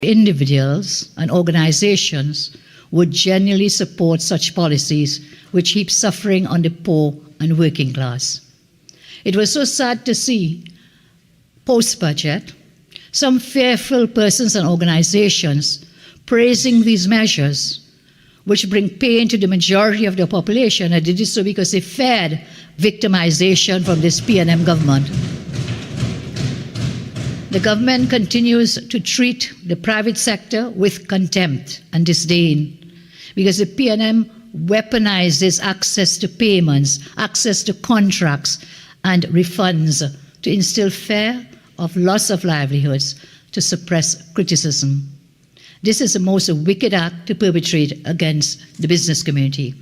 individuals and organizations would genuinely support such policies which heap suffering on the poor and working class. It was so sad to see, post-budget, some fearful persons and organizations praising these measures, which bring pain to the majority of the population, and they did so because they feared victimization from this PNM government. The government continues to treat the private sector with contempt and disdain because the PNM weaponizes access to payments, access to contracts and refunds to instill fear of loss of livelihoods, to suppress criticism. This is the most wicked act to perpetrate against the business community.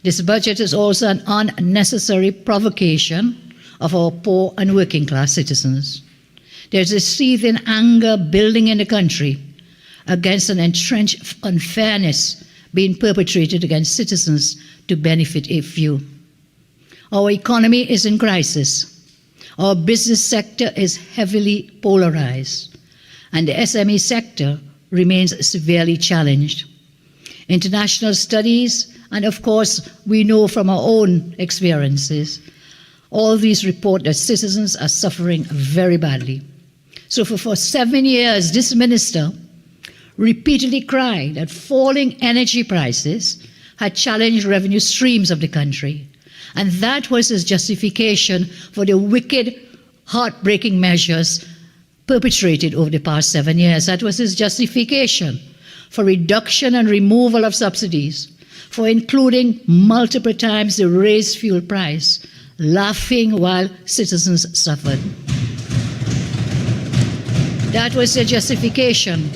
This budget is also an unnecessary provocation of our poor and working class citizens. There's a seething anger building in the country against an entrenched unfairness being perpetrated against citizens to benefit a few. Our economy is in crisis. Our business sector is heavily polarized, and the SME sector remains severely challenged. International studies, and of course, we know from our own experiences, all these report that citizens are suffering very badly. So for 7 years, this minister repeatedly cried that falling energy prices had challenged revenue streams of the country. And that was his justification for the wicked, heartbreaking measures perpetrated over the past 7 years. That was his justification for reduction and removal of subsidies, for including multiple times the raised fuel price, laughing while citizens suffered. That was their justification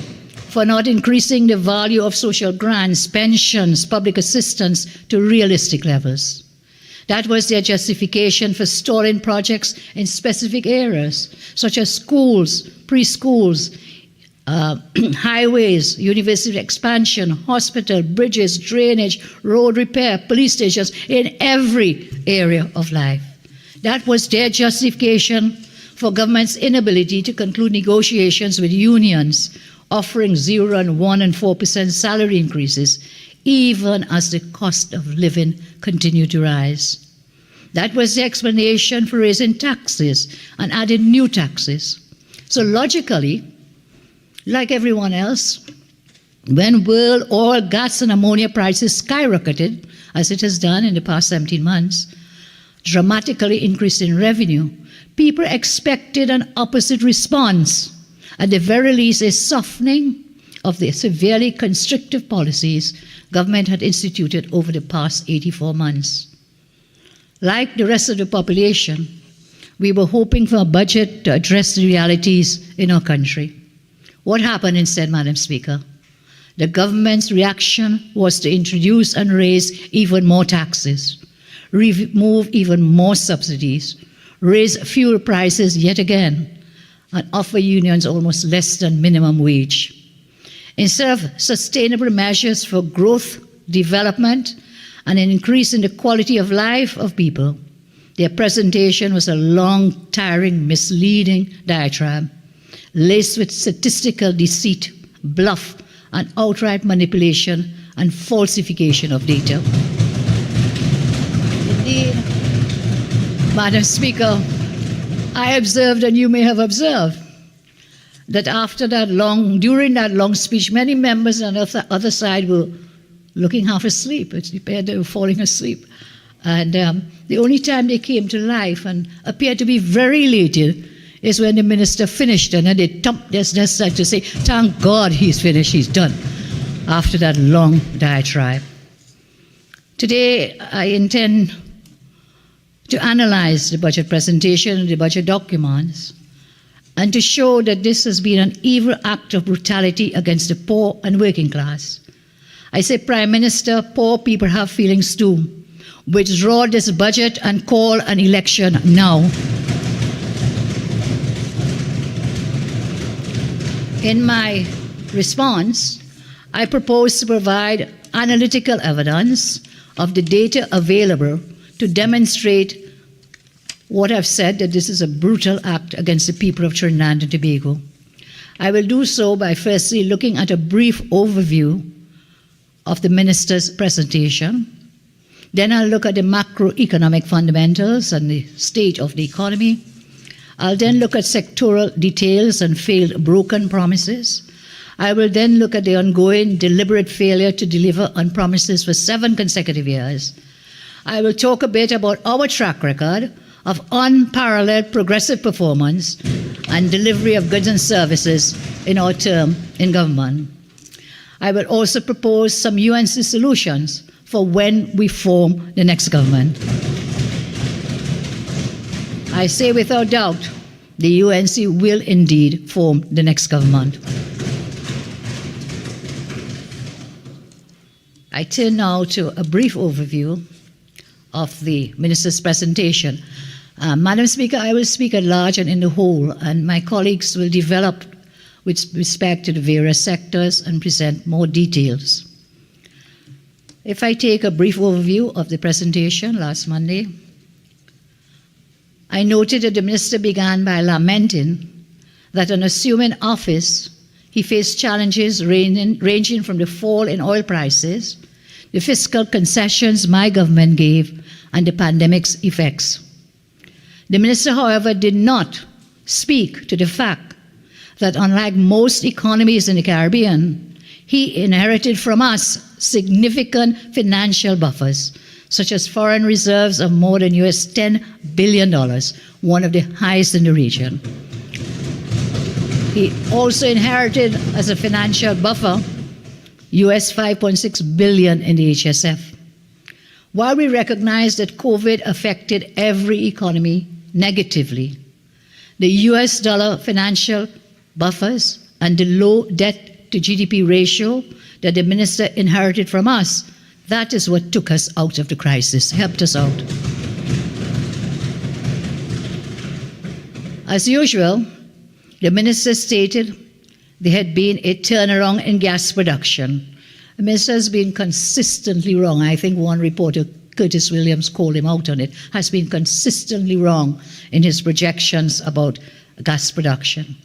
for not increasing the value of social grants, pensions, public assistance to realistic levels. That was their justification for stalling projects in specific areas, such as schools, preschools, highways, university expansion, hospital, bridges, drainage, road repair, police stations, in every area of life. That was their justification for government's inability to conclude negotiations with unions, offering 0% and 1% and 4% salary increases, even as the cost of living continued to rise. That was the explanation for raising taxes and adding new taxes. So logically, like everyone else, when world oil, gas, and ammonia prices skyrocketed, as it has done in the past 17 months, dramatically increasing revenue, people expected an opposite response. At the very least, a softening of the severely constrictive policies government had instituted over the past 84 months. Like the rest of the population, we were hoping for a budget to address the realities in our country. What happened instead, Madam Speaker? The government's reaction was to introduce and raise even more taxes, remove even more subsidies, raise fuel prices yet again, and offer unions almost less than minimum wage. Instead of sustainable measures for growth, development, and an increase in the quality of life of people, their presentation was a long, tiring, misleading diatribe, laced with statistical deceit, bluff, and outright manipulation and falsification of data. Indeed, Madam Speaker, I observed, and you may have observed, that during that long speech, many members on the other side were looking half asleep. It appeared they were falling asleep. And the only time they came to life and appeared to be very elated is when the minister finished, and then they thumped their side to say, thank God he's finished, he's done, after that long diatribe. Today, I intend to analyze the budget presentation and the budget documents, and to show that this has been an evil act of brutality against the poor and working class. I say, Prime Minister, poor people have feelings too. Withdraw this budget and call an election now. In my response, I propose to provide analytical evidence of the data available to demonstrate what I've said, that this is a brutal act against the people of Trinidad and Tobago. I will do so by firstly looking at a brief overview of the minister's presentation. Then I'll look at the macroeconomic fundamentals and the state of the economy. I'll then look at sectoral details and failed broken promises. I will then look at the ongoing deliberate failure to deliver on promises for 7 consecutive years. I will talk a bit about our track record of unparalleled progressive performance and delivery of goods and services in our term in government. I will also propose some UNC solutions for when we form the next government. I say without doubt, the UNC will indeed form the next government. I turn now to a brief overview of the minister's presentation. Madam Speaker, I will speak at large and in the whole, and my colleagues will develop with respect to the various sectors and present more details. If I take a brief overview of the presentation last Monday, I noted that the minister began by lamenting that on assuming office, he faced challenges ranging from the fall in oil prices, the fiscal concessions my government gave, and the pandemic's effects. The minister, however, did not speak to the fact that unlike most economies in the Caribbean, he inherited from us significant financial buffers, such as foreign reserves of more than US $10 billion, one of the highest in the region. He also inherited as a financial buffer US $5.6 billion in the HSF. While we recognize that COVID affected every economy negatively, the US dollar financial buffers and the low debt to GDP ratio that the minister inherited from us, that is what took us out of the crisis, helped us out. As usual, the minister stated there had been a turnaround in gas production. The minister has been consistently wrong. I think one reporter, Curtis Williams, called him out on it, has been consistently wrong in his projections about gas production.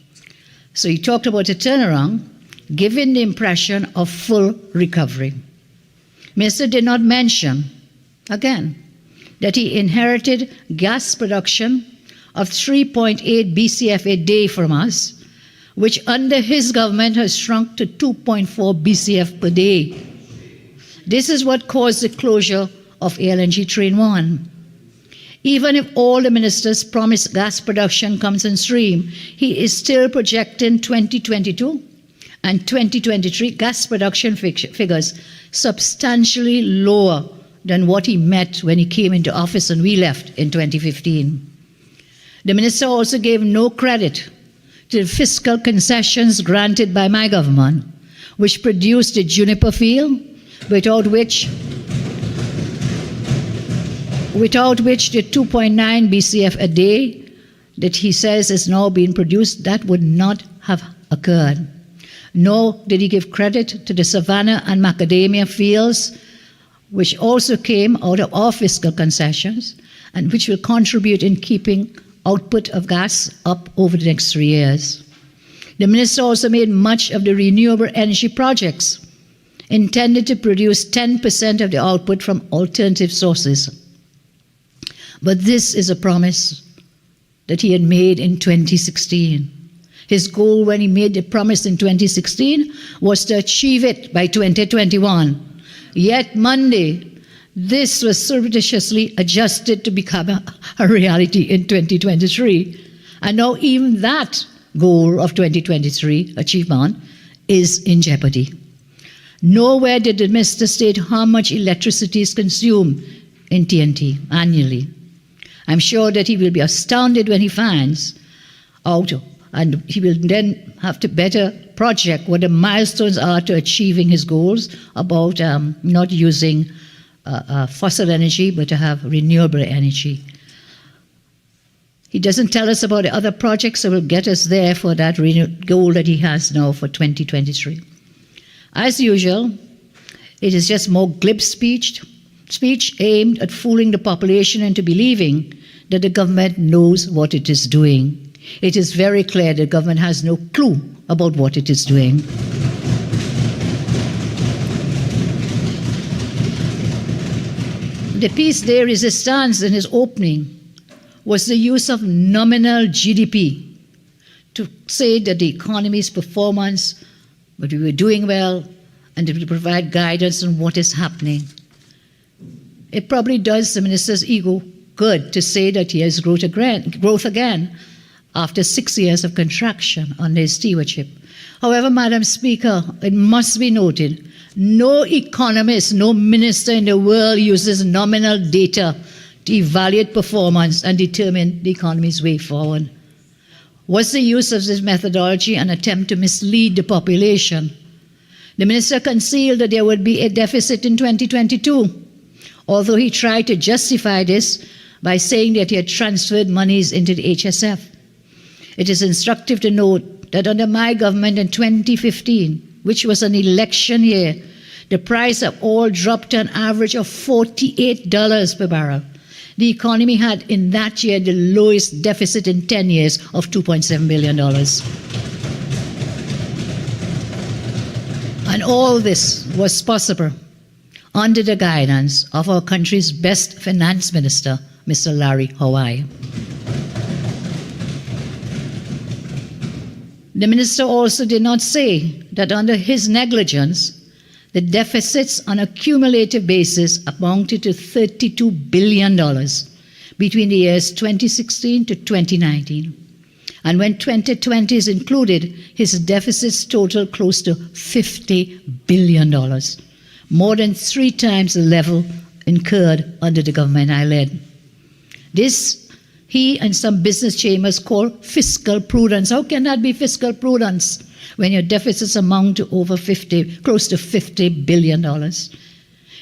So he talked about a turnaround, giving the impression of full recovery. Minister did not mention, again, that he inherited gas production of 3.8 BCF a day from us, which under his government has shrunk to 2.4 BCF per day. This is what caused the closure of LNG Train 1. Even if all the minister's promised gas production comes on stream, he is still projecting 2022 and 2023 gas production figures substantially lower than what he met when he came into office and we left in 2015. The minister also gave no credit to the fiscal concessions granted by my government, which produced the Juniper field, without which the 2.9 BCF a day that he says is now being produced, that would not have occurred. Nor did he give credit to the Savannah and Macadamia fields, which also came out of our fiscal concessions and which will contribute in keeping output of gas up over the next 3 years. The minister also made much of the renewable energy projects intended to produce 10% of the output from alternative sources. But this is a promise that he had made in 2016. His goal when he made the promise in 2016 was to achieve it by 2021. Yet Monday, this was surreptitiously adjusted to become a reality in 2023. And now even that goal of 2023 achievement is in jeopardy. Nowhere did the minister state how much electricity is consumed in TNT annually. I'm sure that he will be astounded when he finds out, and he will then have to better project what the milestones are to achieving his goals about not using fossil energy, but to have renewable energy. He doesn't tell us about the other projects that will get us there for that goal that he has now for 2023. As usual, it is just more glib speech aimed at fooling the population into believing that the government knows what it is doing. It is very clear the government has no clue about what it is doing. The Peace Day resistance in his opening was the use of nominal GDP to say that the economy's performance, but we were doing well, and to provide guidance on what is happening. It probably does the minister's ego good to say that he has growth again after 6 years of contraction under his stewardship. However, Madam Speaker, it must be noted, no economist, no minister in the world uses nominal data to evaluate performance and determine the economy's way forward. Was the use of this methodology an attempt to mislead the population? The minister concealed that there would be a deficit in 2022, although he tried to justify this by saying that he had transferred monies into the HSF. It is instructive to note that under my government in 2015, which was an election year, the price of oil dropped to an average of $48 per barrel. The economy had in that year the lowest deficit in 10 years of $2.7 billion. And all this was possible under the guidance of our country's best finance minister, Mr. Larry Hawaii. The minister also did not say that under his negligence, the deficits on a cumulative basis amounted to $32 billion between the years 2016 to 2019. And when 2020 is included, his deficits total close to $50 billion, more than 3 times the level incurred under the government I led. This he and some business chambers call fiscal prudence. How can that be fiscal prudence when your deficits amount to close to $50 billion?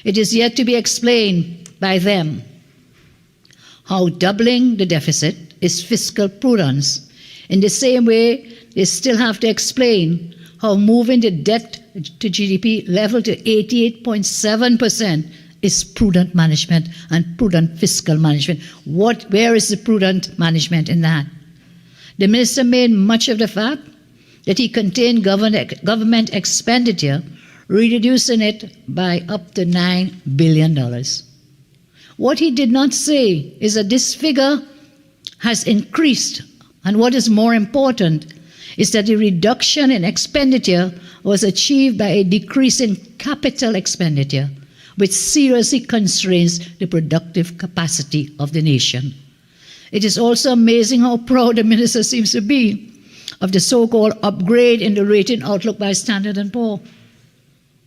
It is yet to be explained by them how doubling the deficit is fiscal prudence. In the same way, they still have to explain how moving the debt to GDP level to 88.7% is prudent management and prudent fiscal management. Where is the prudent management in that? The minister made much of the fact that he contained government expenditure, reducing it by up to $9 billion. What he did not say is that this figure has increased, and what is more important is that the reduction in expenditure was achieved by a decrease in capital expenditure, which seriously constrains the productive capacity of the nation. It is also amazing how proud the minister seems to be of the so-called upgrade in the rating outlook by Standard & Poor's.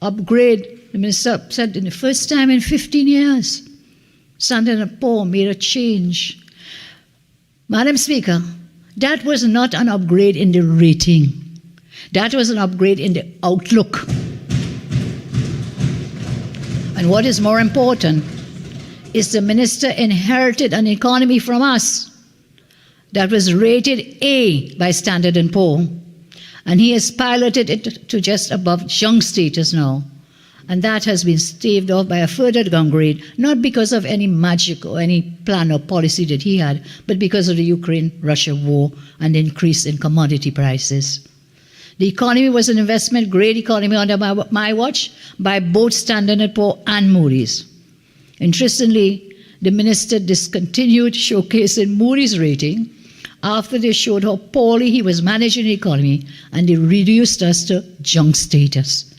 Upgrade, the minister said, in the first time in 15 years, Standard & Poor's made a change. Madam Speaker, that was not an upgrade in the rating. That was an upgrade in the outlook. And what is more important is the minister inherited an economy from us that was rated A by Standard & Poor's, and he has piloted it to just above junk status now. And that has been staved off by a further downgrade, not because of any magic or any plan or policy that he had, but because of the Ukraine-Russia war and the increase in commodity prices. The economy was an investment-grade economy under my watch by both Standard & Poor's and Moody's. Interestingly, the minister discontinued showcasing Moody's rating after they showed how poorly he was managing the economy, and they reduced us to junk status.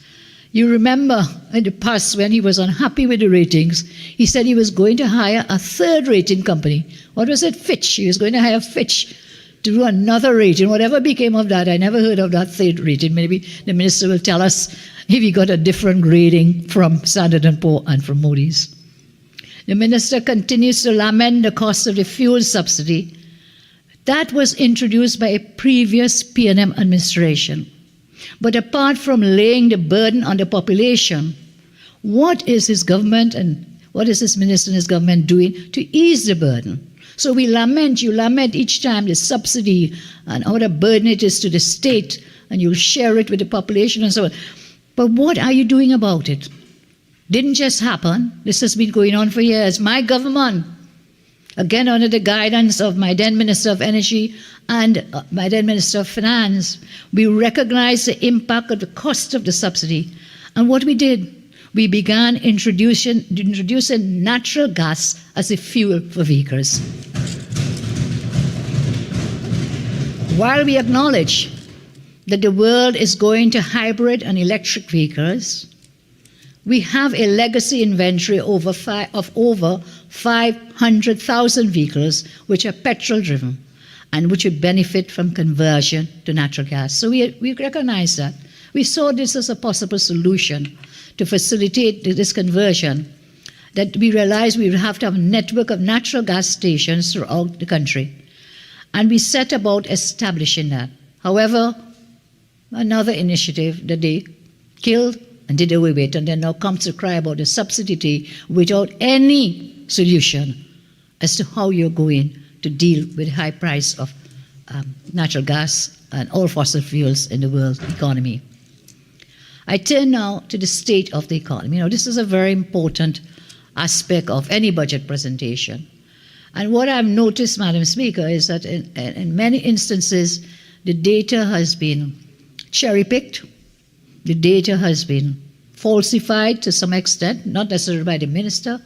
You remember in the past when he was unhappy with the ratings, he said he was going to hire a third rating company. What was it? Fitch. He was going to hire Fitch to do another rating. Whatever became of that, I never heard of that third rating. Maybe the minister will tell us if he got a different grading from Standard & Poor's and from Moody's. The minister continues to lament the cost of the fuel subsidy. That was introduced by a previous P&M administration. But apart from laying the burden on the population, what is his government and what is this minister and his government doing to ease the burden? So you lament each time the subsidy and what a burden it is to the state, and you'll share it with the population and so on. But what are you doing about it? Didn't just happen. This has been going on for years. My government Again, under the guidance of my then Minister of Energy and my then Minister of Finance, we recognized the impact of the cost of the subsidy. And what we did, we began introducing natural gas as a fuel for vehicles. While we acknowledge that the world is going to hybrid and electric vehicles, we have a legacy inventory of over 500,000 vehicles which are petrol-driven and which would benefit from conversion to natural gas. So we recognize that. We saw this as a possible solution to facilitate this conversion, that we realized we would have to have a network of natural gas stations throughout the country. And we set about establishing that. However, another initiative that they killed and did away with, and then now comes to cry about the subsidy without any solution as to how you're going to deal with the high price of natural gas and all fossil fuels in the world economy. I turn now to the state of the economy. Now, this is a very important aspect of any budget presentation. And what I've noticed, Madam Speaker, is that in many instances, the data has been cherry-picked. The data has been falsified to some extent, not necessarily by the minister,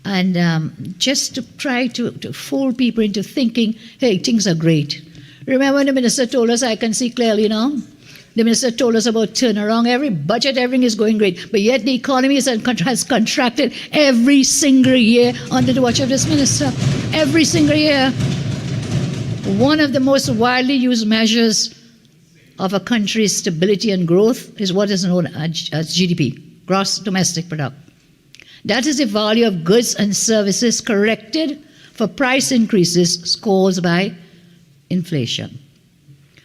and just to try to fool people into thinking, hey, things are great. Remember when the minister told us, I can see clearly now, the minister told us about turnaround, every budget, everything is going great, but yet the economy has contracted every single year under the watch of this minister, every single year. One of the most widely used measures of a country's stability and growth is what is known as GDP, gross domestic product. That is the value of goods and services corrected for price increases caused by inflation.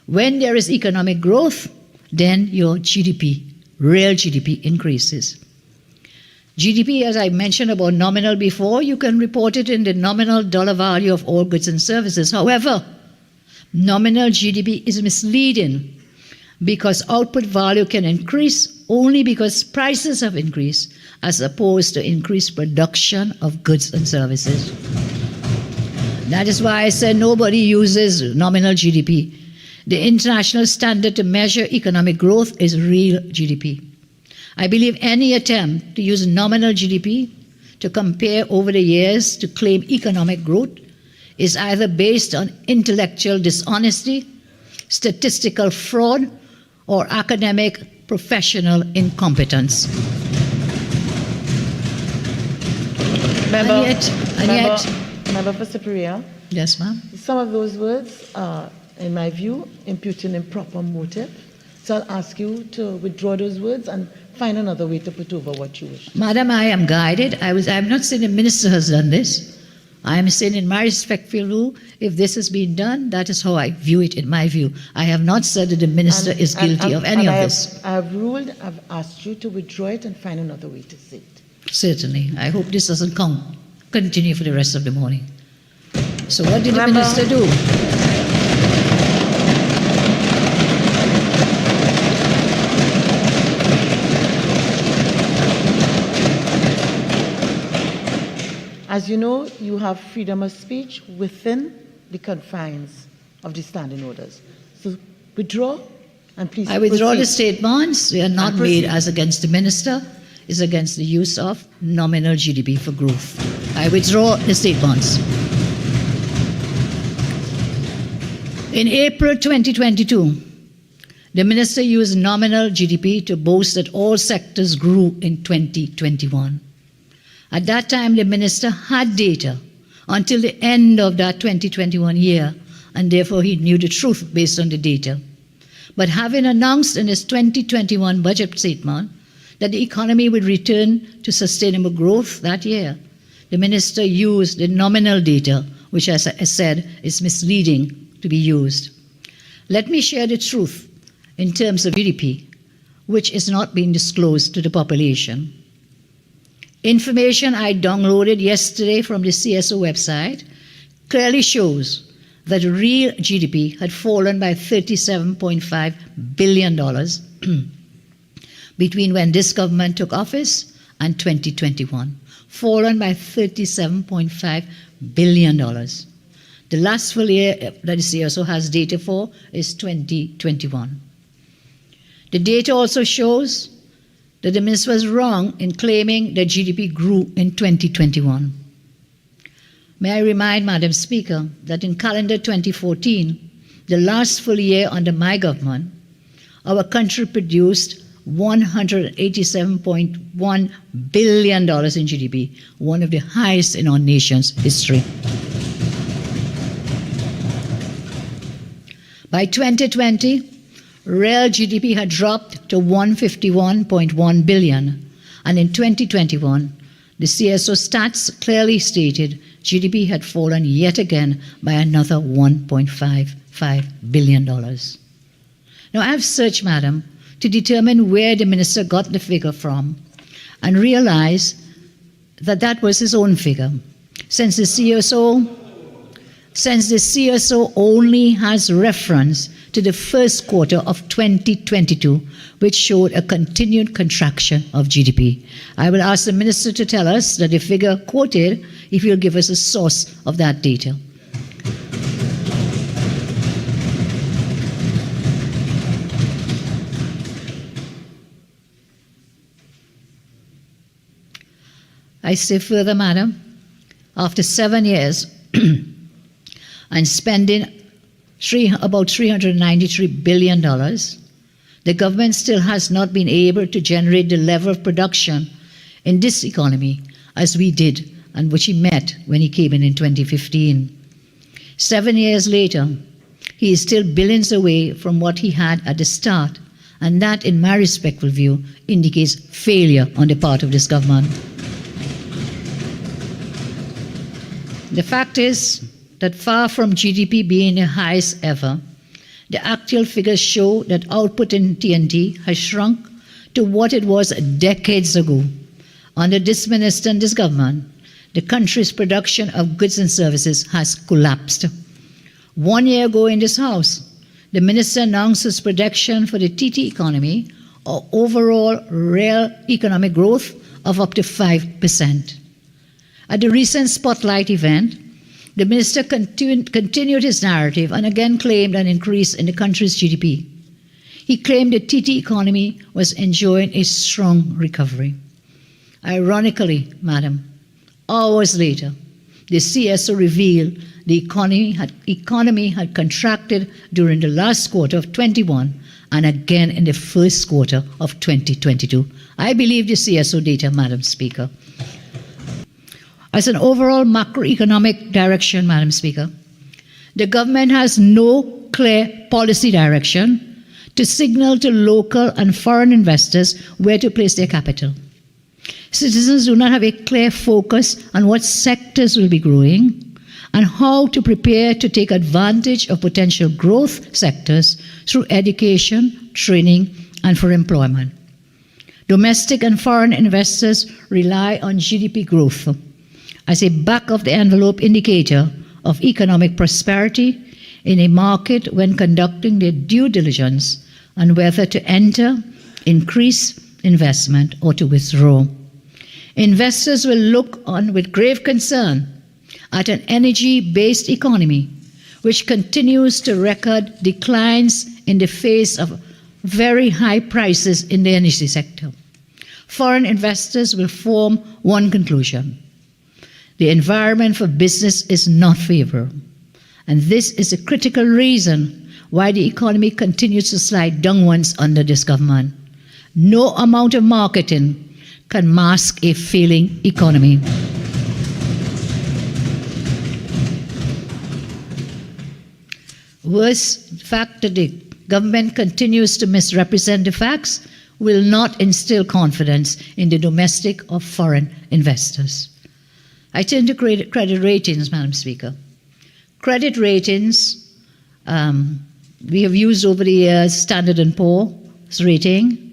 When there is economic growth, then your GDP, real GDP, increases. GDP, as I mentioned about nominal before, you can report it in the nominal dollar value of all goods and services. However, nominal GDP is misleading because output value can increase only because prices have increased as opposed to increased production of goods and services. That is why I said nobody uses nominal GDP. The international standard to measure economic growth is real GDP. I believe any attempt to use nominal GDP to compare over the years to claim economic growth is either based on intellectual dishonesty, statistical fraud, or academic professional incompetence. Member for Superior. Yes, ma'am. Some of those words are, in my view, imputing improper motive. So I'll ask you to withdraw those words and find another way to put over what you wish. Madam, I am guided. I'm not saying the minister has done this. I am saying in my respectful view, if this has been done, that is how I view it in my view. I have not said that the minister is guilty of any of this. I have ruled, I've asked you to withdraw it and find another way to say it. Certainly. I hope this doesn't continue for the rest of the morning. So what did the minister do? As you know, you have freedom of speech within the confines of the standing orders. So withdraw and please I withdraw proceed. the statements. They are not made as against the minister. It's against the use of nominal GDP for growth. I withdraw the statements. In April 2022, the minister used nominal GDP to boast that all sectors grew in 2021. At that time, the minister had data until the end of that 2021 year, and therefore he knew the truth based on the data. But having announced in his 2021 budget statement that the economy would return to sustainable growth that year, the minister used the nominal data, which, as I said, is misleading to be used. Let me share the truth in terms of GDP, which is not being disclosed to the population. Information I downloaded yesterday from the CSO website clearly shows that real GDP had fallen by $37.5 billion between when this government took office and 2021, fallen by $37.5 billion. The last full year that the CSO has data for is 2021. The data also shows that the minister was wrong in claiming that GDP grew in 2021. May I remind Madam Speaker that in calendar 2014, the last full year under my government, our country produced $187.1 billion in GDP, one of the highest in our nation's history. By 2020, real GDP had dropped to $151.1 billion, and in 2021, the CSO stats clearly stated GDP had fallen yet again by another $1.55 billion. Now, I have searched, Madam, to determine where the minister got the figure from and realized that that was his own figure, since the CSO only has reference to the first quarter of 2022, which showed a continued contraction of GDP. I will ask the minister to tell us that the figure quoted, if he'll give us a source of that data. I say further, Madam, after 7 years and spending about $393 billion, the government still has not been able to generate the level of production in this economy as we did and which he met when he came in 2015. 7 years later, he is still billions away from what he had at the start, and that, in my respectful view, indicates failure on the part of this government. The fact is that far from GDP being the highest ever, the actual figures show that output in TNT has shrunk to what it was decades ago. Under this minister and this government, the country's production of goods and services has collapsed. 1 year ago in this House, the minister announced his prediction for the TT economy, or overall real economic growth, of up to 5%. At the recent Spotlight event, the minister continued his narrative and again claimed an increase in the country's GDP. He claimed the TT economy was enjoying a strong recovery. Ironically, Madam, hours later, the CSO revealed the economy had contracted during the last quarter of 21 and again in the first quarter of 2022. I believe the CSO data, Madam Speaker. As an overall macroeconomic direction, Madam Speaker, the government has no clear policy direction to signal to local and foreign investors where to place their capital. Citizens do not have a clear focus on what sectors will be growing and how to prepare to take advantage of potential growth sectors through education, training, and for employment. Domestic and foreign investors rely on GDP growth as a back-of-the-envelope indicator of economic prosperity in a market when conducting their due diligence on whether to enter, increase investment, or to withdraw. Investors will look on with grave concern at an energy-based economy which continues to record declines in the face of very high prices in the energy sector. Foreign investors will form one conclusion: the environment for business is not favorable. And this is a critical reason why the economy continues to slide downwards under this government. No amount of marketing can mask a failing economy. Worse, the fact that the government continues to misrepresent the facts will not instill confidence in the domestic or foreign investors. I turn to credit ratings, Madam Speaker. Credit ratings, we have used over the years Standard & Poor's rating,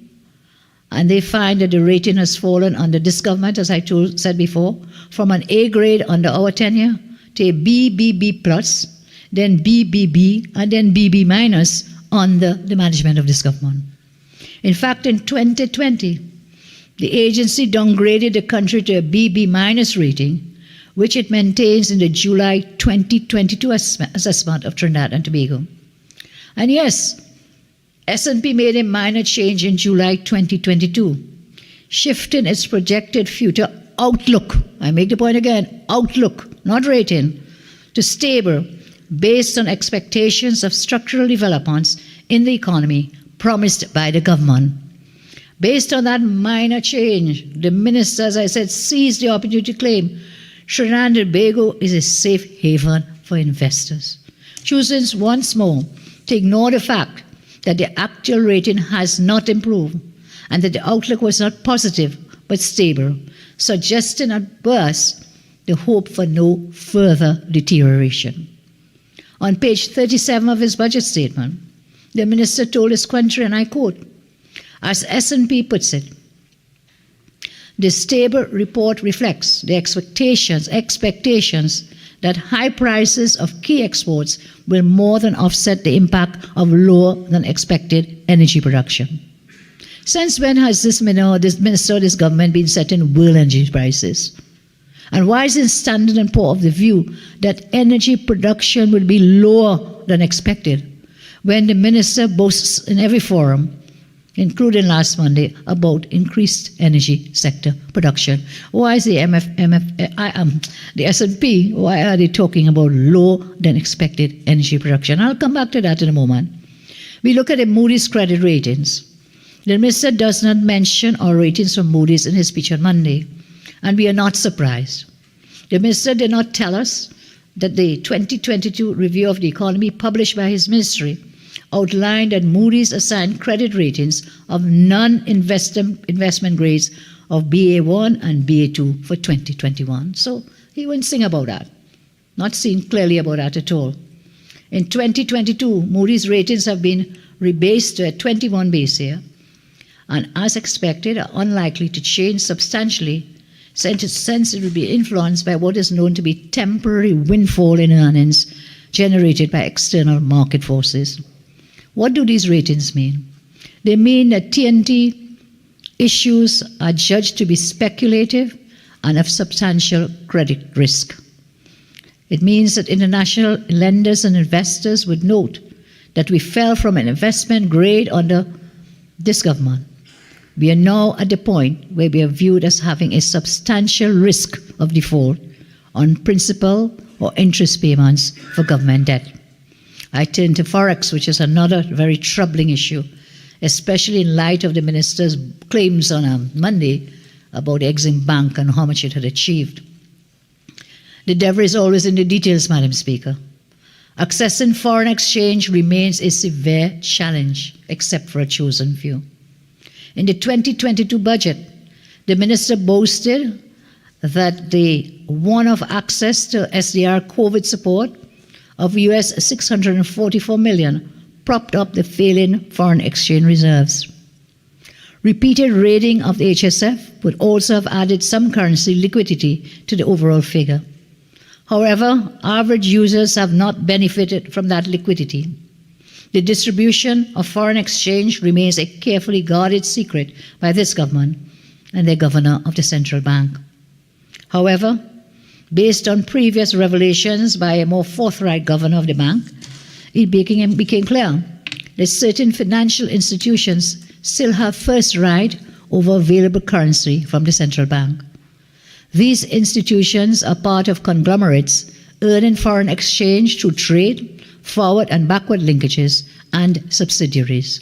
and they find that the rating has fallen under this government, as I said before, from an A grade under our tenure to a BBB+, then BBB, and then BB- under the management of this government. In fact, in 2020, the agency downgraded the country to a BB- rating, which it maintains in the July 2022 assessment of Trinidad and Tobago. And yes, S&P made a minor change in July 2022, shifting its projected future outlook, I make the point again, outlook, not rating, to stable based on expectations of structural developments in the economy promised by the government. Based on that minor change, the minister, as I said, seized the opportunity to claim Trinidad and Tobago is a safe haven for investors, choosing once more to ignore the fact that the actual rating has not improved and that the outlook was not positive but stable, suggesting at best the hope for no further deterioration. On page 37 of his budget statement, the minister told his country, and I quote, as S&P puts it, the stable report reflects the expectations that high prices of key exports will more than offset the impact of lower than expected energy production. Since when has this minister, this government been setting world energy prices? And why is it Standard & Poor's of the view that energy production will be lower than expected when the minister boasts in every forum, including last Monday, about increased energy sector production? Why is the the S&P, why are they talking about low than expected energy production? I'll come back to that in a moment. We look at the Moody's credit ratings. The minister does not mention our ratings from Moody's in his speech on Monday, and we are not surprised. The minister did not tell us that the 2022 review of the economy published by his ministry outlined that Moody's assigned credit ratings of non-investment grades of BA1 and BA2 for 2021. So he wouldn't sing about that. Not seen clearly about that at all. In 2022, Moody's ratings have been rebased to a 21 base year, and as expected are unlikely to change substantially since it will be influenced by what is known to be temporary windfall in earnings generated by external market forces. What do these ratings mean? They mean that TNT issues are judged to be speculative and of substantial credit risk. It means that international lenders and investors would note that we fell from an investment grade under this government. We are now at the point where we are viewed as having a substantial risk of default on principal or interest payments for government debt. I turn to Forex, which is another very troubling issue, especially in light of the minister's claims on Monday about the Exim Bank and how much it had achieved. The devil is always in the details, Madam Speaker. Accessing foreign exchange remains a severe challenge, except for a chosen few. In the 2022 budget, the minister boasted that the one-off access to SDR COVID support of US $644 million propped up the failing foreign exchange reserves. Repeated raiding of the HSF would also have added some currency liquidity to the overall figure. However, average users have not benefited from that liquidity. The distribution of foreign exchange remains a carefully guarded secret by this government and the governor of the central bank. However, based on previous revelations by a more forthright governor of the bank, it became clear that certain financial institutions still have first right over available currency from the central bank. These institutions are part of conglomerates earning foreign exchange through trade, forward and backward linkages, and subsidiaries.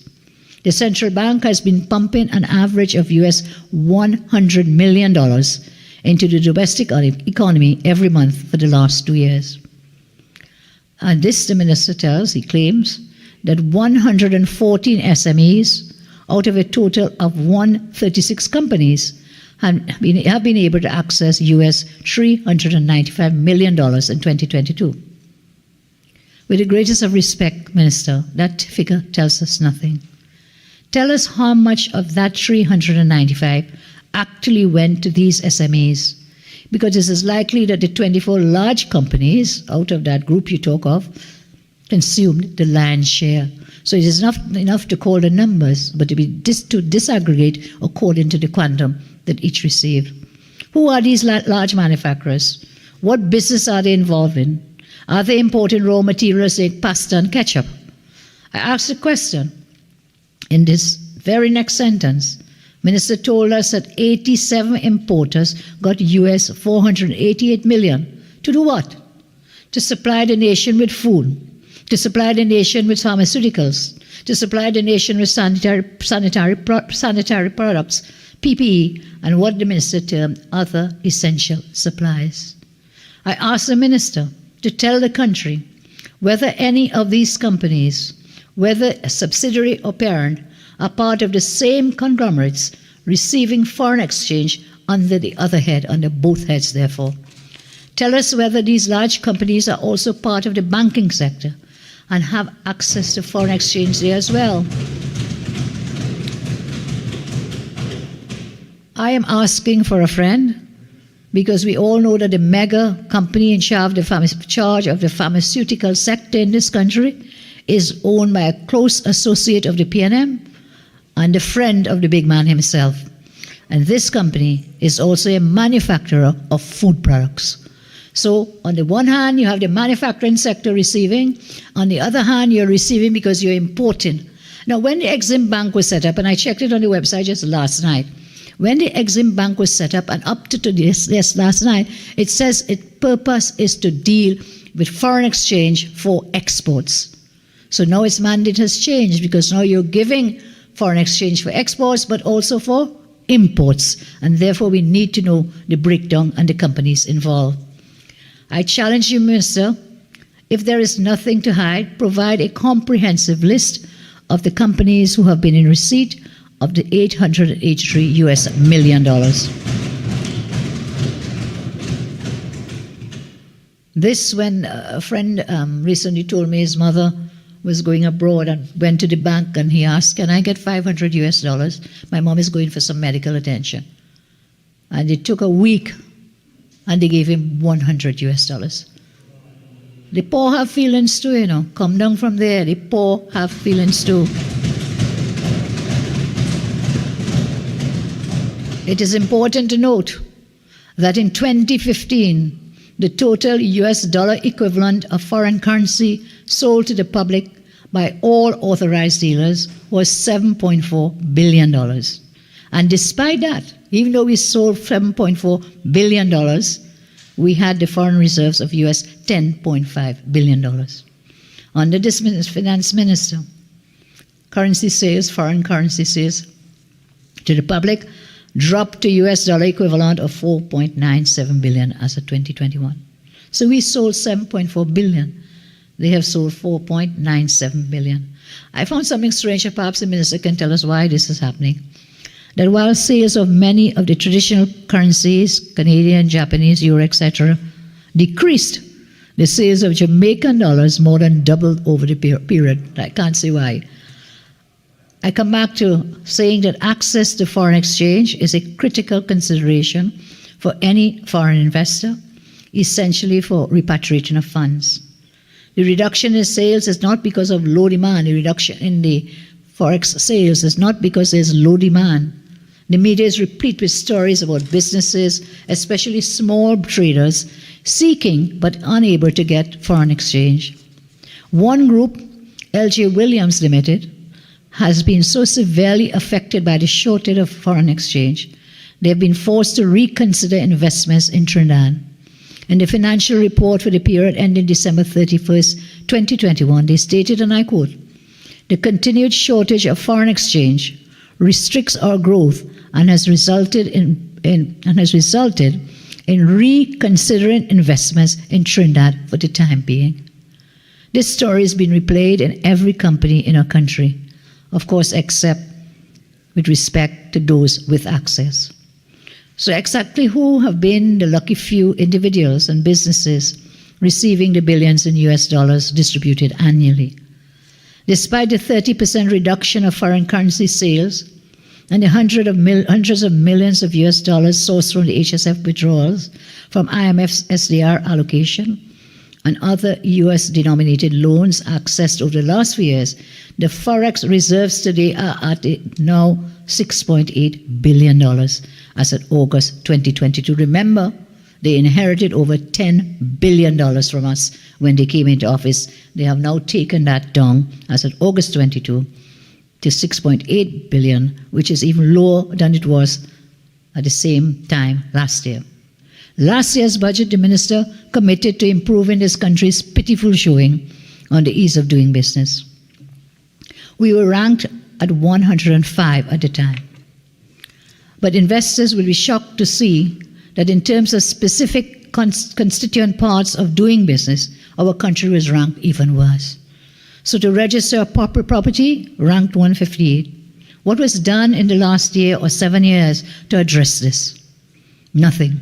The central bank has been pumping an average of US $100 million into the domestic economy every month for the last 2 years. And this, the minister tells, he claims, that 114 SMEs out of a total of 136 companies have been able to access US $395 million in 2022. With the greatest of respect, Minister, that figure tells us nothing. Tell us how much of that 395 actually went to these SMEs, because it is likely that the 24 large companies out of that group you talk of consumed the lion's share. So it is enough to call the numbers, but to disaggregate according to the quantum that each received. Who are these large manufacturers? What business are they involved in? Are they importing raw materials like pasta and ketchup? I asked a question. In this very next sentence, Minister told us that 87 importers got US $488 million. To do what? To supply the nation with food, to supply the nation with pharmaceuticals, to supply the nation with sanitary products, PPE, and what the minister termed other essential supplies. I asked the minister to tell the country whether any of these companies, whether a subsidiary or parent, are part of the same conglomerates receiving foreign exchange under the other head, under both heads therefore. Tell us whether these large companies are also part of the banking sector and have access to foreign exchange there as well. I am asking for a friend because we all know that the mega company in charge of the pharmaceutical sector in this country is owned by a close associate of the PNM and a friend of the big man himself. And this company is also a manufacturer of food products. So on the one hand, you have the manufacturing sector receiving. On the other hand, you're receiving because you're importing. Now, when the Exim Bank was set up, and I checked it on the website just last night, when the Exim Bank was set up, and up to this last night, it says its purpose is to deal with foreign exchange for exports. So now its mandate has changed because now you're giving foreign exchange for exports, but also for imports. And therefore, we need to know the breakdown and the companies involved. I challenge you, Minister, if there is nothing to hide, provide a comprehensive list of the companies who have been in receipt of the $883 US million. This, when a friend recently told me his mother was going abroad and went to the bank and he asked, can I get $500 US? My mom is going for some medical attention. And it took a week and they gave him $100 US. The poor have feelings too, you know. Come down from there. The poor have feelings too. It is important to note that in 2015, the total US dollar equivalent of foreign currency sold to the public by all authorized dealers was $7.4 billion. And despite that, even though we sold $7.4 billion, we had the foreign reserves of US $10.5 billion. Under this finance minister, currency sales, foreign currency sales to the public dropped to US dollar equivalent of $4.97 billion as of 2021. So we sold $7.4 billion. They have sold $4.97 billion. I found something strange, and perhaps the minister can tell us why this is happening. That while sales of many of the traditional currencies, Canadian, Japanese, Euro, etc., decreased, the sales of Jamaican dollars more than doubled over the period. I can't say why. I come back to saying that access to foreign exchange is a critical consideration for any foreign investor, essentially for repatriation of funds. The reduction in sales is not because of low demand. The reduction in the forex sales is not because there's low demand. The media is replete with stories about businesses, especially small traders, seeking but unable to get foreign exchange. One group, LJ Williams Limited, has been so severely affected by the shortage of foreign exchange, they have been forced to reconsider investments in Trinidad. In the financial report for the period ending December 31st, 2021, they stated, and I quote, "The continued shortage of foreign exchange restricts our growth and has resulted in reconsidering investments in Trinidad for the time being." This story has been replayed in every company in our country, of course, except with respect to those with access. So exactly who have been the lucky few individuals and businesses receiving the billions in US dollars distributed annually? Despite the 30% reduction of foreign currency sales and the hundreds of millions of US dollars sourced from the HSF withdrawals from IMF's SDR allocation and other US-denominated loans accessed over the last few years, the forex reserves today are at now $6.8 billion as of August 2022. Remember, They inherited over $10 billion from us when they came into office. They have now taken that down, as of August 22, to $6.8 billion, which is even lower than it was at the same time last year. Last year's budget, the minister committed to improving this country's pitiful showing on the ease of doing business. We were ranked at 105 at the time. But investors will be shocked to see that in terms of specific constituent parts of doing business, our country was ranked even worse. So to register a property, ranked 158. What was done in the last year or 7 years to address this? Nothing.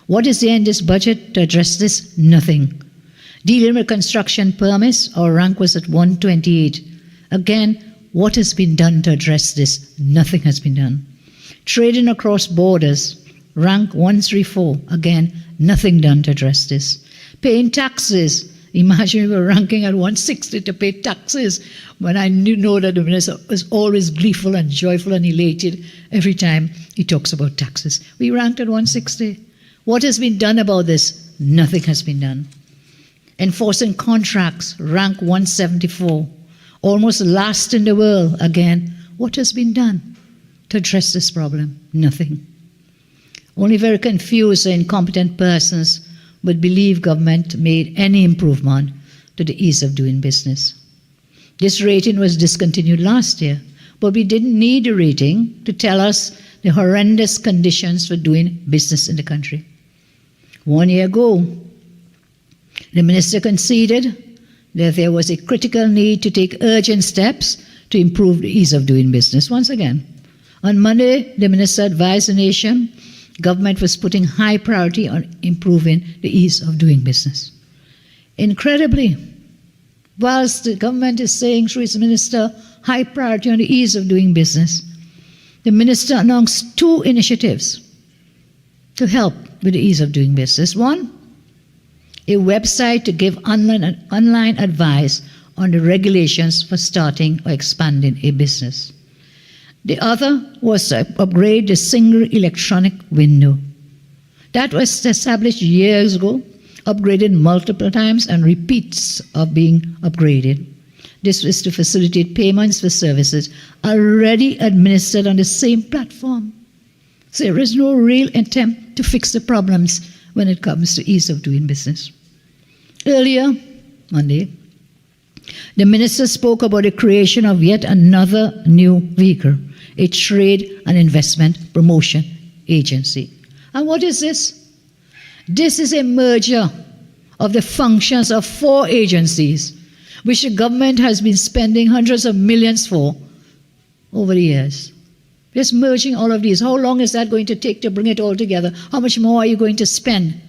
What is there in this budget to address this? Nothing. Dealing with construction permits, our rank was at 128. Again, what has been done to address this? Nothing has been done. Trading across borders, rank 134. Again, nothing done to address this. Paying taxes. Imagine we were ranking at 160 to pay taxes, when I know that the minister is always gleeful and joyful and elated every time he talks about taxes. We ranked at 160. What has been done about this? Nothing has been done. Enforcing contracts, rank 174. Almost last in the world. Again, what has been done to address this problem? Nothing. Only very confused and incompetent persons would believe government made any improvement to the ease of doing business. This rating was discontinued last year, but we didn't need a rating to tell us the horrendous conditions for doing business in the country. 1 year ago, the minister conceded that there was a critical need to take urgent steps to improve the ease of doing business. Once again, on Monday, the minister advised the nation government was putting high priority on improving the ease of doing business. Incredibly, whilst the government is saying through its minister high priority on the ease of doing business, the minister announced 2 initiatives to help with the ease of doing business. One, a website to give online advice on the regulations for starting or expanding a business. The other was to upgrade the single electronic window. That was established years ago, upgraded multiple times, and repeats of being upgraded. This was to facilitate payments for services already administered on the same platform. So there is no real attempt to fix the problems when it comes to ease of doing business. Earlier, Monday, the minister spoke about the creation of yet another new vehicle, a trade and investment promotion agency. And what is this? This is a merger of the functions of 4 agencies, which the government has been spending hundreds of millions for over the years. Just merging all of these. How long is that going to take to bring it all together? How much more are you going to spend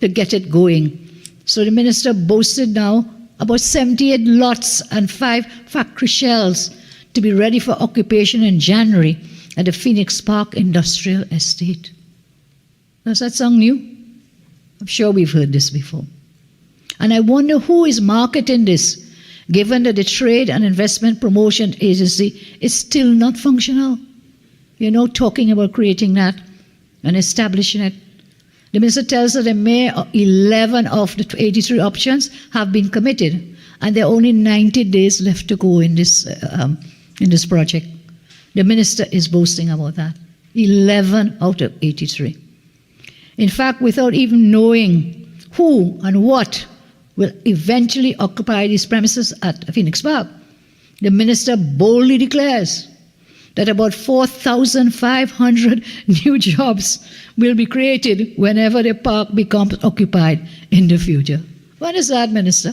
to get it going? So the minister boasted now about 78 lots and 5 factory shells to be ready for occupation in January at the Phoenix Park Industrial Estate. Does that sound new? I'm sure we've heard this before. And I wonder who is marketing this, given that the Trade and Investment Promotion Agency is still not functional. You're now talking about creating that and establishing it. The minister tells us that 11 of the 83 options have been committed, and there are only 90 days left to go in this project. The minister is boasting about that. 11 out of 83. In fact, without even knowing who and what will eventually occupy these premises at Phoenix Park, the minister boldly declares that about 4,500 new jobs will be created whenever the park becomes occupied in the future. What is that, Minister?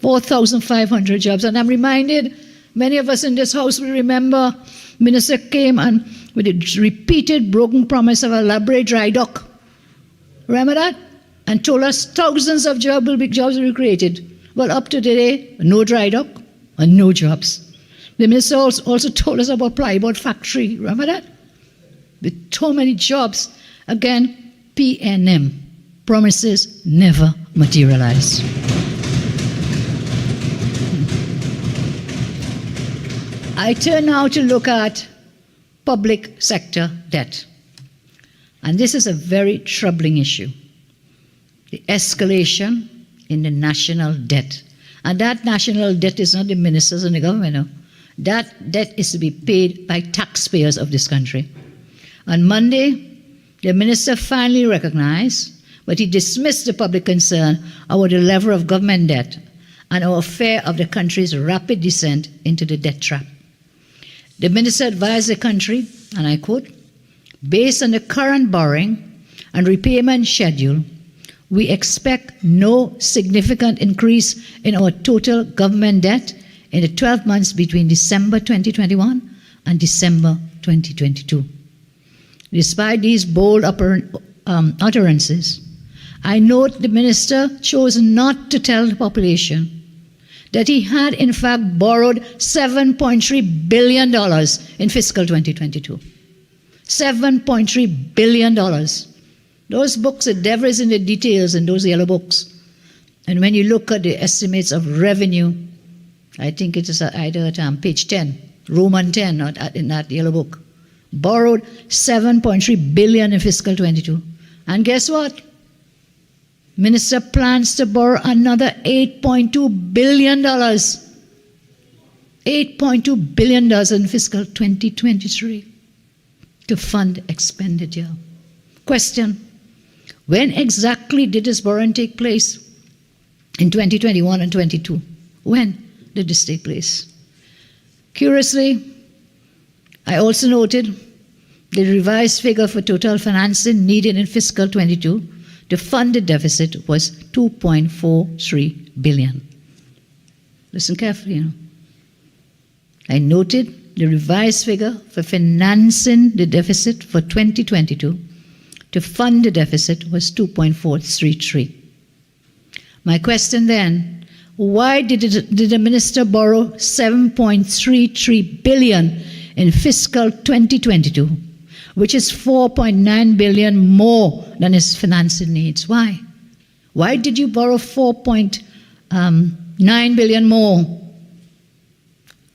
4,500 jobs. And I'm reminded, many of us in this house will remember, Minister came and with a repeated broken promise of a elaborate dry dock. Remember that? And told us thousands of jobs will be created. Well, up to today, no dry dock and no jobs. The minister also told us about plywood factory. Remember that? With so many jobs. Again, PNM. Promises never materialize. I turn now to look at public sector debt. And this is a very troubling issue. the escalation in the national debt. And that national debt is not the ministers and the government. No. That debt is to be paid by taxpayers of this country. On Monday, the minister finally recognized, but he dismissed the public concern about the level of government debt and our fear of the country's rapid descent into the debt trap. The minister advised the country, and I quote, "Based on the current borrowing and repayment schedule, we expect no significant increase in our total government debt in the 12 months between December 2021 and December 2022. Despite these bold utterances, I note the minister chose not to tell the population that he had in fact borrowed $7.3 billion in fiscal 2022. $7.3 billion. Those books, the devil is in the details in those yellow books. And when you look at the estimates of revenue, I think it is either at page 10, Roman 10, or in that yellow book, borrowed $7.3 billion in fiscal 22. And guess what? Minister plans to borrow another $8.2 billion. $8.2 billion in fiscal 2023 to fund expenditure. Question: when exactly did this borrowing take place? In 2021 and 22. When did this take place? Curiously, I also noted the revised figure for total financing needed in fiscal 22 to fund the deficit was $2.43 billion. Listen carefully. I noted the revised figure for financing the deficit for 2022 to fund the deficit was $2.433. My question then, why did the minister borrow $7.33 billion in fiscal 2022, which is $4.9 billion more than his financing needs? Why? Why did you borrow $4.9 billion more?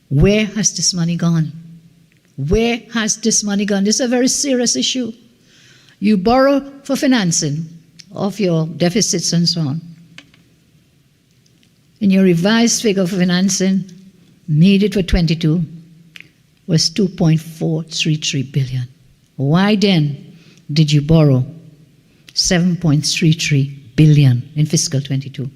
Where has this money gone? Where has this money gone? This is a very serious issue. You borrow for financing of your deficits and so on. In your revised figure for financing needed for 22 was $2.433 billion. Why then did you borrow $7.33 billion in fiscal 22?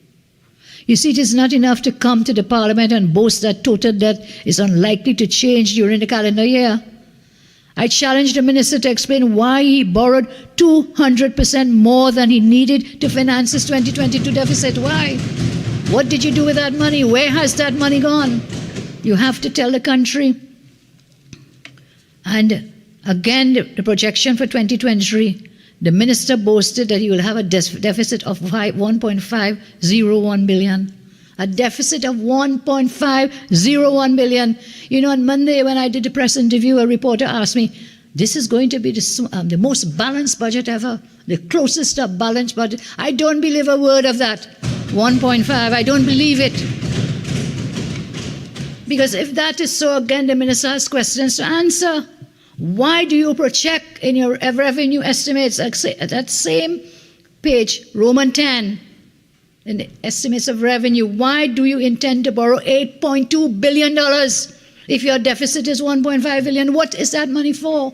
You see, it is not enough to come to the parliament and boast that total debt is unlikely to change during the calendar year. I challenge the minister to explain why he borrowed 200% more than he needed to finance his 2022 deficit. Why? What did you do with that money? Where has that money gone? You have to tell the country. And again, the projection for 2023, the minister boasted that he will have a deficit of $1.501 billion. A deficit of $1.501 billion. You know, on Monday when I did the press interview, a reporter asked me, this is going to be the most balanced budget ever, the closest to a balanced budget. I don't believe a word of that. 1.5, I don't believe it. Because if that is so, again, the minister has questions to answer. Why do you project in your revenue estimates, that same page, Roman 10, in the estimates of revenue, why do you intend to borrow $8.2 billion if your deficit is $1.5 billion? What is that money for?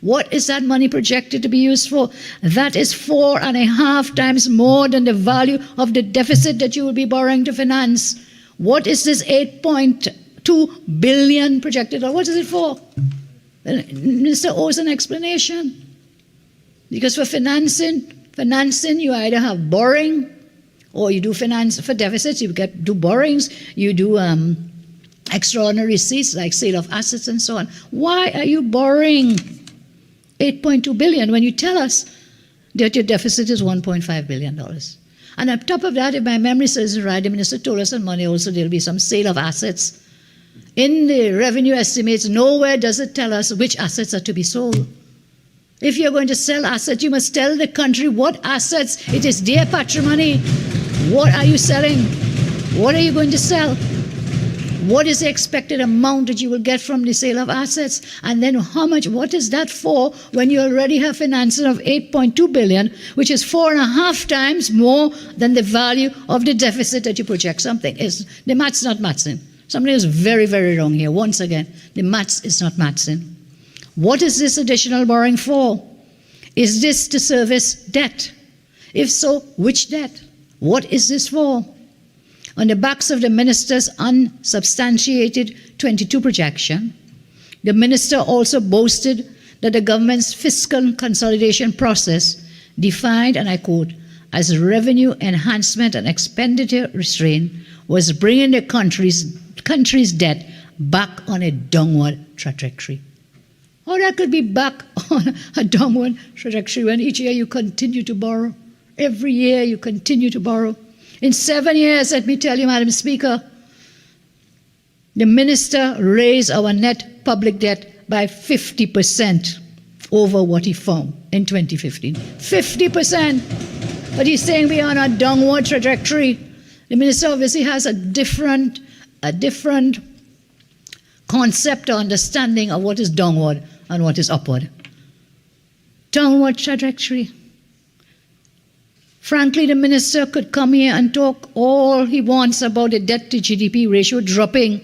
What is that money projected to be used for? That is 4.5 times more than the value of the deficit that you will be borrowing to finance. What is this $8.2 billion projected, or what is it for? The minister owes an explanation. Because for financing, you either have borrowing, or you do finance for deficits, you do borrowings, you do extraordinary receipts like sale of assets and so on. Why are you borrowing $8.2 billion when you tell us that your deficit is $1.5 billion? And on top of that, if my memory serves me right, the minister told us on Monday also there will be some sale of assets. In the revenue estimates, nowhere does it tell us which assets are to be sold. If you're going to sell assets, you must tell the country what assets. It is their patrimony. What are you selling? What are you going to sell? What is the expected amount that you will get from the sale of assets? And then how much, what is that for when you already have finances of 8.2 billion, which is 4.5 times more than the value of the deficit that you project? Something is, the math's not mathsing. Something is very, very wrong here. Once again, the maths is not mathsing. What is this additional borrowing for? Is this to service debt? If so, which debt? What is this for? On the backs of the minister's unsubstantiated 22 projection, the minister also boasted that the government's fiscal consolidation process defined, and I quote, as revenue enhancement and expenditure restraint was bringing the country's debt back on a downward trajectory. How that could be back on a downward trajectory when each year you continue to borrow? Every year you continue to borrow. In 7 years, let me tell you, Madam Speaker, the minister raised our net public debt by 50% over what he found in 2015. 50%! But he's saying we are on a downward trajectory. The minister obviously has a different concept or understanding of what is downward and what is upward. Downward trajectory. Frankly, the minister could come here and talk all he wants about the debt to GDP ratio dropping.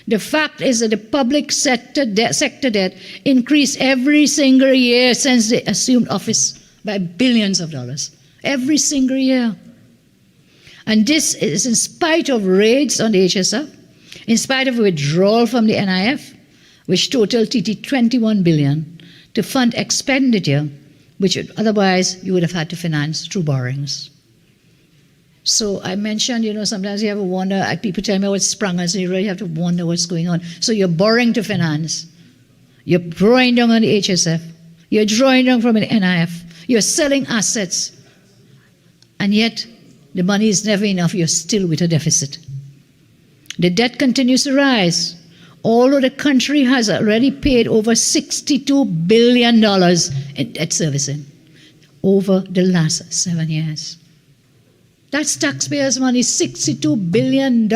The fact is that the public sector debt increased every single year since they assumed office by billions of dollars. Every single year. And this is in spite of raids on the HSF, in spite of withdrawal from the NIF, which totaled 21 billion, to fund expenditure which otherwise you would have had to finance through borrowings. So I mentioned, sometimes you have to wonder, people tell me what's sprung us, and you really have to wonder what's going on. So you're borrowing to finance. You're drawing down on the HSF. You're drawing down from the NIF. You're selling assets. And yet, the money is never enough. You're still with a deficit. The debt continues to rise. Although the country has already paid over $62 billion in debt servicing over the last 7 years. That's taxpayers' money, $62 billion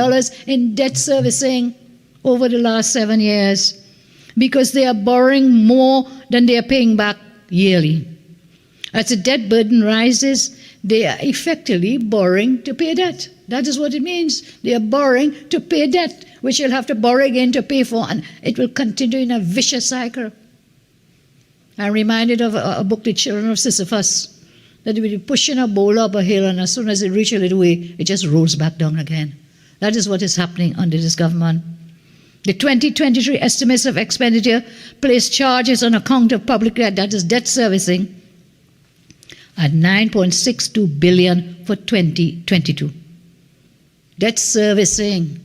in debt servicing over the last 7 years, because they are borrowing more than they are paying back yearly. As the debt burden rises, they are effectively borrowing to pay debt. That is what it means. They are borrowing to pay debt, which you'll have to borrow again to pay for, and it will continue in a vicious cycle. I'm reminded of a book, The Children of Sisyphus, that they will be pushing a boulder up a hill, and as soon as it reaches a little way, it just rolls back down again. That is what is happening under this government. The 2023 estimates of expenditure place charges on account of public debt, that is debt servicing, at $9.62 billion for 2022. Debt servicing,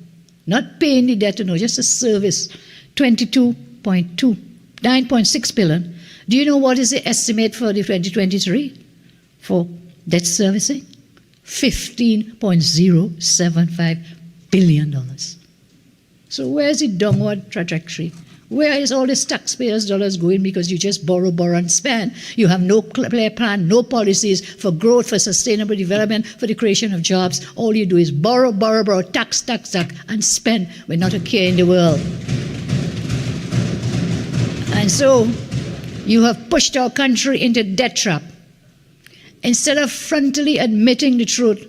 not paying the debt, just a service, 9.6 billion. Do you know what is the estimate for the 2023 for debt servicing? $15.075 billion. So where's the downward trajectory? Where is all this taxpayers' dollars going? Because you just borrow, and spend. You have no clear plan, no policies for growth, for sustainable development, for the creation of jobs. All you do is borrow, tax, and spend with not a care in the world. And so you have pushed our country into debt trap. Instead of frontally admitting the truth,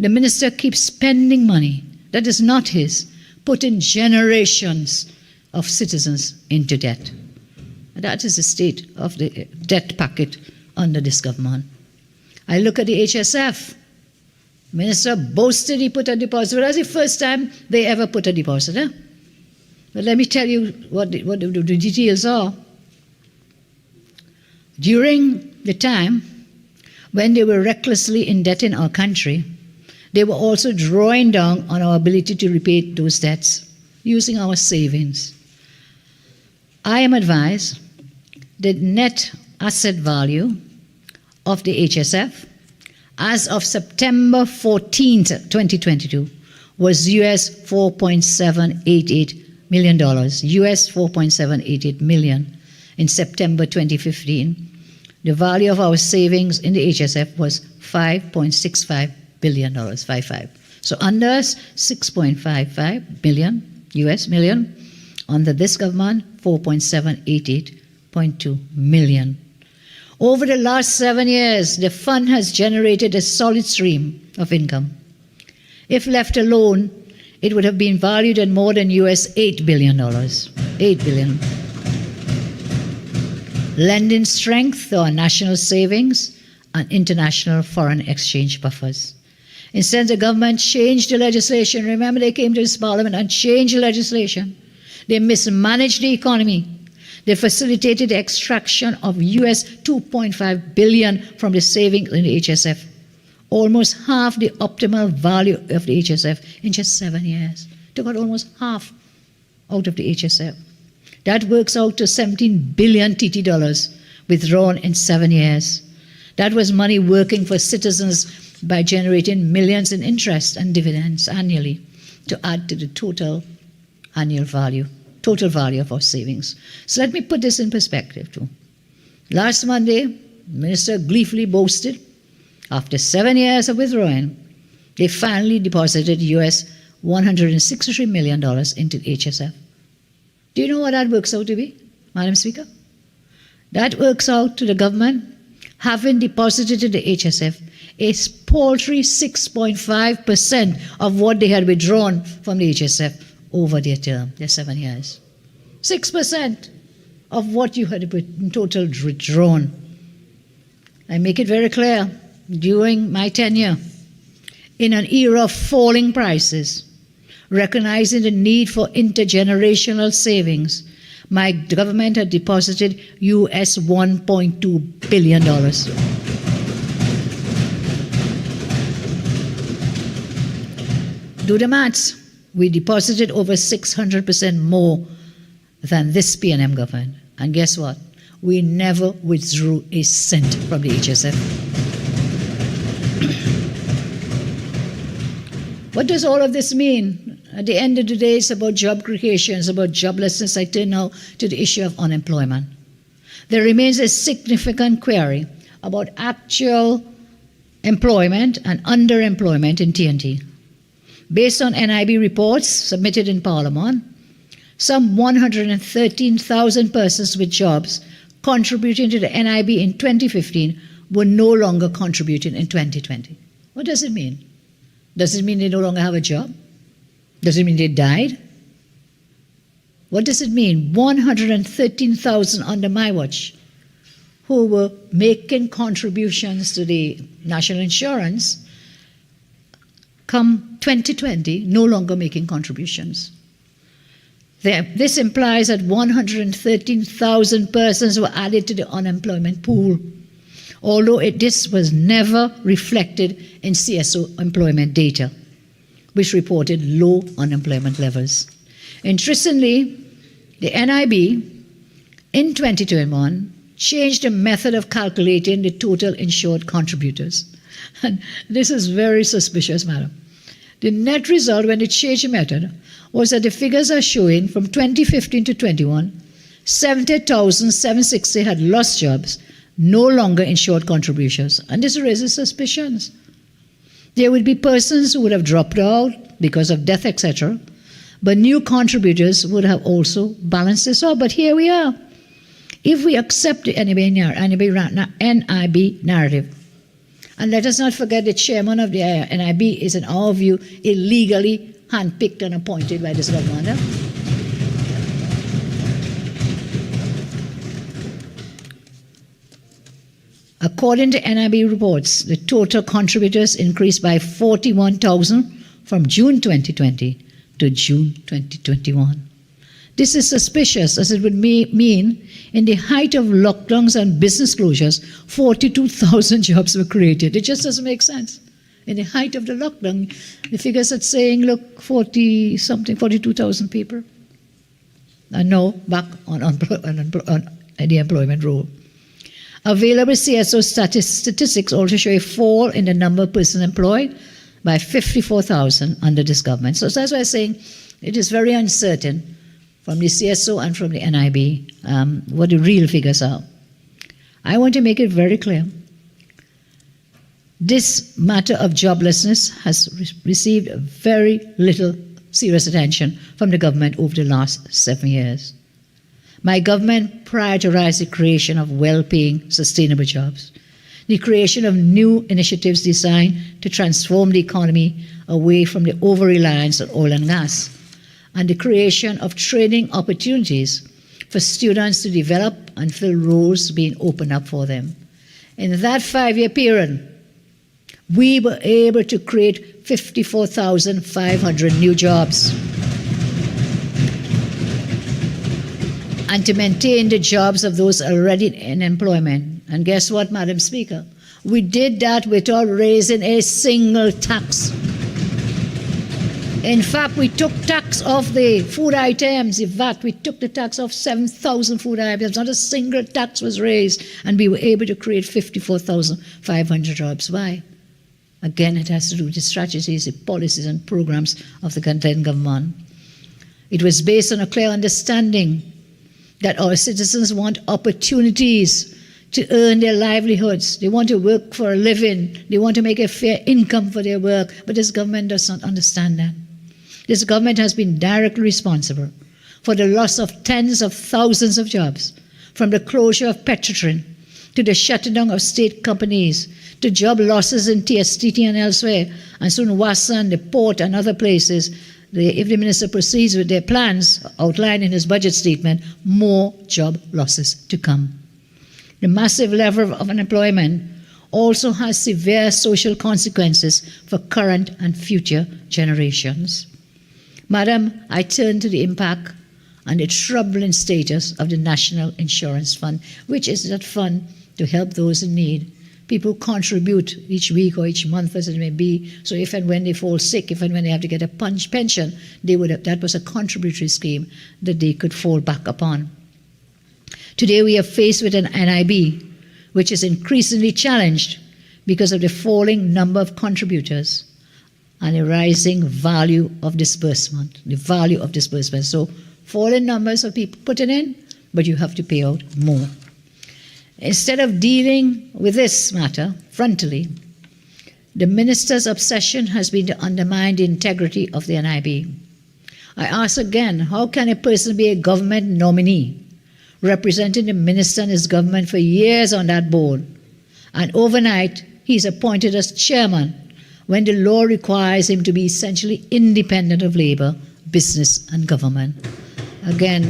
the minister keeps spending money that is not his, putting generations of citizens into debt. That is the state of the debt packet under this government. I look at the HSF. Minister boasted he put a deposit. Well, that's the first time they ever put a deposit. But let me tell you what the details are. During the time when they were recklessly indebting our country, they were also drawing down on our ability to repay those debts using our savings. I am advised the net asset value of the HSF as of September 14th, 2022 was US $4.788 million, US $4.788 million. In September 2015, the value of our savings in the HSF was $5.65 billion, 55. So under us, $6.55 billion. US million. Under this government, 4.788.2 million. Over the last 7 years, the fund has generated a solid stream of income. If left alone, it would have been valued at more than US $8 billion. $8 billion. Lending strength to our national savings and international foreign exchange buffers. Instead, the government changed the legislation. Remember, they came to this parliament and changed the legislation. They mismanaged the economy. They facilitated the extraction of US $2.5 billion from the savings in the HSF, almost half the optimal value of the HSF in just 7 years. Took out almost half out of the HSF. That works out to 17 billion TT dollars withdrawn in 7 years. That was money working for citizens by generating millions in interest and dividends annually to add to the total annual value, total value of our savings. So let me put this in perspective too. Last Monday, the minister gleefully boasted, after 7 years of withdrawing, they finally deposited US $163 million into HSF. Do you know what that works out to be, Madam Speaker? That works out to the government having deposited in the HSF a paltry 6.5% of what they had withdrawn from the HSF over their term, their 7 years. 6% of what you had in total withdrawn. I make it very clear, during my tenure, in an era of falling prices, recognizing the need for intergenerational savings, my government had deposited US $1.2 billion. Do the maths. We deposited over 600% more than this PNM government. And guess what? We never withdrew a cent from the HSF. What does all of this mean? At the end of the day, it's about job creation, it's about joblessness. I turn now to the issue of unemployment. There remains a significant query about actual employment and underemployment in TNT. Based on NIB reports submitted in Parliament, some 113,000 persons with jobs contributing to the NIB in 2015 were no longer contributing in 2020. What does it mean? Does it mean they no longer have a job? Does it mean they died? What does it mean? 113,000 under my watch who were making contributions to the national insurance come 2020 no longer making contributions. This implies that 113,000 persons were added to the unemployment pool, although this was never reflected in CSO employment data, which reported low unemployment levels. Interestingly, the NIB in 2021 changed the method of calculating the total insured contributors. And this is very suspicious, madam. The net result when they changed the method was that the figures are showing from 2015 to 21, 70,760 had lost jobs, no longer insured contributions. And this raises suspicions. There would be persons who would have dropped out because of death, etc., but new contributors would have also balanced this out. But here we are. If we accept the NIB narrative, and let us not forget the chairman of the NIB is, in our view, illegally handpicked and appointed by this government. According to NIB reports, the total contributors increased by 41,000 from June 2020 to June 2021. This is suspicious, as it would mean in the height of lockdowns and business closures, 42,000 jobs were created. It just doesn't make sense. In the height of the lockdown, the figures are saying, look, 42,000 people are now back on the employment roll. Available CSO statistics also show a fall in the number of persons employed by 54,000 under this government. So that's why I'm saying it is very uncertain from the CSO and from the NIB what the real figures are. I want to make it very clear. This matter of joblessness has received very little serious attention from the government over the last 7 years. My government prioritized the creation of well-paying, sustainable jobs, the creation of new initiatives designed to transform the economy away from the over-reliance on oil and gas, and the creation of training opportunities for students to develop and fill roles being opened up for them. In that 5-year period, we were able to create 54,500 new jobs and to maintain the jobs of those already in employment. And guess what, Madam Speaker? We did that without raising a single tax. In fact, we took tax off the food items, the VAT. We took the tax off 7,000 food items. Not a single tax was raised, and we were able to create 54,500 jobs. Why? Again, it has to do with the strategies, the policies and programs of the then government. It was based on a clear understanding that our citizens want opportunities to earn their livelihoods. They want to work for a living. They want to make a fair income for their work. But this government does not understand that. This government has been directly responsible for the loss of tens of thousands of jobs, from the closure of Petrotrin to the shutting down of state companies, to job losses in TSTT and elsewhere, and soon Wasson, the port and other places. If the minister proceeds with their plans outlined in his budget statement, more job losses to come. The massive level of unemployment also has severe social consequences for current and future generations. Madam, I turn to the impact and the troubling status of the National Insurance Fund, which is that fund to help those in need. People contribute each week or each month, as it may be, so if and when they fall sick, if and when they have to get a pension, that was a contributory scheme that they could fall back upon. Today we are faced with an NIB, which is increasingly challenged because of the falling number of contributors and a rising value of disbursement, So falling numbers of people putting in, but you have to pay out more. Instead of dealing with this matter frontally, the minister's obsession has been to undermine the integrity of the NIB. I ask again, how can a person be a government nominee, representing the minister and his government for years on that board, and overnight he's appointed as chairman when the law requires him to be essentially independent of labor, business and government? Again,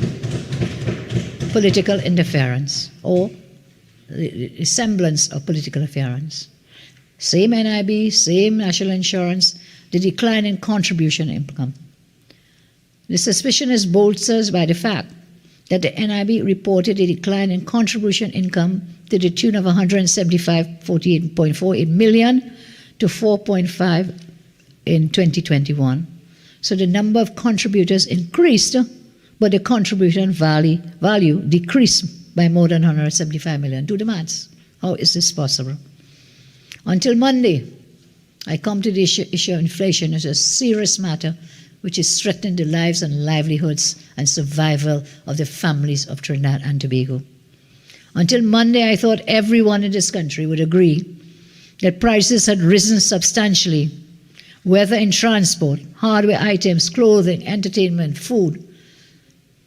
political interference, or the semblance of political interference. Same NIB, same national insurance, the decline in contribution income. The suspicion is bolstered by the fact that the NIB reported a decline in contribution income to the tune of 175.48 million to 4.5 in 2021. So the number of contributors increased, but the contribution value decreased by more than 175 million. Do the maths. How is this possible? Until Monday, I come to the issue of inflation as a serious matter which is threatening the lives and livelihoods and survival of the families of Trinidad and Tobago. Until Monday, I thought everyone in this country would agree that prices had risen substantially, whether in transport, hardware items, clothing, entertainment, food.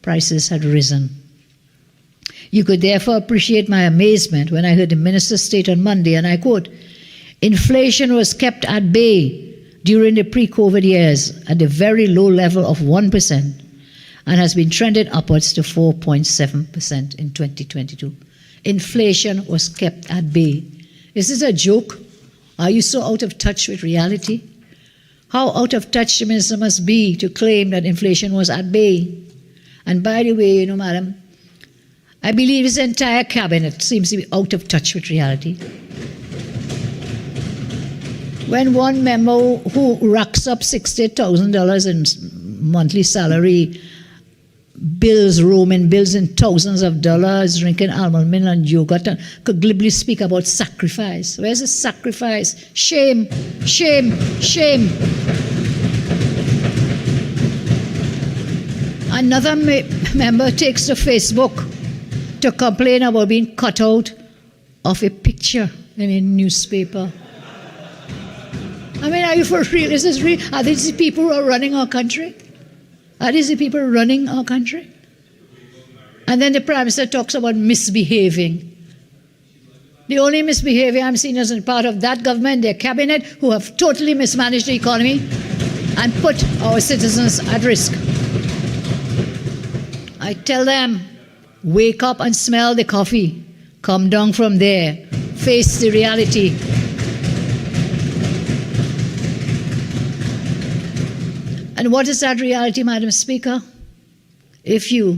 Prices had risen. You could therefore appreciate my amazement when I heard the minister state on Monday, and I quote, "Inflation was kept at bay during the pre-COVID years at the very low level of 1% and has been trending upwards to 4.7% in 2022. Inflation was kept at bay. Is this a joke? Are you so out of touch with reality? How out of touch the minister must be to claim that inflation was at bay? And by the way, madam, I believe his entire cabinet seems to be out of touch with reality. When one member who racks up $60,000 in monthly salary, roaming bills in thousands of dollars, drinking almond milk and yogurt, and could glibly speak about sacrifice. Where's the sacrifice? Shame, shame, shame. Another member takes to Facebook to complain about being cut out of a picture in a newspaper. I mean, are you for real? Is this real? Are these people who are running our country? Are these the people running our country? And then the Prime Minister talks about misbehaving. The only misbehavior I'm seeing is in part of that government, their cabinet, who have totally mismanaged the economy and put our citizens at risk. I tell them, wake up and smell the coffee. Come down from there. Face the reality. And what is that reality, Madam Speaker? If you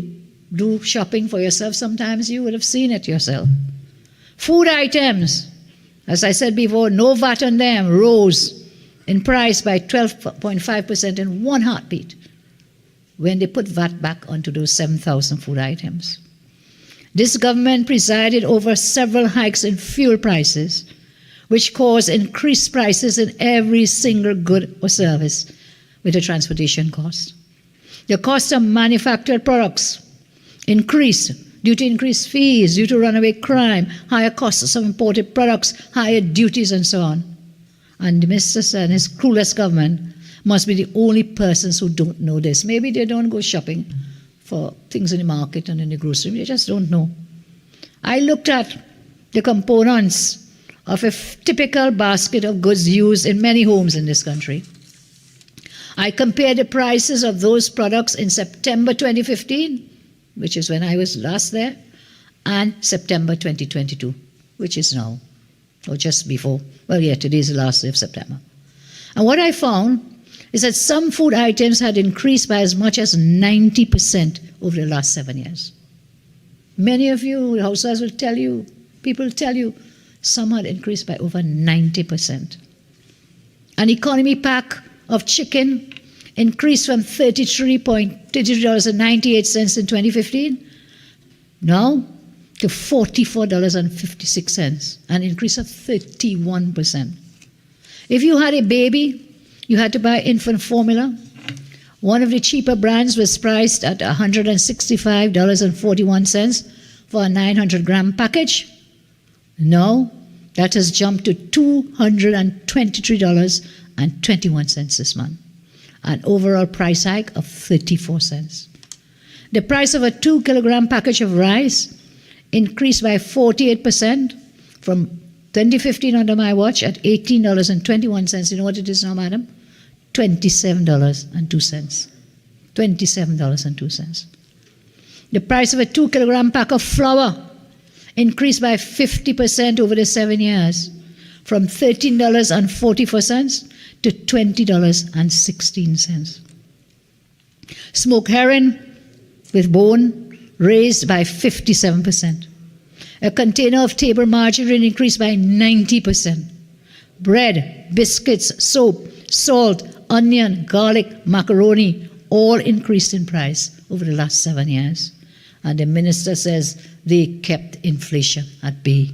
do shopping for yourself, sometimes you would have seen it yourself. Food items, as I said before, no VAT on them, rose in price by 12.5% in one heartbeat when they put VAT back onto those 7,000 food items. This government presided over several hikes in fuel prices, which caused increased prices in every single good or service with the transportation cost. The cost of manufactured products increased due to increased fees, due to runaway crime, higher costs of imported products, higher duties, and so on. And Mr. Sen, his clueless government, must be the only persons who don't know this. Maybe they don't go shopping for things in the market and in the grocery. They just don't know. I looked at the components of a typical basket of goods used in many homes in this country. I compared the prices of those products in September 2015, which is when I was last there, and September 2022, which is now, or just before. Well, yeah, today is the last day of September. And what I found is that some food items had increased by as much as 90% over the last 7 years. Many of you housewives will tell you, people will tell you, some had increased by over 90%. An economy pack of chicken increased from $33.98 in 2015 now to $44.56, an increase of 31%. If you had a baby, you had to buy infant formula. One of the cheaper brands was priced at $165.41 for a 900-gram package. Now, that has jumped to $223.21 this month, an overall price hike of 34 cents. The price of a 2-kilogram package of rice increased by 48% from 2015 under my watch at $18.21. You know what it is now, madam? $27.02. $27.02. The price of a 2-kilogram pack of flour increased by 50% over the 7 years, from $13.44 to $20.16. Smoked herring with bone raised by 57%. A container of table margarine increased by 90%. Bread, biscuits, soap, salt, onion, garlic, macaroni, all increased in price over the last 7 years. And the minister says they kept inflation at bay.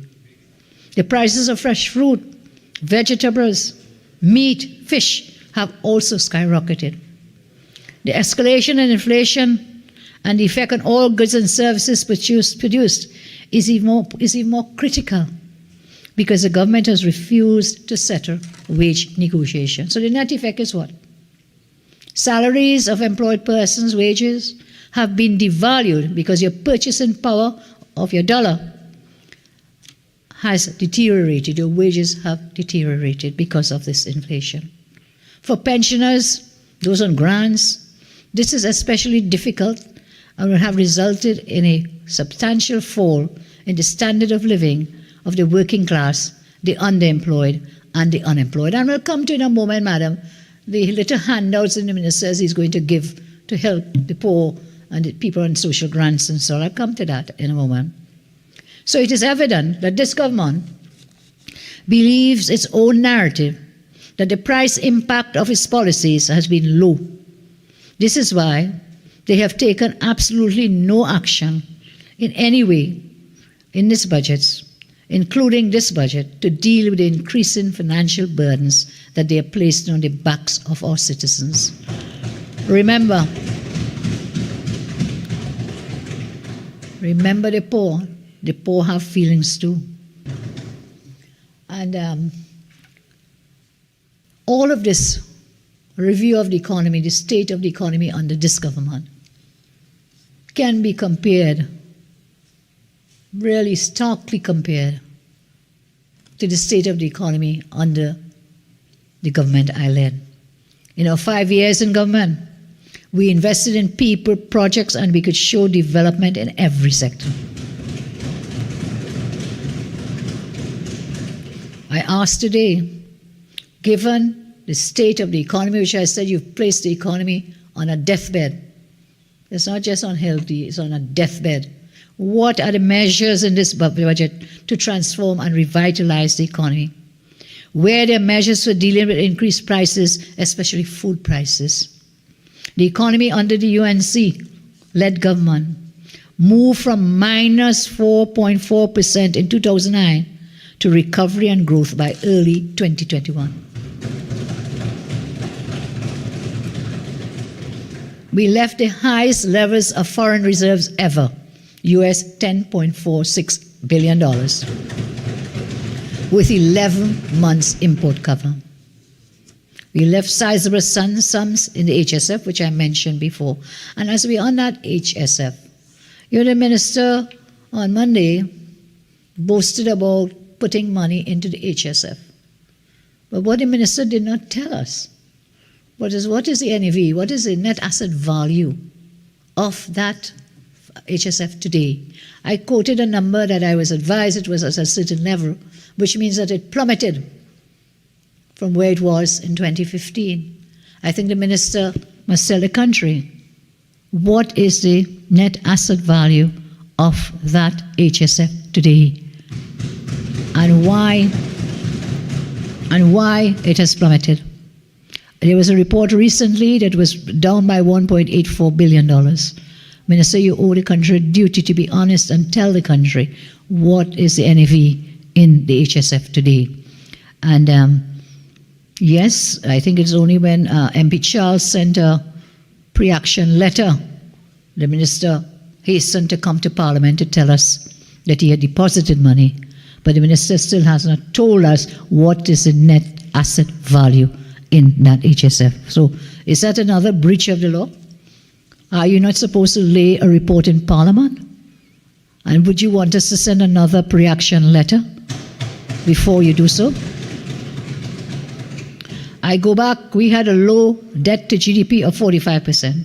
The prices of fresh fruit, vegetables, meat, fish have also skyrocketed. The escalation in inflation and the effect on all goods and services produced is even more critical because the government has refused to settle wage negotiations. So the net effect is what? Salaries of employed persons' wages have been devalued because your purchasing power of your dollar has deteriorated. Your wages have deteriorated because of this inflation. For pensioners, those on grants, this is especially difficult and will have resulted in a substantial fall in the standard of living of the working class, the underemployed, and the unemployed. And we'll come to in a moment, madam, the little handouts the minister says he's going to give to help the poor and the people on social grants and so on. I'll come to that in a moment. So it is evident that this government believes its own narrative that the price impact of its policies has been low. This is why they have taken absolutely no action in any way in this budget, including this budget, to deal with the increasing financial burdens that they are placing on the backs of our citizens. Remember the poor. The poor have feelings too. And all of this review of the economy, the state of the economy under this government, can be compared, really starkly compared, to the state of the economy under the government I led. In our 5 years in government, we invested in people, projects, and we could show development in every sector. I ask today, given the state of the economy, which I said you've placed the economy on a deathbed, it's not just unhealthy, it's on a deathbed. What are the measures in this budget to transform and revitalize the economy? Where are the measures for dealing with increased prices, especially food prices? The economy under the UNC-led government moved from minus 4.4% in 2009 to recovery and growth by early 2021. We left the highest levels of foreign reserves ever, US $10.46 billion, with 11 months import cover. We left sizable sums in the HSF, which I mentioned before. And as we're on that HSF, the minister on Monday boasted about putting money into the HSF. But what the minister did not tell us what is the NAV, what is the net asset value of that HSF today. I quoted a number that I was advised it was at a certain level, which means that it plummeted from where it was in 2015. I think the minister must tell the country what is the net asset value of that HSF today and why it has plummeted. There was a report recently that was down by $1.84 billion. Minister, you owe the country a duty to be honest and tell the country what is the NAV in the HSF today. And yes, I think it's only when MP Charles sent a pre-action letter, the minister hastened to come to Parliament to tell us that he had deposited money, but the minister still has not told us what is the net asset value in that HSF. So is that another breach of the law? Are you not supposed to lay a report in Parliament? And would you want us to send another pre-action letter before you do so? I go back, we had a low debt to GDP of 45%.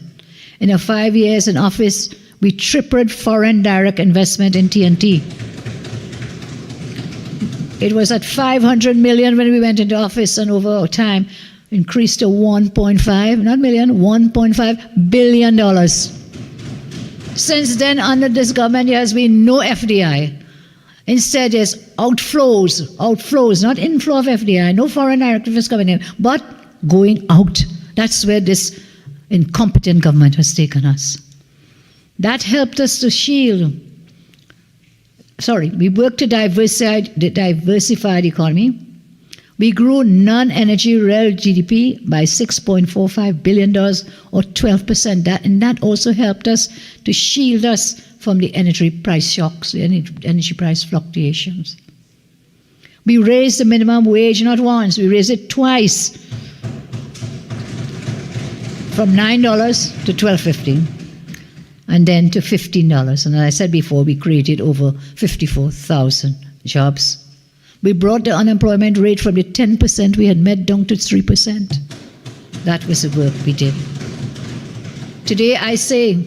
In our 5 years in office, we tripled foreign direct investment in TNT. It was at 500 million when we went into office, and over time increased to 1.5 billion dollars. Since then, under this government, there has been no FDI. Instead, there's outflows, not inflow of FDI, no foreign direct investment coming in, but going out. That's where this incompetent government has taken us. That helped us to we worked to diversify the economy. We grew non-energy real GDP by $6.45 billion or 12%. And that also helped us to shield us from the energy price shocks, the energy price fluctuations. We raised the minimum wage not once, we raised it twice, from $9 to $12.50, and then to $15. And as I said before, we created over 54,000 jobs. We brought the unemployment rate from the 10% we had met down to 3%. That was the work we did. Today I say,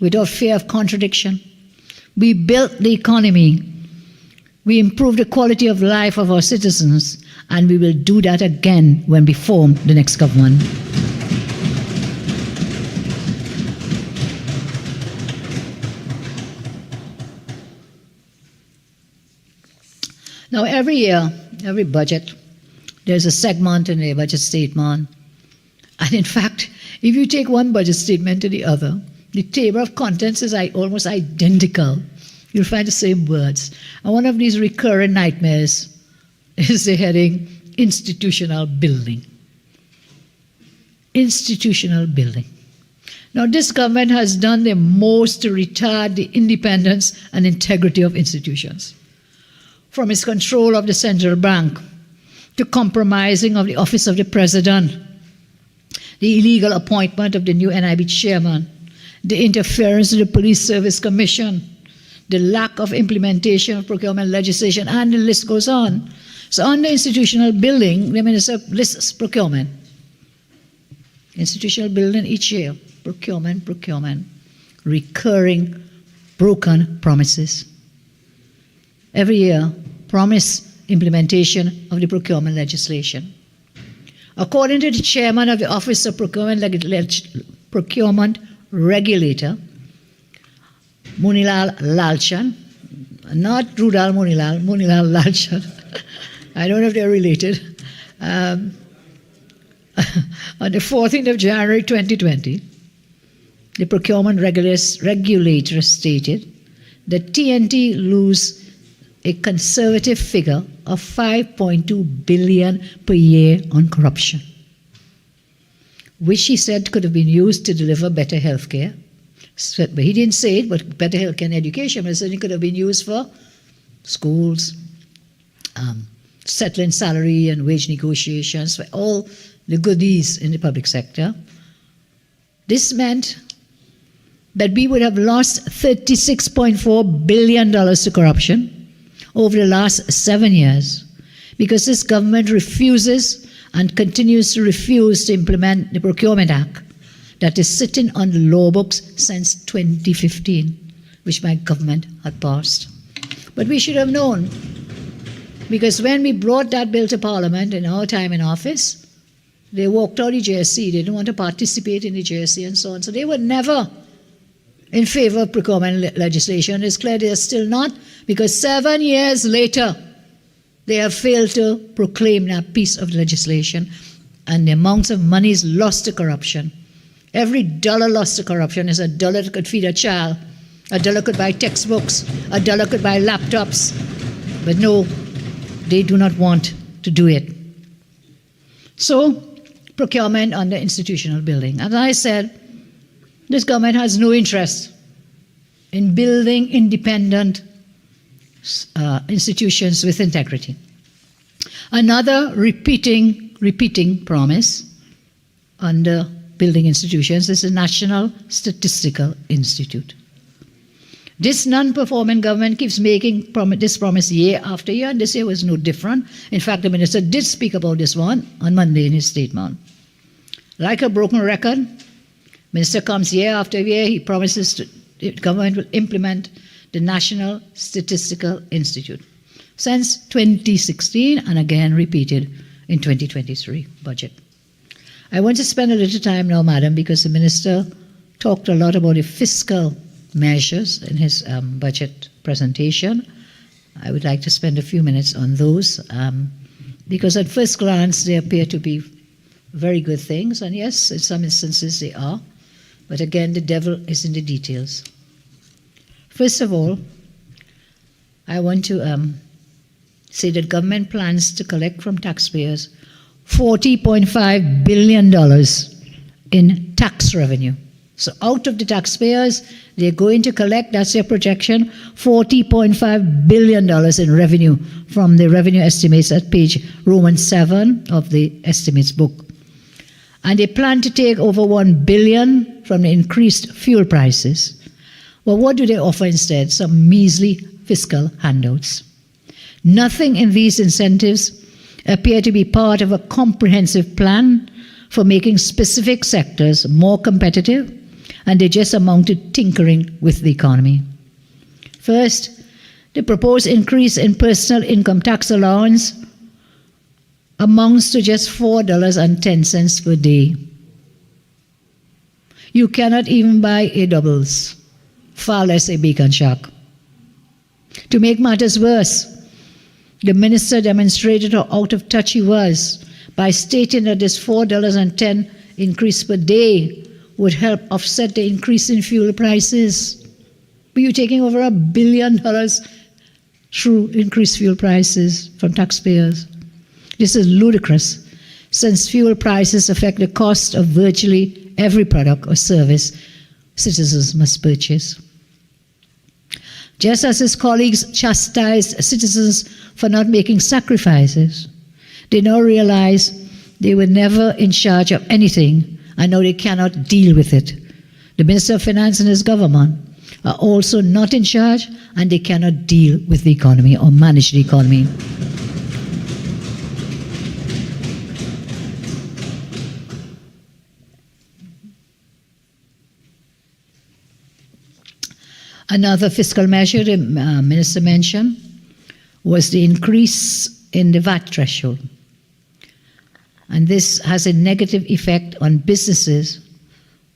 without fear of contradiction, we built the economy, we improved the quality of life of our citizens, and we will do that again when we form the next government. Now, every year, every budget, there's a segment in a budget statement. And in fact, if you take one budget statement to the other, the table of contents is almost identical. You'll find the same words. And one of these recurrent nightmares is the heading, institutional building. Institutional building. Now, this government has done the most to retard the independence and integrity of institutions. From its control of the central bank to compromising of the office of the president the illegal appointment of the new NIB chairman, the interference of the Police Service Commission, the lack of implementation of procurement legislation, and the list goes on. So on the institutional building, the minister lists procurement. Institutional building each year, procurement, recurring broken promises. Every year, promise implementation of the procurement legislation. According to the chairman of the Office of Procurement Regulator, Munilal Lalchan, not Rudal Munilal, Munilal Lalchan. I don't know if they're related. On the 14th of January 2020, the procurement regulator stated that TNT lose a conservative figure of $5.2 billion per year on corruption, which he said could have been used to deliver better health care. But he didn't say it, but better health care and education, but he said it could have been used for schools, settling salary and wage negotiations, for all the goodies in the public sector. This meant that we would have lost $36.4 billion to corruption over the last 7 years, because this government refuses and continues to refuse to implement the Procurement Act that is sitting on the law books since 2015, which my government had passed. But we should have known, because when we brought that bill to Parliament in our time in office, they walked out the JSC. They didn't want to participate in the JSC and so on. So they were never in favor of procurement legislation. It's clear they are still not, because 7 years later, they have failed to proclaim that piece of legislation, and the amounts of monies lost to corruption. Every dollar lost to corruption is a dollar that could feed a child, a dollar could buy textbooks, a dollar could buy laptops. But no, they do not want to do it. So, procurement on the institutional building. As I said, this government has no interest in building independent institutions with integrity. Another repeating promise under building institutions is the National Statistical Institute. This non-performing government keeps making this promise year after year, and this year was no different. In fact, the minister did speak about this one on Monday in his statement. Like a broken record, minister comes year after year, he promises the government will implement the National Statistical Institute since 2016, and again repeated in 2023 budget. I want to spend a little time now, Madam, because the minister talked a lot about the fiscal measures in his budget presentation. I would like to spend a few minutes on those, because at first glance they appear to be very good things, and yes, in some instances they are, but again, the devil is in the details. First of all, I want to say that government plans to collect from taxpayers $40.5 billion in tax revenue. So out of the taxpayers, they're going to collect, that's their projection, $40.5 billion in revenue from the revenue estimates at page Roman 7 of the estimates book. And they plan to take over $1 billion from the increased fuel prices. Well, what do they offer instead? Some measly fiscal handouts. Nothing in these incentives appear to be part of a comprehensive plan for making specific sectors more competitive, and they just amount to tinkering with the economy. First, the proposed increase in personal income tax allowance amounts to just $4.10 per day. You cannot even buy a doubles, far less a bacon shack. To make matters worse, the minister demonstrated how out of touch he was by stating that this $4.10 increase per day would help offset the increase in fuel prices. But you're taking over $1 billion through increased fuel prices from taxpayers. This is ludicrous, since fuel prices affect the cost of virtually every product or service citizens must purchase. Just as his colleagues chastised citizens for not making sacrifices, they now realize they were never in charge of anything and now they cannot deal with it. The Minister of Finance and his government are also not in charge, and they cannot deal with the economy or manage the economy. Another fiscal measure the minister mentioned was the increase in the VAT threshold. And this has a negative effect on businesses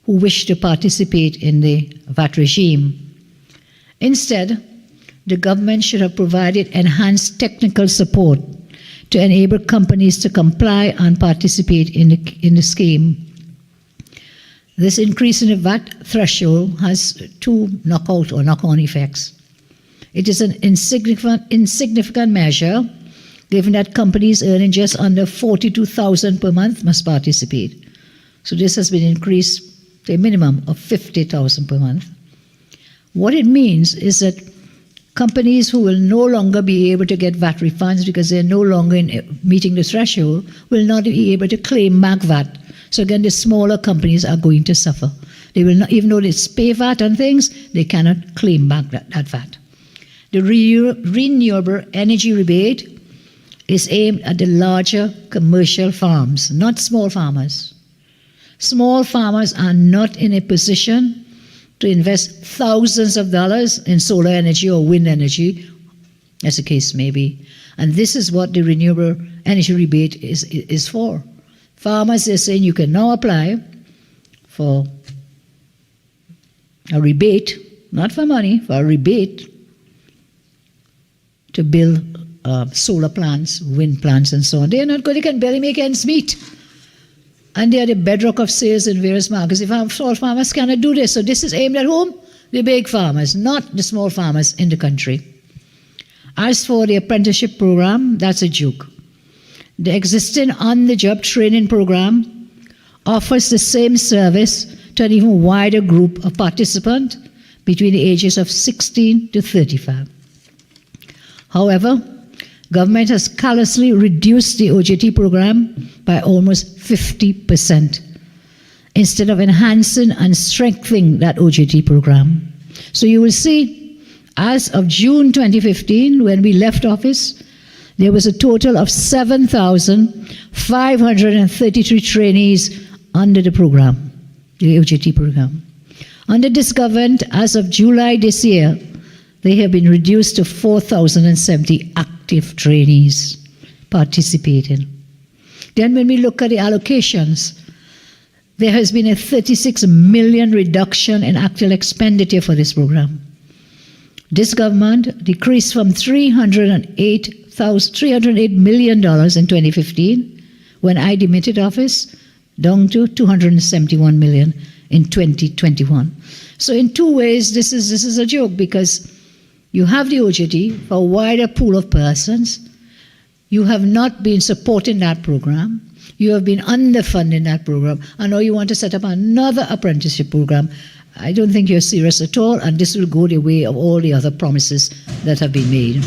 who wish to participate in the VAT regime. Instead, the government should have provided enhanced technical support to enable companies to comply and participate in the scheme. This increase in the VAT threshold has two knock-on effects. It is an insignificant measure, given that companies earning just under $42,000 per month must participate. So this has been increased to a minimum of $50,000 per month. What it means is that companies who will no longer be able to get VAT refunds because they're no longer meeting the threshold will not be able to claim back VAT. So again, the smaller companies are going to suffer. They will not, even though they pay VAT on things, they cannot claim back that VAT. The renewable energy rebate is aimed at the larger commercial farms, not small farmers. Small farmers are not in a position to invest thousands of dollars in solar energy or wind energy, as the case may be. And this is what the renewable energy rebate is for. Farmers are saying you can now apply for a rebate, not for money, for a rebate to build solar plants, wind plants, and so on. They are not good, they can barely make ends meet. And they are the bedrock of sales in various markets. If small farmers cannot do this, so this is aimed at whom? The big farmers, not the small farmers in the country. As for the apprenticeship program, that's a joke. The existing on-the-job training program offers the same service to an even wider group of participants between the ages of 16 to 35. However, government has callously reduced the OJT program by almost 50% instead of enhancing and strengthening that OJT program. So you will see, as of June 2015, when we left office, there was a total of 7,533 trainees under the program, the OJT program. Under this government, as of July this year, they have been reduced to 4,070 active trainees participating. Then when we look at the allocations, there has been a 36 million reduction in actual expenditure for this program. This government decreased from $308 million in 2015, when I demitted office, down to $271 million in 2021. So in two ways, this is a joke, because you have the OJT for a wider pool of persons. You have not been supporting that program. You have been underfunding that program. And now you want to set up another apprenticeship program. I don't think you're serious at all, and this will go the way of all the other promises that have been made.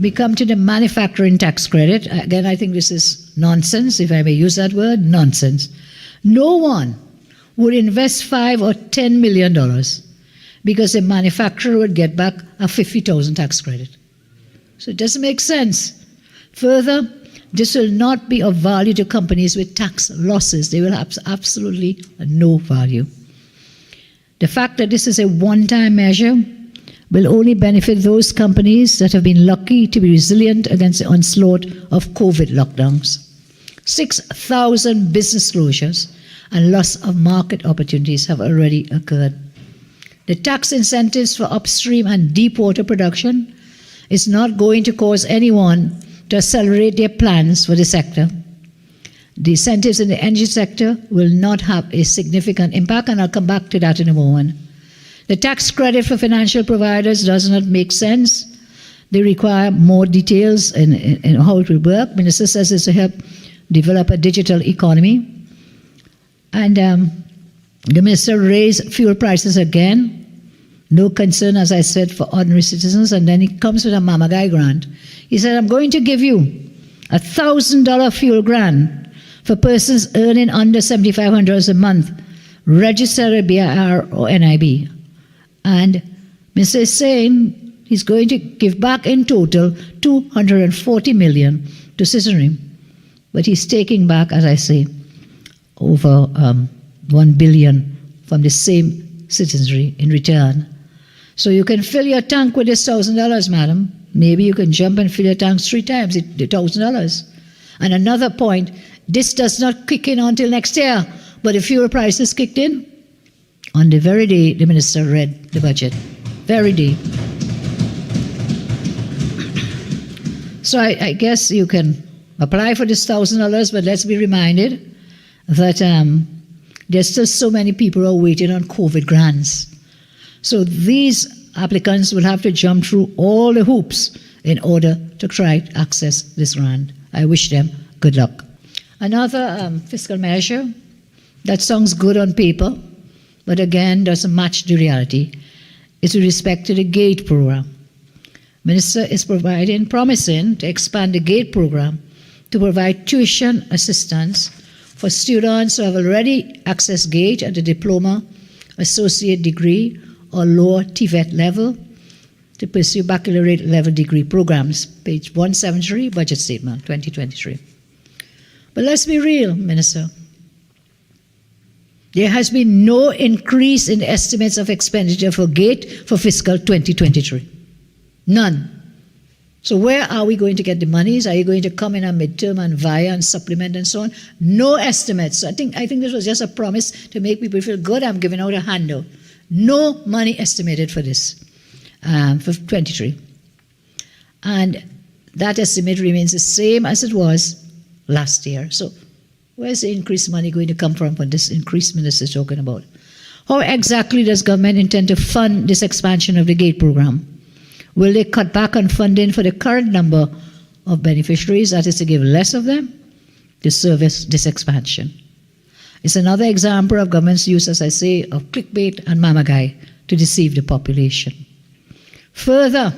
We come to the manufacturing tax credit. Again, I think this is nonsense, if I may use that word, nonsense. No one would invest $5 or $10 million because a manufacturer would get back a $50,000 tax credit. So it doesn't make sense. Further, this will not be of value to companies with tax losses. They will have absolutely no value. The fact that this is a one-time measure will only benefit those companies that have been lucky to be resilient against the onslaught of COVID lockdowns. 6,000 business closures and loss of market opportunities have already occurred. The tax incentives for upstream and deep water production is not going to cause anyone to accelerate their plans for the sector. The incentives in the energy sector will not have a significant impact, and I'll come back to that in a moment. The tax credit for financial providers does not make sense. They require more details in how it will work. Minister says it's to help develop a digital economy. And the minister raised fuel prices again. No concern, as I said, for ordinary citizens. And then he comes with a Mama Guy grant. He said, I'm going to give you $1,000 fuel grant for persons earning under $7,500 a month, registered at BIR or NIB. And Mr. is saying he's going to give back in total $240 million to citizenry. But he's taking back, as I say, over $1 billion from the same citizenry in return. So you can fill your tank with this $1,000, madam. Maybe you can jump and fill your tanks 3 times, the $1,000. And another point, this does not kick in until next year, but the fuel prices kicked in on the very day the minister read the budget. Very day. So I guess you can apply for this $1,000, but let's be reminded that there's still so many people who are waiting on COVID grants. So these applicants will have to jump through all the hoops in order to try to access this grant. I wish them good luck. Another fiscal measure that sounds good on paper, but again doesn't match the reality, is with respect to the GATE program. Minister is promising to expand the GATE program to provide tuition assistance for students who have already accessed GATE at the diploma, associate degree, or lower TVET level to pursue baccalaureate level degree programs. Page 173, Budget Statement 2023. But let's be real, Minister. There has been no increase in the estimates of expenditure for GATE for fiscal 2023. None. So where are we going to get the monies? Are you going to come in a midterm and via and supplement and so on? No estimates. I think this was just a promise to make people feel good. I'm giving out a handout. No money estimated for this, for 23. And that estimate remains the same as it was last year. So where's the increased money going to come from for this increased minister is talking about? How exactly does government intend to fund this expansion of the GATE program? Will they cut back on funding for the current number of beneficiaries, that is to give less of them, to service this expansion? It's another example of government's use, as I say, of clickbait and mamagai to deceive the population. Further,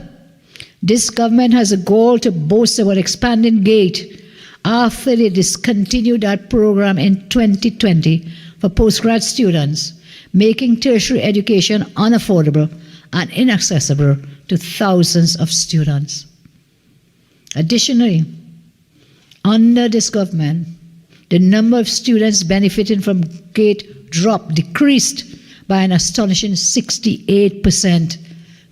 this government has a goal to boast about expanding GATE after they discontinued that program in 2020 for postgrad students, making tertiary education unaffordable and inaccessible to thousands of students. Additionally, under this government, the number of students benefiting from GATE decreased by an astonishing 68%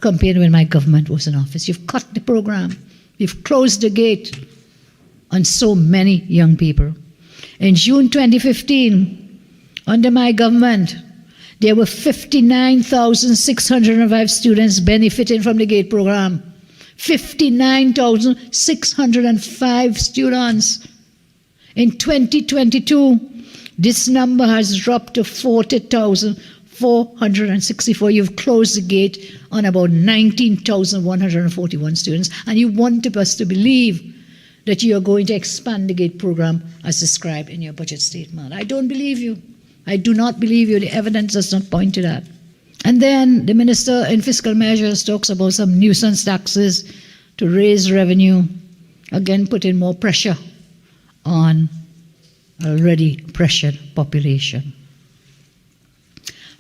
compared to when my government was in office. You've cut the program. You've closed the GATE on so many young people. In June 2015, under my government, there were 59,605 students benefiting from the GATE program. 59,605 students. In 2022, this number has dropped to 40,464. You've closed the GATE on about 19,141 students, and you want us to believe that you are going to expand the GATE program as described in your budget statement. I don't believe you. I do not believe you. The evidence does not point to that. And then the minister in fiscal measures talks about some nuisance taxes to raise revenue, again putting more pressure on already pressured population.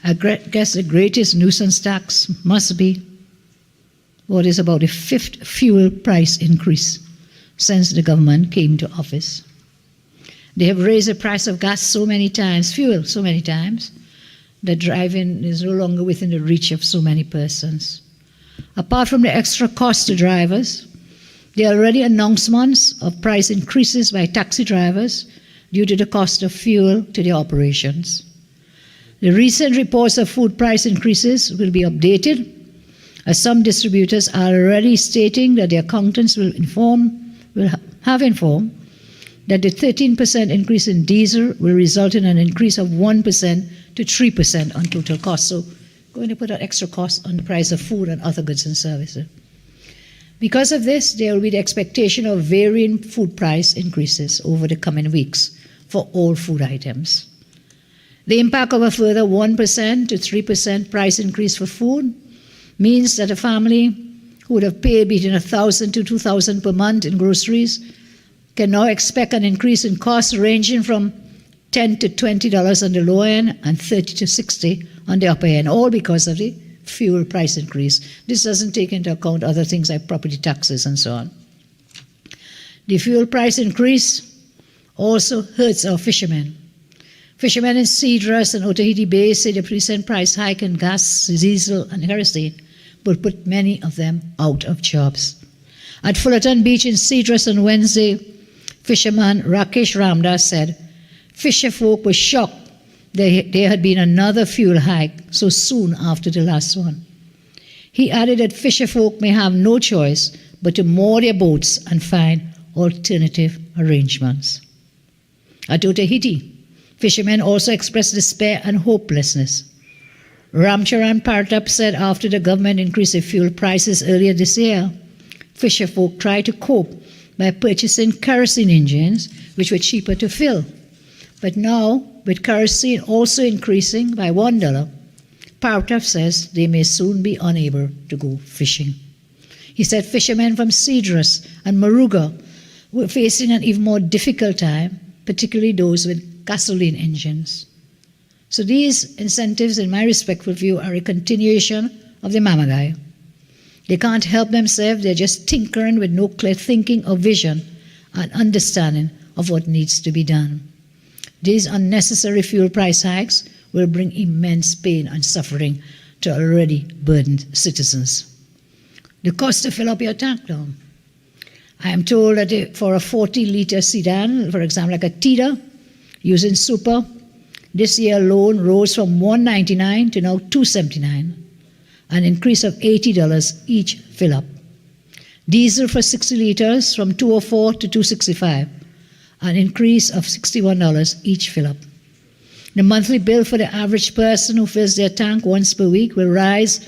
I guess the greatest nuisance tax must be what is about the 5th fuel price increase since the government came to office. They have raised the price of gas so many times, fuel so many times, that driving is no longer within the reach of so many persons. Apart from the extra cost to drivers, there are already announcements of price increases by taxi drivers due to the cost of fuel to their operations. The recent reports of food price increases will be updated, as some distributors are already stating that their accountants will have informed that the 13% increase in diesel will result in an increase of 1% to 3% on total cost. So going to put an extra cost on the price of food and other goods and services. Because of this, there will be the expectation of varying food price increases over the coming weeks for all food items. The impact of a further 1% to 3% price increase for food means that a family who would have paid between $1,000 to $2,000 per month in groceries can now expect an increase in costs ranging from $10 to $20 on the low end and $30 to $60 on the upper end, all because of the fuel price increase. This doesn't take into account other things like property taxes and so on. The fuel price increase also hurts our fishermen. Fishermen in Cedros and Otaheite Bay say the recent price hike in gas, diesel, and kerosene will put many of them out of jobs. At Fullerton Beach in Cedros on Wednesday, fisherman Rakesh Ramdas said, fisherfolk were shocked there had been another fuel hike so soon after the last one. He added that fisherfolk may have no choice but to moor their boats and find alternative arrangements. At Otaheite, fishermen also expressed despair and hopelessness. Ramcharan Partap said after the government increased the fuel prices earlier this year, fisherfolk tried to cope by purchasing kerosene engines, which were cheaper to fill. But now, with kerosene also increasing by $1, Partap says they may soon be unable to go fishing. He said fishermen from Cedros and Moruga were facing an even more difficult time, particularly those with gasoline engines. So these incentives, in my respectful view, are a continuation of the mamagai. They can't help themselves, they're just tinkering with no clear thinking or vision and understanding of what needs to be done. These unnecessary fuel price hikes will bring immense pain and suffering to already burdened citizens. The cost to fill up your tank, though. I am told that for a 40-liter sedan, for example, like a Tida, using super, this year alone rose from $199 to now $279, an increase of $80 each fill-up. Diesel for 60 liters from $204 to $265, an increase of $61 each fill-up. The monthly bill for the average person who fills their tank once per week will rise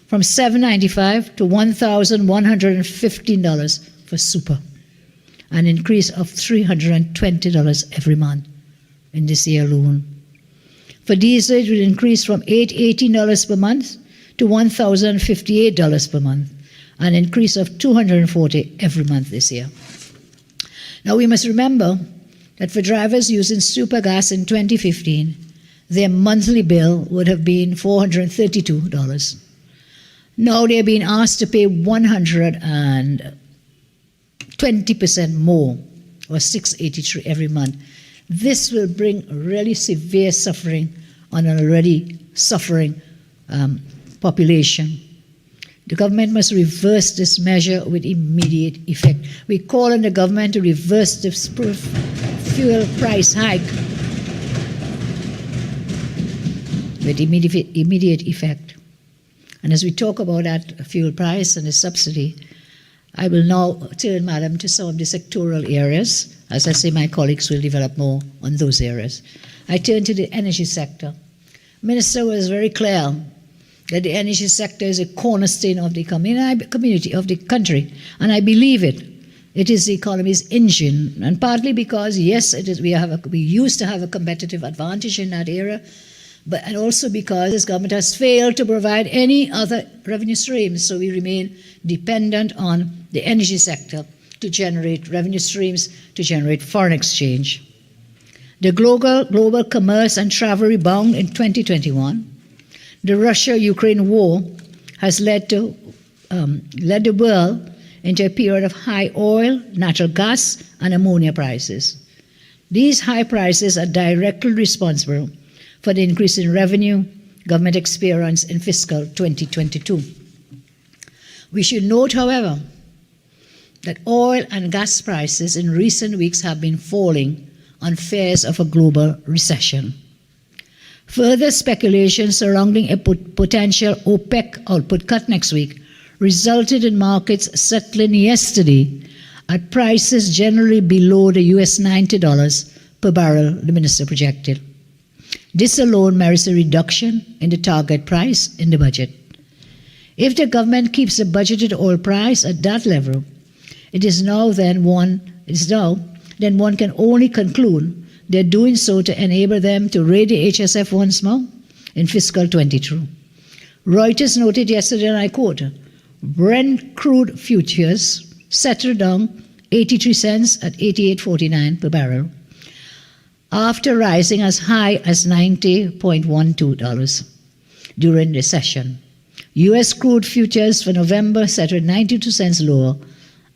from $795 to $1,115 for super, an increase of $320 every month in this year alone. For diesel, it will increase from $818 per month to $1,058 per month, an increase of $240 every month this year. Now we must remember that for drivers using super gas in 2015, their monthly bill would have been $432. Now they're being asked to pay 120% more, or $683 every month. This will bring really severe suffering on an already suffering population. The government must reverse this measure with immediate effect. We call on the government to reverse the fuel price hike with immediate effect. And as we talk about that fuel price and the subsidy, I will now turn, Madam, to some of the sectoral areas. As I say, my colleagues will develop more on those areas. I turn to the energy sector. Minister was very clear that the energy sector is a cornerstone of the community, of the country, and I believe it. It is the economy's engine, and partly because, yes, it is. We used to have a competitive advantage in that area, and also because this government has failed to provide any other revenue streams, so we remain dependent on the energy sector to generate revenue streams, to generate foreign exchange. The global commerce and travel rebound in 2021. The Russia-Ukraine war has led the world into a period of high oil, natural gas, and ammonia prices. These high prices are directly responsible for the increase in revenue government experienced in fiscal 2022. We should note, however, that oil and gas prices in recent weeks have been falling on fears of a global recession. Further speculation surrounding a potential OPEC output cut next week resulted in markets settling yesterday at prices generally below the US $90 per barrel the minister projected. This alone merits a reduction in the target price in the budget. If the government keeps the budgeted oil price at that level, then one can only conclude they're doing so to enable them to raid the HSF once more in fiscal 22. Reuters noted yesterday, and I quote, Brent crude futures settled down 83 cents at 88.49 per barrel, after rising as high as $90.12 during the session. U.S. crude futures for November settled 92 cents lower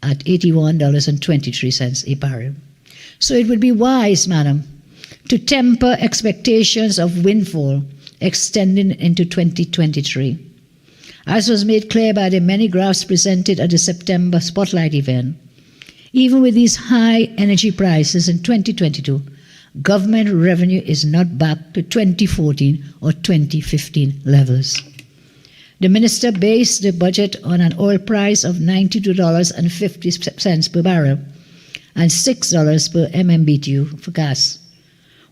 at $81.23 a barrel. So it would be wise, madam, to temper expectations of windfall extending into 2023. As was made clear by the many graphs presented at the September Spotlight event, even with these high energy prices in 2022, government revenue is not back to 2014 or 2015 levels. The minister based the budget on an oil price of $92.50 per barrel and $6 per MMBTU for gas.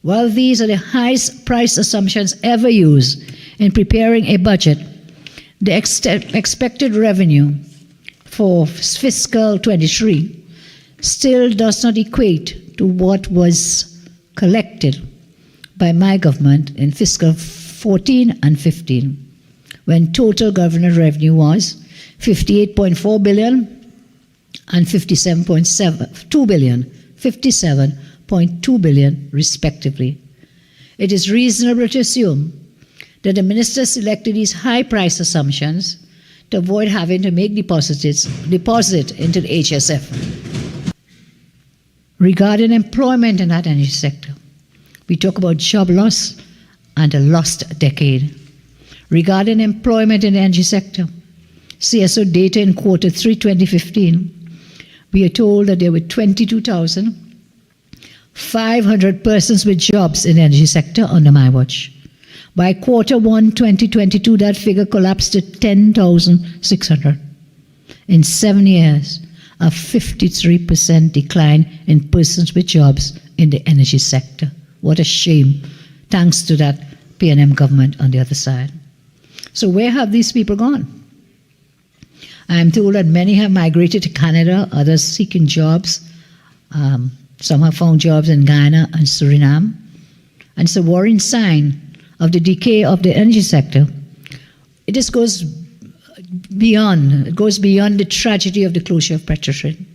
While these are the highest price assumptions ever used in preparing a budget, the expected revenue for fiscal 23 still does not equate to what was collected by my government in fiscal 14 and 15, when total government revenue was $58.4 billion and $57.2 billion, respectively. It is reasonable to assume that the minister selected these high price assumptions to avoid having to make deposit into the HSF. Regarding employment in that energy sector, we talk about job loss and a lost decade. Regarding employment in the energy sector, CSO data in quarter 3 2015, we are told that there were 22,500 persons with jobs in the energy sector under my watch. By quarter 1 2022, that figure collapsed to 10,600. In 7 years, a 53% decline in persons with jobs in the energy sector. What a shame, thanks to that P&M government on the other side. So where have these people gone? I am told that many have migrated to Canada, others seeking jobs. Some have found jobs in Ghana and Suriname. And it's a worrying sign of the decay of the energy sector. It just goes beyond the tragedy of the closure of Petrotrin.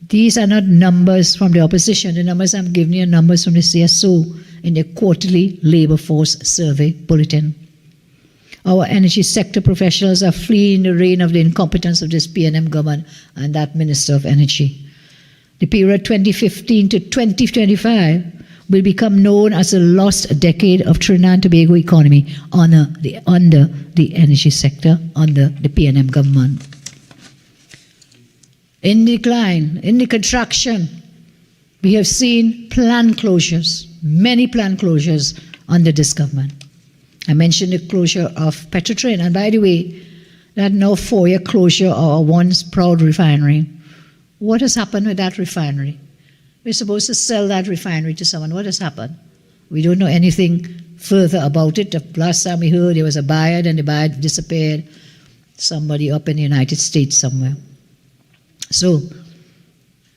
These are not numbers from the opposition. The numbers I'm giving you are numbers from the CSO in their quarterly labor force survey bulletin. Our energy sector professionals are fleeing the reign of the incompetence of this P&M government and that Minister of Energy. The period 2015 to 2025 will become known as the lost decade of Trinidad and Tobago economy under the energy sector, under the P&M government. In decline, in the contraction, we have seen plant closures, many plant closures under this government. I mentioned the closure of Petrotrin, and by the way, that now 4-year closure of our once proud refinery. What has happened with that refinery? We're supposed to sell that refinery to someone. What has happened? We don't know anything further about it. The last time we heard there was a buyer, then the buyer disappeared. Somebody up in the United States somewhere. So,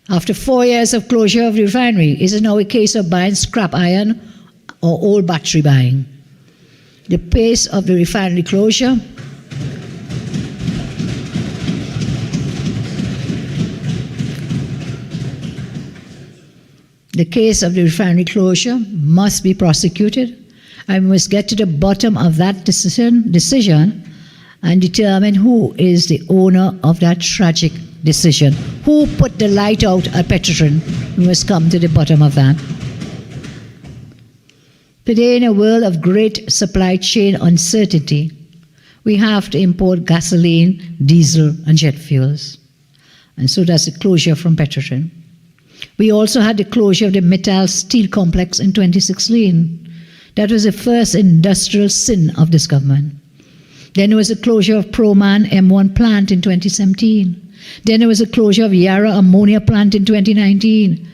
after 4 years of closure of the refinery, is it now a case of buying scrap iron or old battery buying? The pace of the refinery closure must be prosecuted, and we must get to the bottom of that decision and determine who is the owner of that tragic decision. Who put the light out at Petrotrin? We must come to the bottom of that. Today, in a world of great supply chain uncertainty, we have to import gasoline, diesel, and jet fuels. And so that's the closure from Petrotrin. We also had the closure of the Mittal Steel Complex in 2016. That was the first industrial sin of this government. Then there was the closure of Proman M1 plant in 2017. Then there was the closure of Yara ammonia plant in 2019.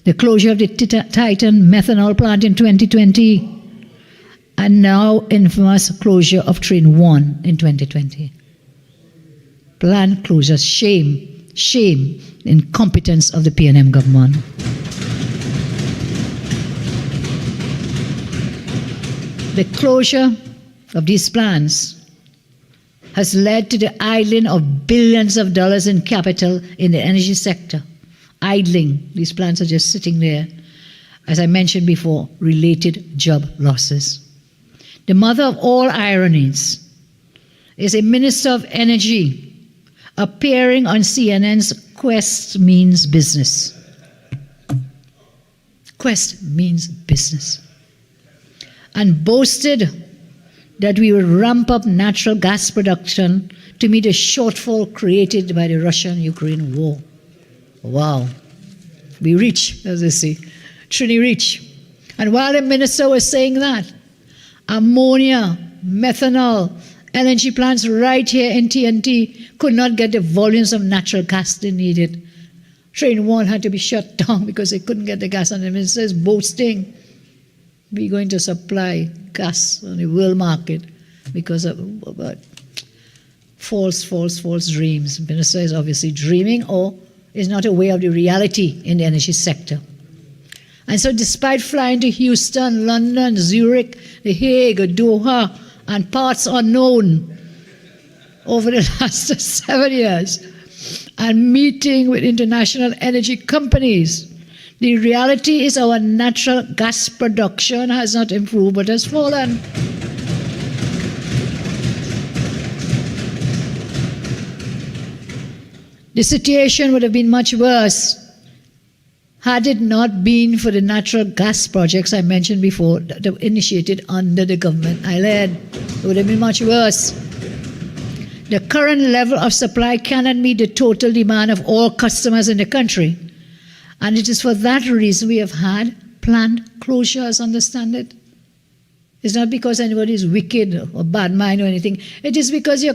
The closure of the Titan methanol plant in 2020. And now infamous closure of Train 1 in 2020. Plant closures, shame, incompetence of the P&M government. The closure of these plants has led to the idling of billions of dollars in capital in the energy sector. Idling. These plants are just sitting there. As I mentioned before, related job losses. The mother of all ironies is a Minister of Energy appearing on CNN's Quest Means Business. Quest means business. And boasted that we will ramp up natural gas production to meet a shortfall created by the Russian-Ukraine war. Wow. We reach, as they say, Trini reach. And while the minister was saying that, ammonia, methanol, LNG plants right here in TNT could not get the volumes of natural gas they needed. Train 1 had to be shut down because they couldn't get the gas, and the minister is boasting we're going to supply gas on the world market because of false dreams. The minister is obviously dreaming or is not aware of the reality in the energy sector. And so despite flying to Houston, London, Zurich, The Hague, Doha, and parts unknown over the last 7 years, and meeting with international energy companies, the reality is our natural gas production has not improved but has fallen. The situation would have been much worse had it not been for the natural gas projects I mentioned before that were initiated under the government I led. It would have been much worse. The current level of supply cannot meet the total demand of all customers in the country. And it is for that reason we have had planned closures, understand it? It's not because anybody is wicked or bad mind or anything. It is because your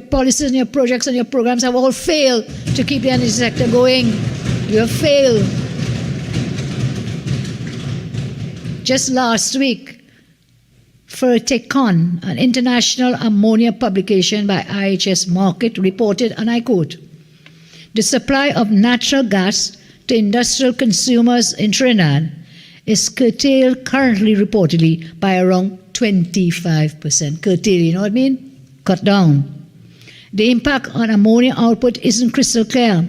policies and your projects and your programs have all failed to keep the energy sector going. You have failed. Just last week, Ferticon, an international ammonia publication by IHS Markit, reported, and I quote, "The supply of natural gas to industrial consumers in Trinidad is curtailed currently reportedly by around 25%. Curtail, you know what I mean? Cut down. The impact on ammonia output isn't crystal clear,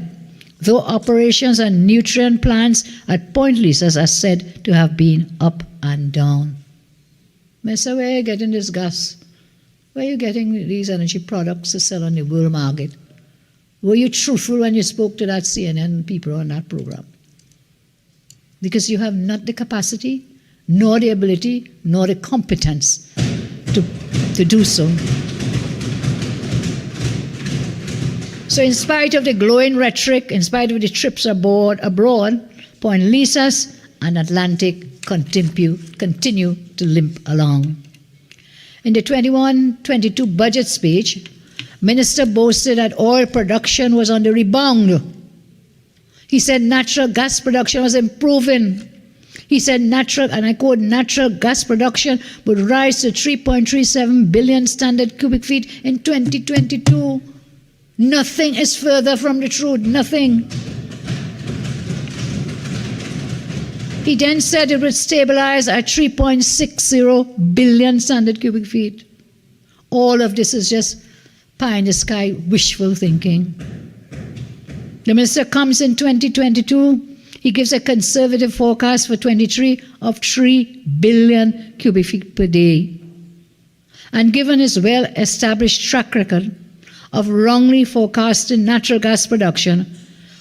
though operations and nutrient plants at Point Lisas are said to have been up and down." Mister, where are you getting this gas? Where are you getting these energy products to sell on the world market? Were you truthful when you spoke to that CNN people on that program? Because you have not the capacity, nor the ability, nor the competence to do so. So in spite of the glowing rhetoric, in spite of the trips abroad, Point Lisas and Atlantic continue to limp along. In the 21-22 budget speech, Minister boasted that oil production was on the rebound. He said natural gas production was improving. He said and I quote, natural gas production would rise to 3.37 billion standard cubic feet in 2022. Nothing is further from the truth, nothing. He then said it would stabilize at 3.60 billion standard cubic feet. All of this is just pie in the sky wishful thinking. The minister comes in 2022, he gives a conservative forecast for 23 of 3 billion cubic feet per day. And given his well-established track record of wrongly forecasting natural gas production,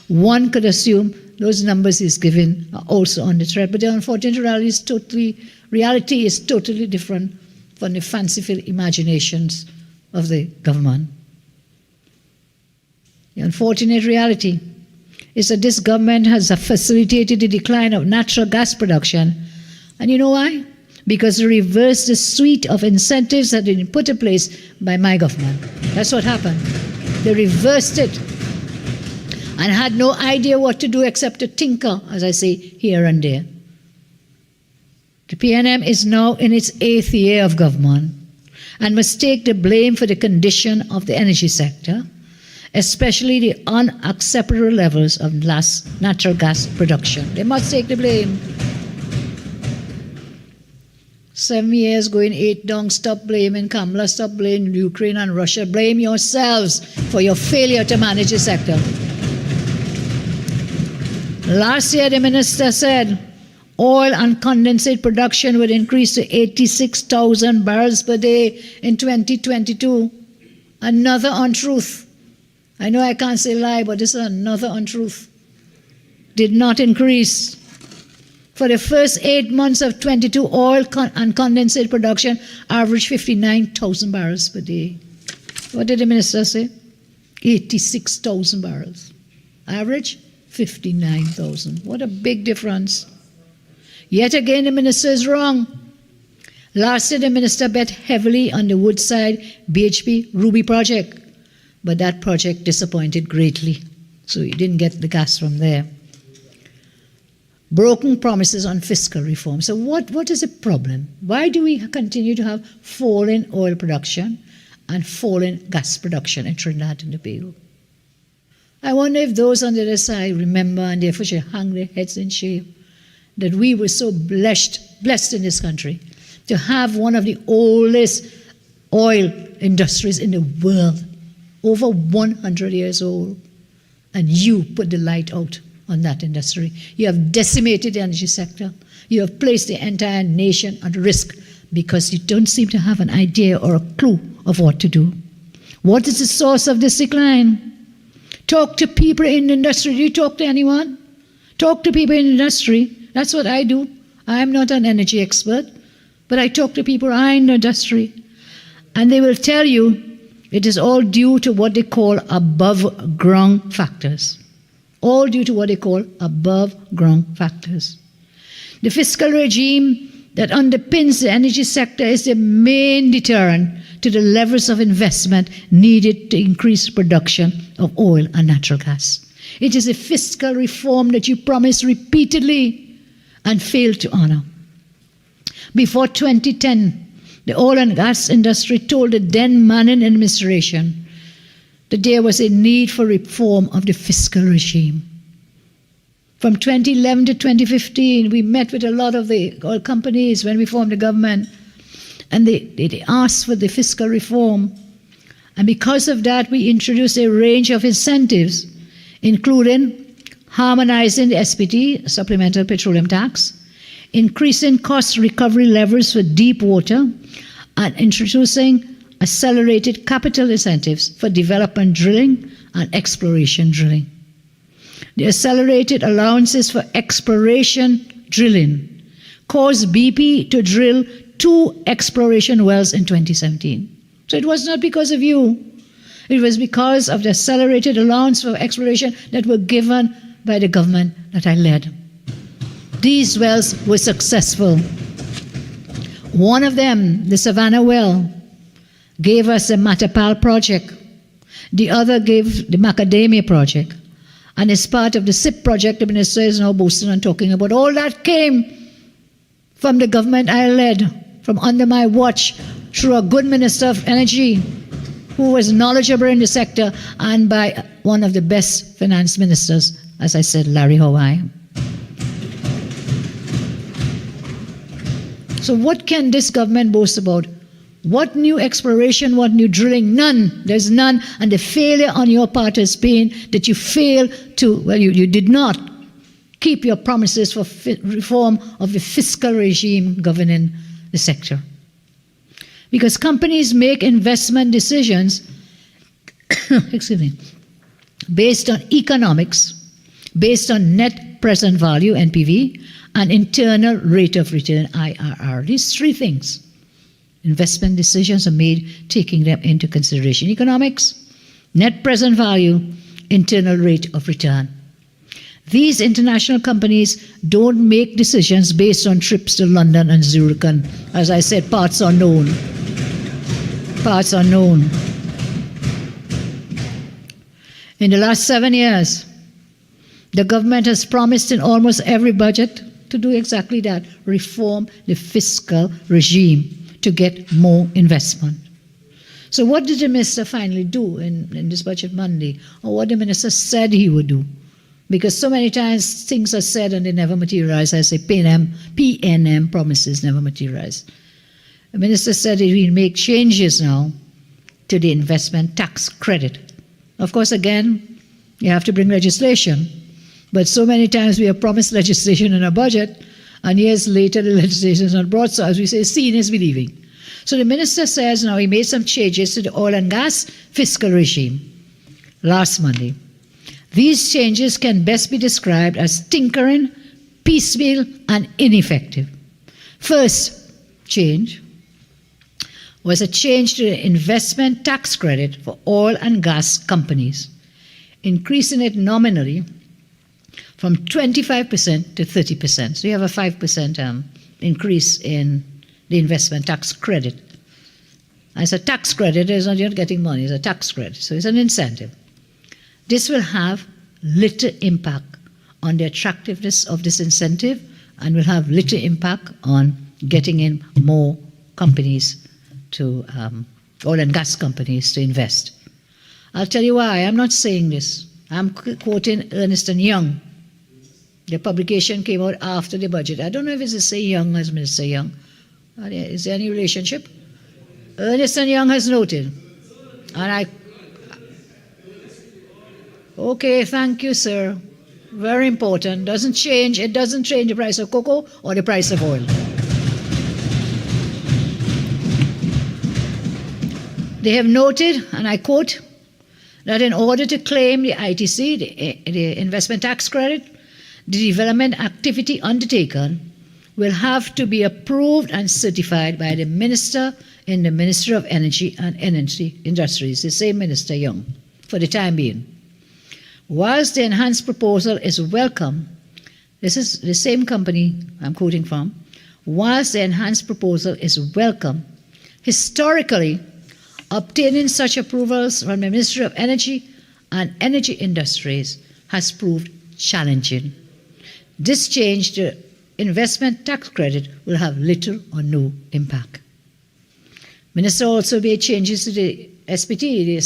one could assume those numbers he's given are also on the thread. But the unfortunate reality is totally different from the fanciful imaginations of the government. The unfortunate reality is that this government has facilitated the decline of natural gas production. And you know why? Because they reversed the suite of incentives that had been put in place by my government. That's what happened. They reversed it and had no idea what to do except to tinker, as I say, here and there. The PNM is now in its 8th year of government and must take the blame for the condition of the energy sector, especially the unacceptable levels of natural gas production. They must take the blame. 7 years going 8 down. Stop blaming Kamala, stop blaming Ukraine and Russia. Blame yourselves for your failure to manage the sector. Last year, the minister said oil and condensate production would increase to 86,000 barrels per day in 2022. Another untruth. I know I can't say lie, but this is another untruth. Did not increase. For the first 8 months of 22, oil and condensate production averaged 59,000 barrels per day. What did the minister say? 86,000 barrels. Average, 59,000. What a big difference. Yet again, the minister is wrong. Last year, the minister bet heavily on the Woodside BHP Ruby project, but that project disappointed greatly, so he didn't get the gas from there. Broken promises on fiscal reform. So what is the problem? Why do we continue to have falling oil production and falling gas production in Trinidad and Tobago? I wonder if those on the other side remember and therefore should hang their heads in shame that we were so blessed in this country to have one of the oldest oil industries in the world, over 100 years old, and you put the light out on that industry. You have decimated the energy sector. You have placed the entire nation at risk because you don't seem to have an idea or a clue of what to do. What is the source of this decline? Talk to people in the industry. Do you talk to anyone? Talk to people in the industry. That's what I do. I'm not an energy expert, but I talk to people in the industry. And they will tell you it is all due to what they call above ground factors. All due to what they call above ground factors. The fiscal regime that underpins the energy sector is the main deterrent to the levels of investment needed to increase production of oil and natural gas. It is a fiscal reform that you promised repeatedly and failed to honor. Before 2010, the oil and gas industry told the then Manning administration that there was a need for reform of the fiscal regime. From 2011 to 2015, we met with a lot of the oil companies when we formed the government, and they asked for the fiscal reform. And because of that, we introduced a range of incentives, including harmonizing the SPT, Supplemental Petroleum Tax, increasing cost recovery levels for deep water, and introducing accelerated capital incentives for development drilling and exploration drilling. The accelerated allowances for exploration drilling caused BP to drill 2 exploration wells in 2017. So it was not because of you. It was because of the accelerated allowance for exploration that were given by the government that I led. These wells were successful. One of them, the Savannah well, gave us the Matapal project. The other gave the Macadamia project. And as part of the SIP project, the minister is now boasting and talking about all that came from the government I led, from under my watch, through a good minister of energy who was knowledgeable in the sector, and by one of the best finance ministers, as I said, Larry Hawaii. So what can this government boast about? What new exploration, what new drilling? None. There's none. And the failure on your part has been that you failed to, well, you did not keep your promises for reform of the fiscal regime governing the sector. Because companies make investment decisions excuse me, based on economics, based on net present value, NPV, and internal rate of return, IRR. These 3 things. Investment decisions are made taking them into consideration. Economics, net present value, internal rate of return. These international companies don't make decisions based on trips to London and Zurich, and as I said, parts unknown. Parts unknown. In the last 7 years, the government has promised in almost every budget to do exactly that, reform the fiscal regime to get more investment. So what did the minister finally do in this budget Monday, or what the minister said he would do? Because so many times things are said and they never materialize. I say PNM promises never materialize. The minister said he will make changes now to the investment tax credit. Of course, again, you have to bring legislation. But so many times we have promised legislation in a budget, and years later the legislation is not brought. So as we say, seeing is believing. So the minister says now he made some changes to the oil and gas fiscal regime last Monday. These changes can best be described as tinkering, piecemeal, and ineffective. First change was a change to the investment tax credit for oil and gas companies, increasing it nominally from 25% to 30%. So you have a 5% increase in the investment tax credit. As a tax credit, you're not getting money, it's a tax credit, so it's an incentive. This will have little impact on the attractiveness of this incentive and will have little impact on getting in more companies to, oil and gas companies to invest. I'll tell you why. I'm not saying this. I'm quoting Ernst & Young. The publication came out after the budget. I don't know if it's the same Young as Minister Young. Is there any relationship? Ernst & Young has noted, and okay, thank you, sir. Very important. It doesn't change the price of cocoa or the price of oil. They have noted, and I quote, that in order to claim the ITC, the investment tax credit, the development activity undertaken will have to be approved and certified by the minister in the Ministry of Energy and Energy Industries, the same Minister Young, for the time being. Whilst the enhanced proposal is welcome, this is the same company I'm quoting from, whilst the enhanced proposal is welcome, historically, obtaining such approvals from the Ministry of Energy and Energy Industries has proved challenging. This change to investment tax credit will have little or no impact. Minister also made changes to the SPT, the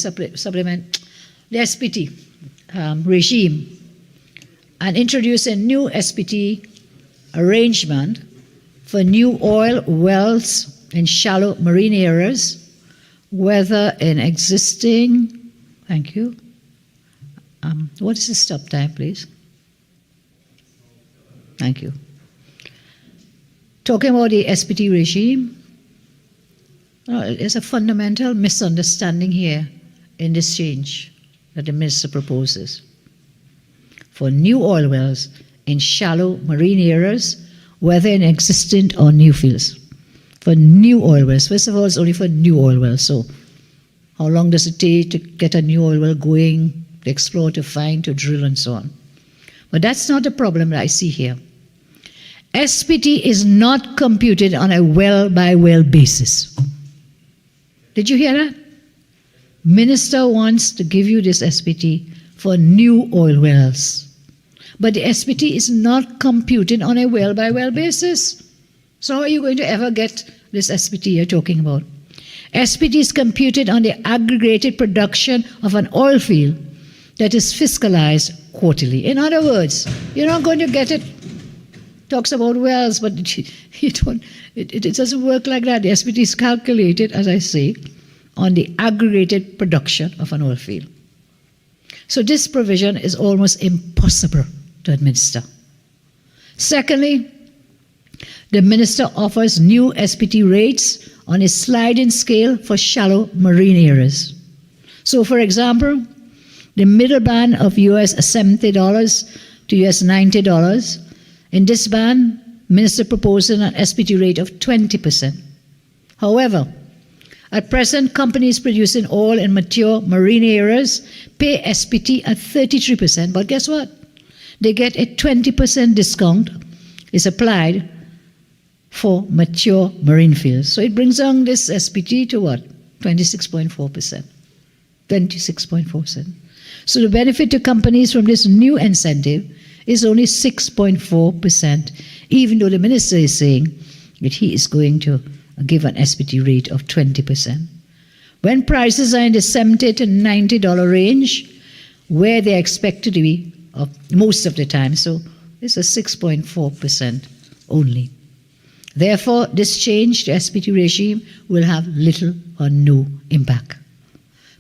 SPT regime, and introduced a new SPT arrangement for new oil wells in shallow marine areas, whether in existing, thank you. What is the stop time, please? Thank you. Talking about the SPT regime, there's a fundamental misunderstanding here in this change that the minister proposes. For new oil wells in shallow marine areas, whether in existing or new fields. For new oil wells, first of all, it's only for new oil wells. So how long does it take to get a new oil well going, to explore, to find, to drill, and so on? But that's not the problem that I see here. SPT is not computed on a well-by-well basis. Did you hear that? Minister wants to give you this SPT for new oil wells. But the SPT is not computed on a well-by-well basis. So how are you going to ever get this SPT you're talking about? SPT is computed on the aggregated production of an oil field that is fiscalized quarterly. In other words, you're not going to get it. Talks about wells, but it doesn't work like that. The SPT is calculated, as I say, on the aggregated production of an oil field. So this provision is almost impossible to administer. Secondly, the minister offers new SPT rates on a sliding scale for shallow marine areas. So, for example, the middle band of US $70 to US $90. In this band, minister proposes an SPT rate of 20%. However, at present, companies producing oil in mature marine areas pay SPT at 33%, but guess what? They get a 20% discount is applied for mature marine fields. So it brings down this SPT to what? 26.4%. 26.4%. So the benefit to companies from this new incentive is only 6.4%, even though the minister is saying that he is going to give an SPT rate of 20%. When prices are in the $70 to $90 range, where they are expected to be most of the time, so it's a 6.4% only. Therefore, this change to SPT regime will have little or no impact.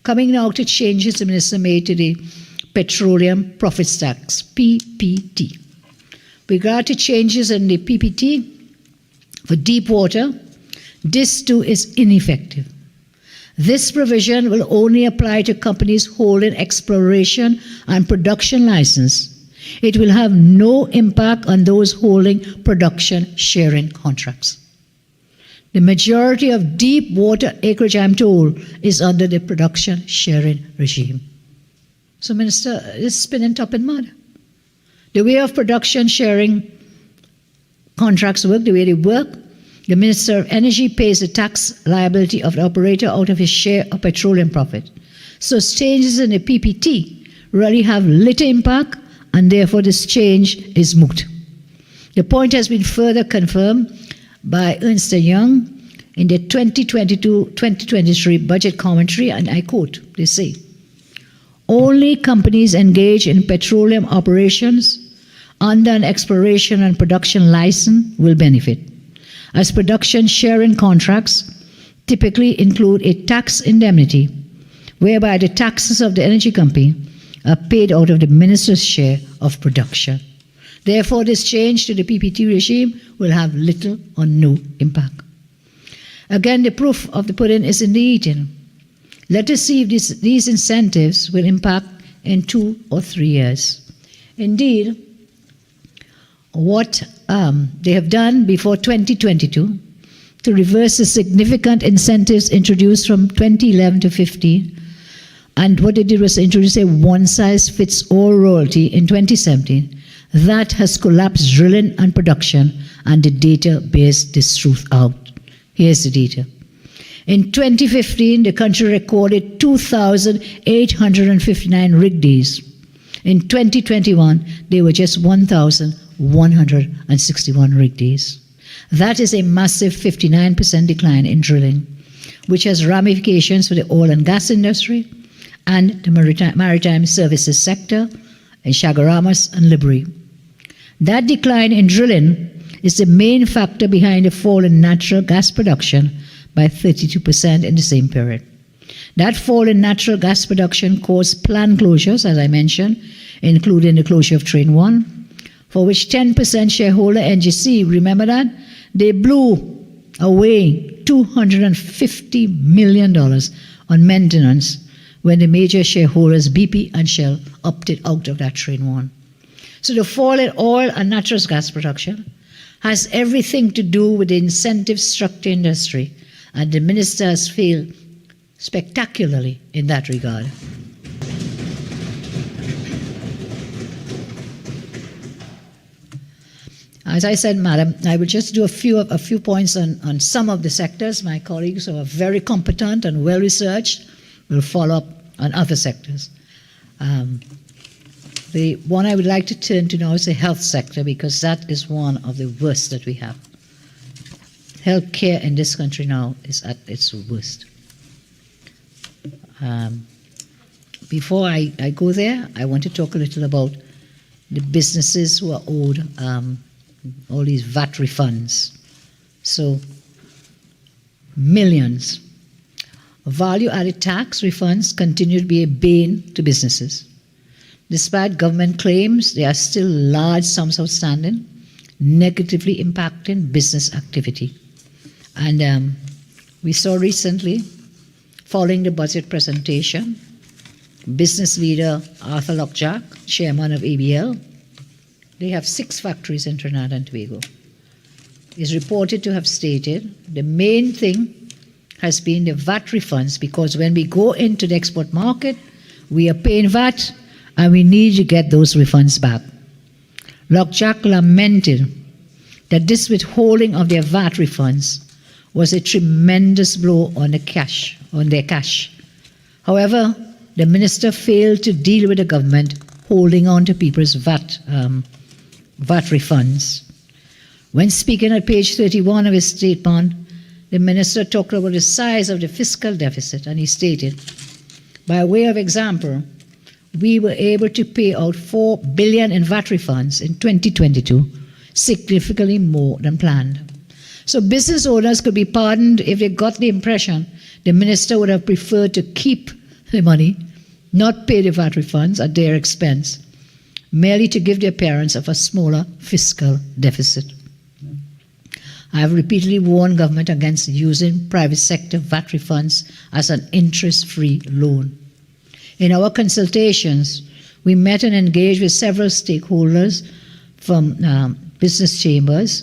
Coming now to changes the Minister made to the Petroleum Profits Tax, PPT. With regard to changes in the PPT for deep water, this too is ineffective. This provision will only apply to companies holding exploration and production license. It will have no impact on those holding production sharing contracts. The majority of deep water acreage, I'm told, is under the production sharing regime. So, Minister, it's spinning top in mud. The way of production sharing contracts work, the way they work, the Minister of Energy pays the tax liability of the operator out of his share of petroleum profit. So changes in the PPT really have little impact, and therefore this change is moot. The point has been further confirmed by Ernst & Young in the 2022-2023 budget commentary, and I quote, they say, only companies engaged in petroleum operations under an exploration and production license will benefit, as production sharing contracts typically include a tax indemnity, whereby the taxes of the energy company are paid out of the minister's share of production. Therefore, this change to the PPT regime will have little or no impact. Again, the proof of the pudding is in the eating. Let us see if these incentives will impact in 2 or 3 years. Indeed, what they have done before 2022 to reverse the significant incentives introduced from 2011 to 15, and what they did was introduce a one-size-fits-all royalty in 2017. That has collapsed drilling and production, and the data bears this truth out. Here's the data. In 2015, the country recorded 2,859 rig days. In 2021, there were just 1,161 rig days. That is a massive 59% decline in drilling, which has ramifications for the oil and gas industry and the maritime services sector in Chaguaramas and Libri. That decline in drilling is the main factor behind the fall in natural gas production by 32% in the same period. That fall in natural gas production caused plant closures, as I mentioned, including the closure of Train 1, for which 10% shareholder NGC, remember that? They blew away $250 million on maintenance when the major shareholders, BP and Shell, opted out of that Train 1. So the fall in oil and natural gas production has everything to do with the incentive structure industry, and the minister has failed spectacularly in that regard. As I said, Madam, I will just do a few points on some of the sectors. My colleagues who are very competent and well-researched will follow up on other sectors. The one I would like to turn to now is the health sector, because that is one of the worst that we have. Healthcare in this country now is at its worst. Before I go there, I want to talk a little about the businesses who are owed all these VAT refunds. So, millions. Value-added tax refunds continue to be a bane to businesses. Despite government claims, there are still large sums outstanding, negatively impacting business activity. And we saw recently, following the budget presentation, business leader Arthur Lockjack, chairman of ABL, they have 6 factories in Trinidad and Tobago, is reported to have stated the main thing has been the VAT refunds, because when we go into the export market, we are paying VAT and we need to get those refunds back. Lockjack lamented that this withholding of their VAT refunds was a tremendous blow on their cash. However, the minister failed to deal with the government holding on to people's VAT refunds. When speaking at page 31 of his statement, the minister talked about the size of the fiscal deficit, and he stated, by way of example, we were able to pay out $4 billion in VAT refunds in 2022, significantly more than planned. So business owners could be pardoned if they got the impression the minister would have preferred to keep the money, not pay the VAT refunds at their expense, merely to give the appearance of a smaller fiscal deficit. I have repeatedly warned government against using private sector VAT refunds as an interest-free loan. In our consultations, we met and engaged with several stakeholders from business chambers.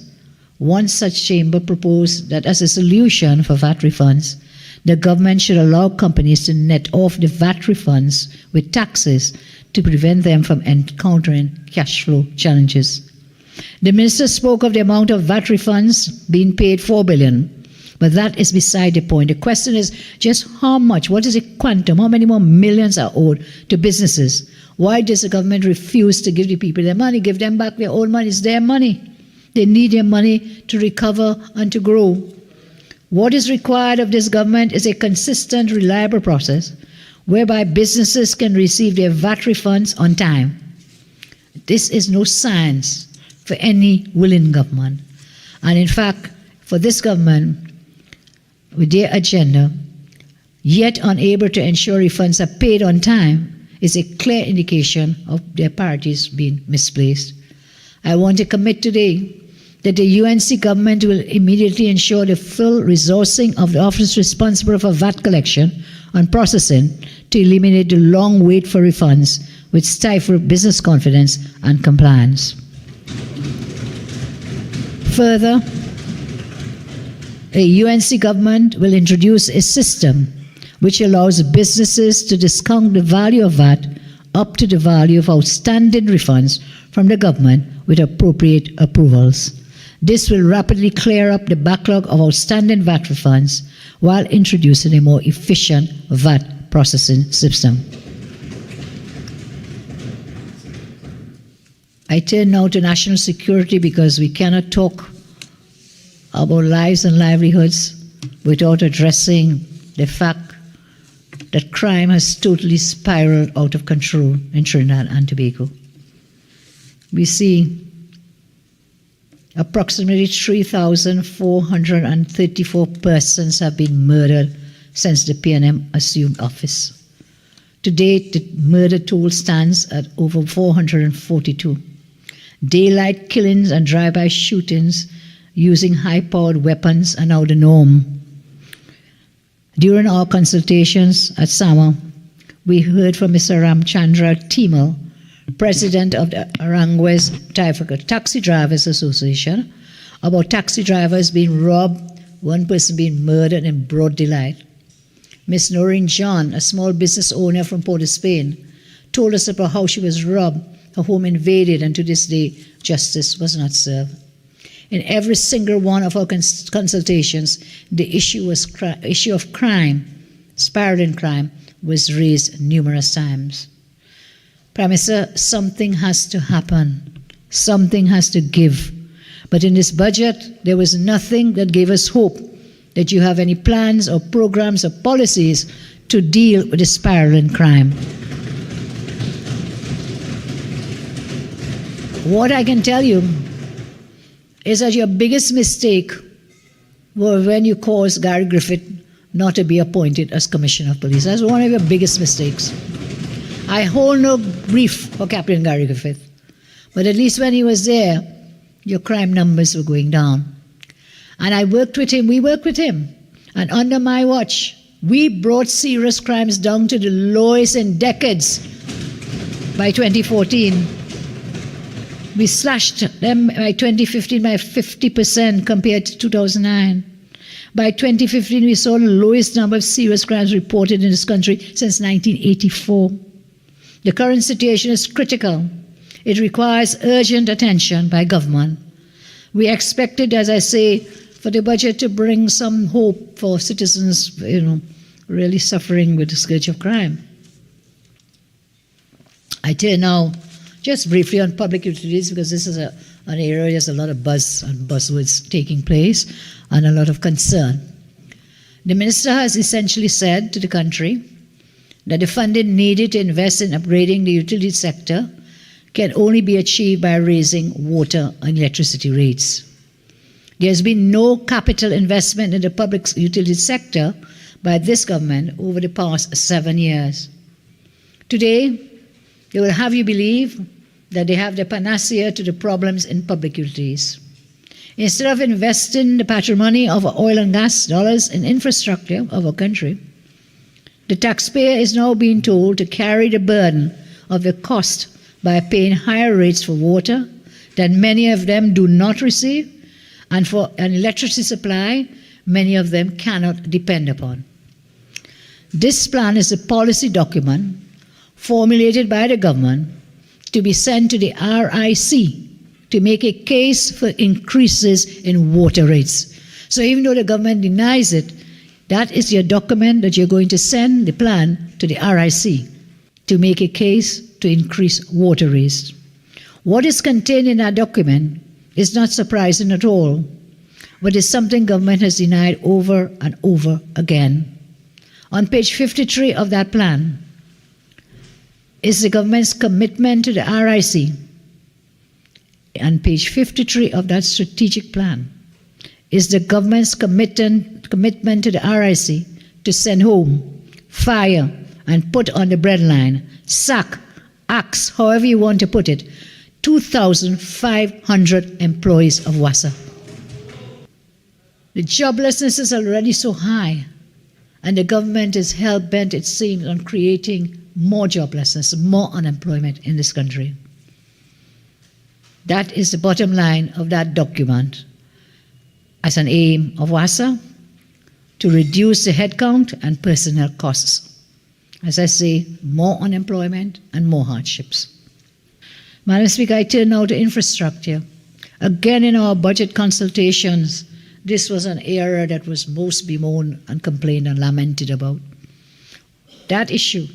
One such chamber proposed that as a solution for VAT refunds, the government should allow companies to net off the VAT refunds with taxes to prevent them from encountering cash flow challenges. The minister spoke of the amount of VAT refunds being paid, 4 billion, but that is beside the point. The question is just how much, what is the quantum, how many more millions are owed to businesses? Why does the government refuse to give the people their money, give them back their own money? It's their money. They need their money to recover and to grow. What is required of this government is a consistent, reliable process whereby businesses can receive their VAT refunds on time. This is no science for any willing government. And in fact, for this government, with their agenda, yet unable to ensure refunds are paid on time, is a clear indication of their priorities being misplaced. I want to commit today that the UNC government will immediately ensure the full resourcing of the office responsible for VAT collection and processing to eliminate the long wait for refunds which stifle business confidence and compliance. Further, a UNC government will introduce a system which allows businesses to discount the value of VAT up to the value of outstanding refunds from the government with appropriate approvals. This will rapidly clear up the backlog of outstanding VAT refunds while introducing a more efficient VAT processing system. I turn now to national security because we cannot talk about lives and livelihoods without addressing the fact that crime has totally spiraled out of control in Trinidad and Tobago. We see approximately 3,434 persons have been murdered since the PNM assumed office. To date, the murder toll stands at over 442. Daylight killings and drive-by shootings using high-powered weapons are now the norm. During our consultations at Sama, we heard from Mr. Ramchandra Timal, president of the Arangwes Taxi Drivers Association, about taxi drivers being robbed, one person being murdered in broad daylight. Ms. Noreen John, a small business owner from Port of Spain, told us about how she was robbed, her home invaded, and to this day, justice was not served. In every single one of our consultations, the issue of crime, spiraling crime, was raised numerous times. Prime Minister, something has to happen. Something has to give. But in this budget, there was nothing that gave us hope that you have any plans or programs or policies to deal with the spiraling crime. What I can tell you is that your biggest mistake was when you caused Gary Griffith not to be appointed as Commissioner of Police. That's one of your biggest mistakes. I hold no grief for Captain Gary Griffith, but at least when he was there, your crime numbers were going down. And I worked with him, we worked with him, and under my watch, we brought serious crimes down to the lowest in decades by 2014. We slashed them by 2015 by 50% compared to 2009. By 2015, we saw the lowest number of serious crimes reported in this country since 1984. The current situation is critical. It requires urgent attention by government. We expected, as I say, for the budget to bring some hope for citizens, really suffering with the scourge of crime. I turn now just briefly on public utilities, because this is an area where there's a lot of buzz and buzzwords taking place and a lot of concern. The minister has essentially said to the country that the funding needed to invest in upgrading the utility sector can only be achieved by raising water and electricity rates. There has been no capital investment in the public utility sector by this government over the past 7 years. Today, they will have you believe that they have the panacea to the problems in public utilities. Instead of investing the patrimony of oil and gas dollars in infrastructure of our country, the taxpayer is now being told to carry the burden of the cost by paying higher rates for water that many of them do not receive, and for an electricity supply many of them cannot depend upon. This plan is a policy document formulated by the government to be sent to the RIC to make a case for increases in water rates. So even though the government denies it, that is your document that you're going to send the plan to the RIC to make a case to increase water rates. What is contained in that document is not surprising at all, but is something government has denied over and over again. On page 53 of that plan is the government's commitment to the RIC. On page 53 of that strategic plan is the government's commitment to the RIC to send home, fire, and put on the breadline, sack, axe, however you want to put it, 2,500 employees of WASA. The joblessness is already so high, and the government is hell-bent, it seems, on creating more joblessness, more unemployment in this country. That is the bottom line of that document as an aim of WASA to reduce the headcount and personnel costs. As I say, more unemployment and more hardships. Madam Speaker, I turn now to infrastructure. Again, in our budget consultations, this was an area that was most bemoaned and complained and lamented about. That issue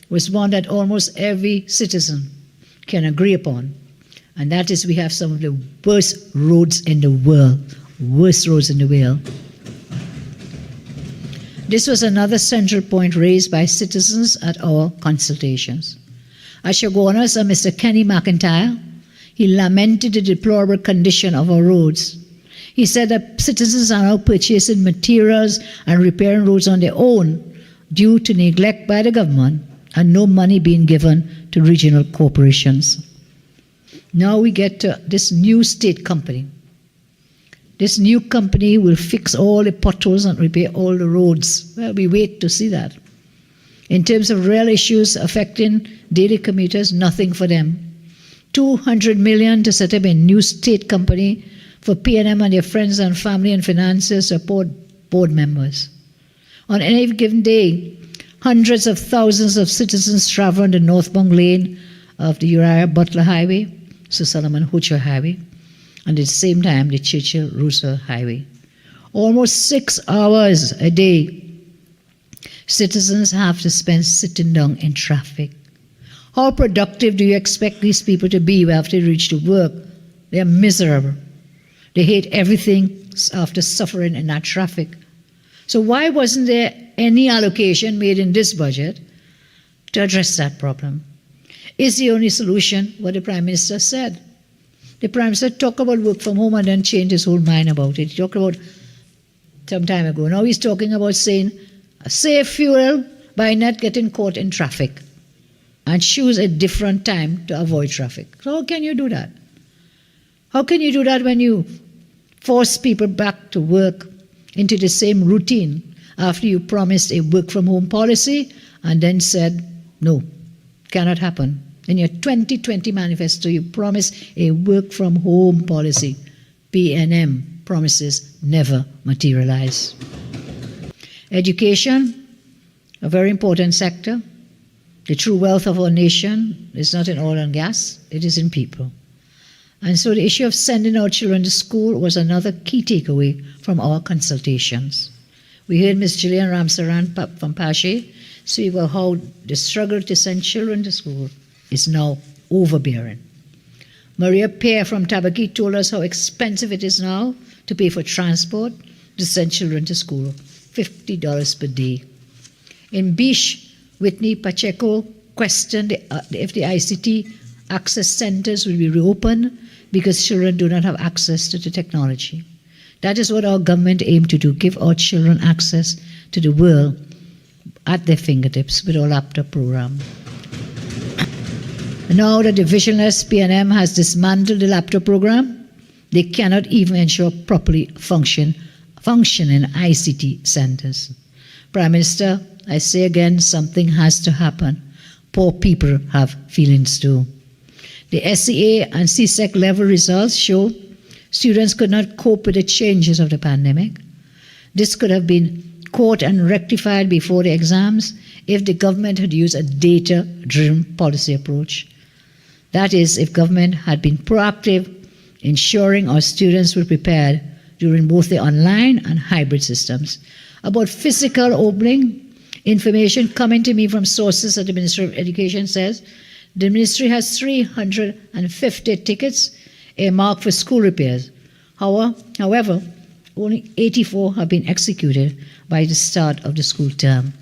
was one that almost every citizen can agree upon, and that is we have some of the worst roads in the world, worst roads in the world. This was another central point raised by citizens at our consultations. I shall go on as Mr. Kenny McIntyre. He lamented the deplorable condition of our roads. He said that citizens are now purchasing materials and repairing roads on their own due to neglect by the government and no money being given to regional corporations. Now we get to this new state company. This new company will fix all the potholes and repair all the roads. Well, we wait to see that. In terms of real issues affecting daily commuters, nothing for them. $200 million to set up a new state company for P&M and their friends and family and financiers support board members. On any given day, hundreds of thousands of citizens travel on the northbound lane of the Uriah Butler Highway, Sir Solomon Hocher Highway, and at the same time the Churchill-Roosevelt Highway. Almost 6 hours a day, citizens have to spend sitting down in traffic. How productive do you expect these people to be after they reach to work? They are miserable. They hate everything after suffering in that traffic. So why wasn't there any allocation made in this budget to address that problem? Is the only solution what the Prime Minister said? The Prime Minister talked about work from home and then changed his whole mind about it. He talked about some time ago. Now he's talking about saying, save fuel by not getting caught in traffic and choose a different time to avoid traffic. So how can you do that? How can you do that when you force people back to work into the same routine after you promised a work from home policy and then said, no, cannot happen. In your 2020 manifesto, you promised a work from home policy. P&M promises never materialize. Education, a very important sector. The true wealth of our nation is not in oil and gas, it is in people. And so the issue of sending our children to school was another key takeaway from our consultations. We heard Ms. Gillian Ramsaran from Pashe speak about how the struggle to send children to school is now overbearing. Maria Pear from Tabaki told us how expensive it is now to pay for transport to send children to school, $50 per day. In Bish, Whitney Pacheco questioned if the ICT access centers will be reopened because children do not have access to the technology. That is what our government aimed to do, give our children access to the world at their fingertips with our laptop program. Now that the visionless PNM has dismantled the laptop program, they cannot even ensure properly functioning ICT centers. Prime Minister, I say again, something has to happen. Poor people have feelings too. The SEA and CSEC level results show students could not cope with the changes of the pandemic. This could have been caught and rectified before the exams if the government had used a data-driven policy approach. That is, if government had been proactive, ensuring our students were prepared during both the online and hybrid systems. About physical opening, information coming to me from sources at the Ministry of Education says the ministry has 350 tickets earmarked for school repairs. However, only 84 have been executed by the start of the school term.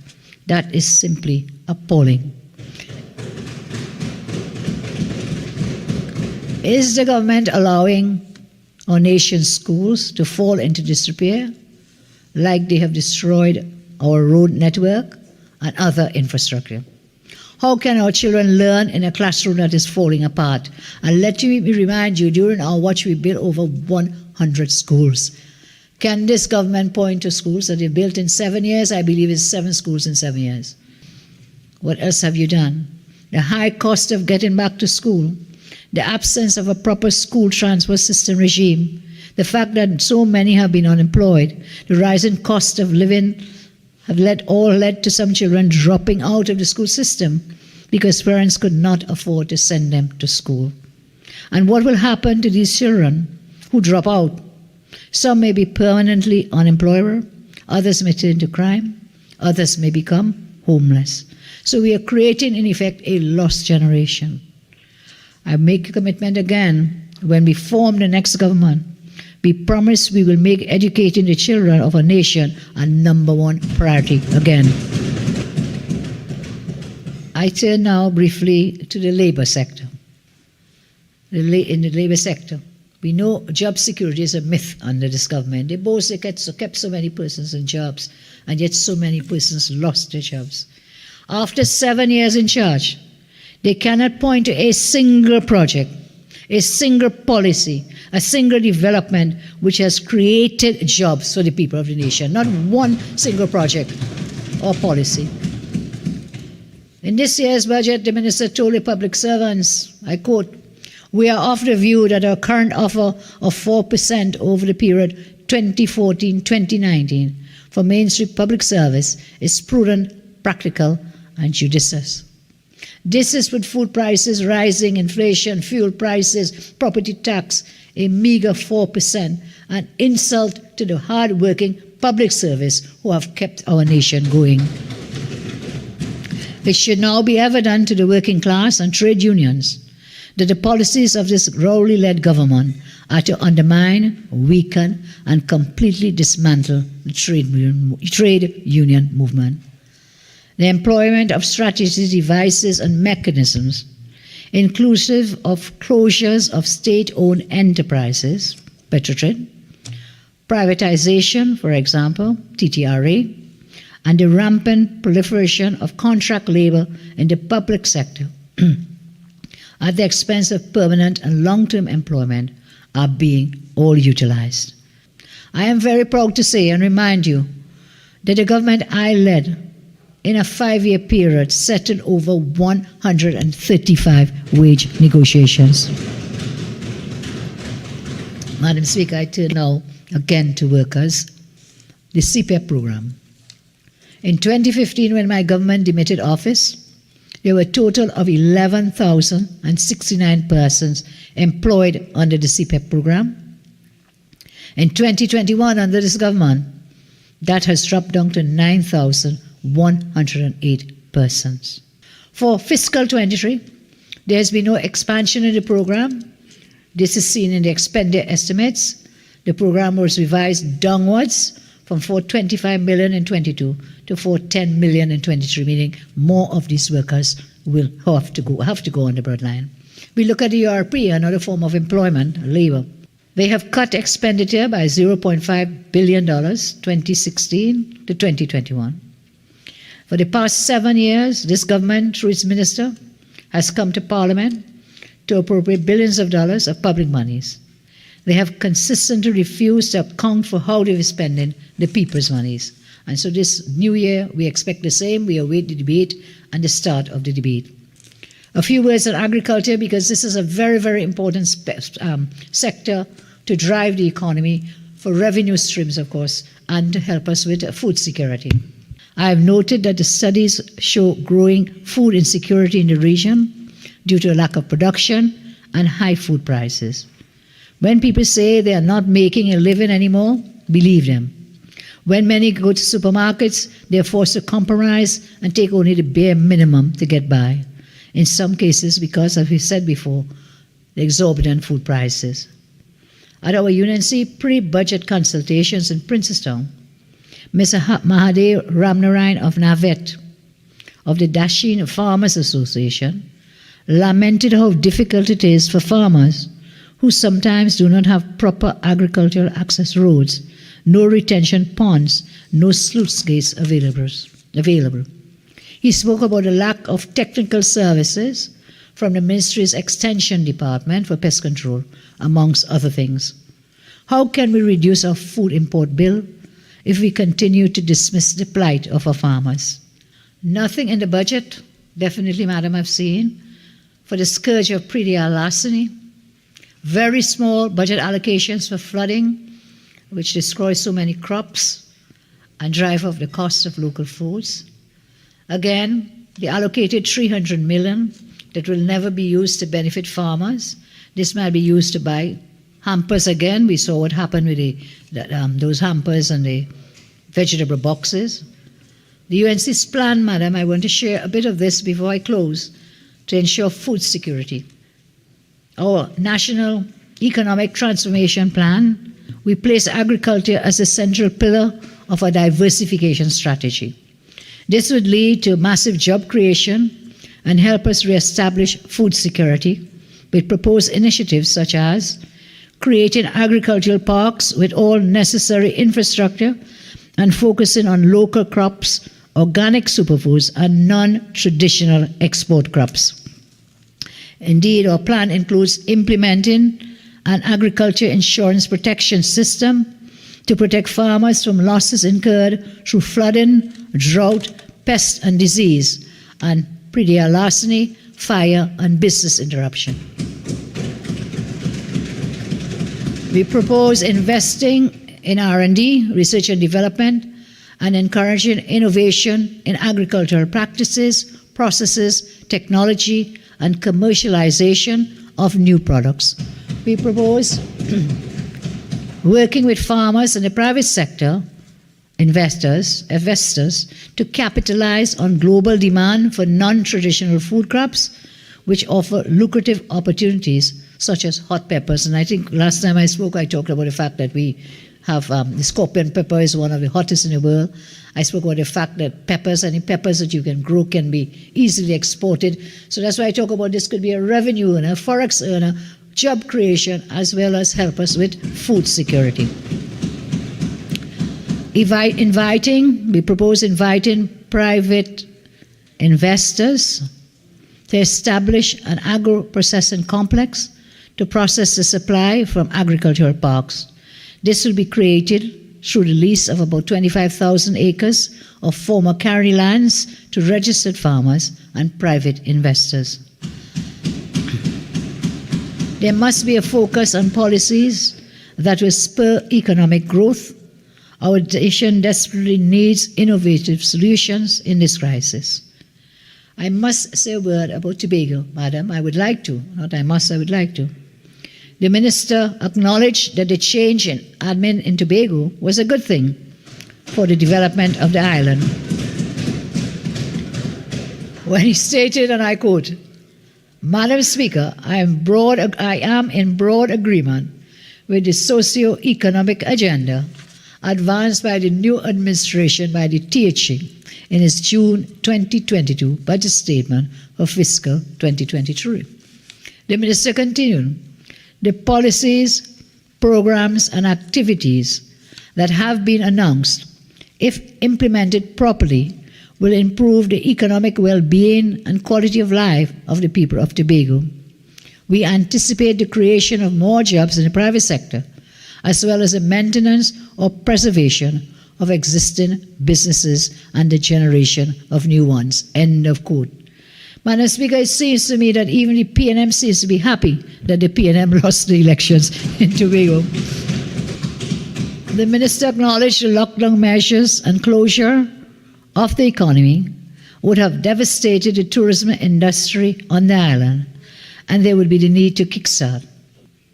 That is simply appalling. Is the government allowing our nation's schools to fall into disrepair, like they have destroyed our road network and other infrastructure? How can our children learn in a classroom that is falling apart? And let me remind you, during our watch, we built over 100 schools. Can this government point to schools that they built in 7 years? I believe it's 7 schools in 7 years. What else have you done? The high cost of getting back to school, the absence of a proper school transfer system regime, the fact that so many have been unemployed, the rising cost of living have led to some children dropping out of the school system because parents could not afford to send them to school. And what will happen to these children who drop out? Some may be permanently unemployable, others may turn to crime, others may become homeless. So we are creating, in effect, a lost generation. I make a commitment again, when we form the next government, we promise we will make educating the children of our nation a #1 priority again. I turn now briefly to the labor sector. In the labor sector, we know job security is a myth under this government. They boast they kept so many persons in jobs, and yet so many persons lost their jobs. After 7 years in charge, they cannot point to a single project, a single policy, a single development which has created jobs for the people of the nation. Not one single project or policy. In this year's budget, the minister told the public servants, I quote, "We are of the view that our current offer of 4% over the period 2014-2019 for mainstream public service is prudent, practical, and judicious. This is with food prices rising, inflation, fuel prices, property tax, a meager 4%, an insult to the hard-working public service who have kept our nation going. It should now be evident to the working class and trade unions that the policies of this rurally-led government are to undermine, weaken, and completely dismantle the trade union movement. The employment of strategies, devices, and mechanisms, inclusive of closures of state-owned enterprises, Petrotrid, privatization, for example, TTRA, and the rampant proliferation of contract labor in the public sector at the expense of permanent and long-term employment are being all utilized. I am very proud to say and remind you that the government I led in a 5-year period settled over 135 wage negotiations. Madam Speaker, I turn now again to workers. The CPEP program. In 2015, when my government demitted office, there were a total of 11,069 persons employed under the CPEP program. In 2021, under this government, that has dropped down to 9,108 persons. For fiscal 23, there has been no expansion in the program. This is seen in the expenditure estimates. The program was revised downwards from 425 million in 22 to 410 million in 23, meaning more of these workers will have to go on the broad line. We look at the URP, another form of employment, labor. They have cut expenditure by $0.5 billion 2016 to 2021. For the past 7 years, this government, through its minister, has come to Parliament to appropriate billions of dollars of public monies. They have consistently refused to account for how they are spending the people's monies. And so this new year, we expect the same. We await the debate and the start of the debate. A few words on agriculture, because this is a very, very important sector to drive the economy for revenue streams, of course, and to help us with food security. I have noted that the studies show growing food insecurity in the region due to a lack of production and high food prices. When people say they are not making a living anymore, believe them. When many go to supermarkets, they are forced to compromise and take only the bare minimum to get by. In some cases, because, as we said before, the exorbitant food prices. At our UNC pre-budget consultations in Princestown, Mr. Mahadev Ramnarayan of NAVET, of the Dashin Farmers Association, lamented how difficult it is for farmers who sometimes do not have proper agricultural access roads, no retention ponds, no sluice gates available. He spoke about the lack of technical services from the Ministry's Extension Department for Pest Control, amongst other things. How can we reduce our food import bill if we continue to dismiss the plight of our farmers? Nothing in the budget, definitely, Madam, I've seen, for the scourge of predial larceny. Very small budget allocations for flooding, which destroys so many crops and drive up the cost of local foods. Again, the allocated $300 million that will never be used to benefit farmers. This might be used to buy hampers again. We saw what happened with those hampers and the vegetable boxes. The UNC's plan, Madam, I want to share a bit of this before I close, to ensure food security. Our National Economic Transformation Plan, we place agriculture as a central pillar of our diversification strategy. This would lead to massive job creation and help us reestablish food security with proposed initiatives such as creating agricultural parks with all necessary infrastructure and focusing on local crops, organic superfoods, and non-traditional export crops. Indeed, our plan includes implementing an agriculture insurance protection system to protect farmers from losses incurred through flooding, drought, pest and disease, and predial larceny, fire, and business interruption. We propose investing in R&D, research and development, and encouraging innovation in agricultural practices, processes, technology, and commercialization of new products. We propose working with farmers and the private sector, investors to capitalize on global demand for non-traditional food crops, which offer lucrative opportunities such as hot peppers. And I think last time I spoke, I talked about the fact that we have the scorpion pepper is one of the hottest in the world. I spoke about the fact that peppers, any peppers that you can grow, can be easily exported. So that's why I talk about this could be a revenue earner, forex earner, job creation, as well as help us with food security. We propose inviting private investors to establish an agro-processing complex to process the supply from agricultural parks. This will be created through the lease of about 25,000 acres of former carry lands to registered farmers and private investors. There must be a focus on policies that will spur economic growth. Our nation desperately needs innovative solutions in this crisis. I must say a word about Tobago, Madam. I would like to. Not I must, I would like to. The Minister acknowledged that the change in admin in Tobago was a good thing for the development of the island, when he stated, and I quote, "Madam Speaker, I am in broad agreement with the socio-economic agenda advanced by the new administration by the THC in its June 2022 budget statement for fiscal 2023. The Minister continued, "The policies programs, and activities that have been announced, if implemented properly, will improve the economic well-being and quality of life of the people of Tobago. We anticipate the creation of more jobs in the private sector, as well as the maintenance or preservation of existing businesses and the generation of new ones. End of quote. Madam Speaker, it seems to me that even the PNM seems to be happy that the PNM lost the elections in Tobago. The Minister acknowledged the lockdown measures and closure of the economy would have devastated the tourism industry on the island, and there would be the need to kickstart.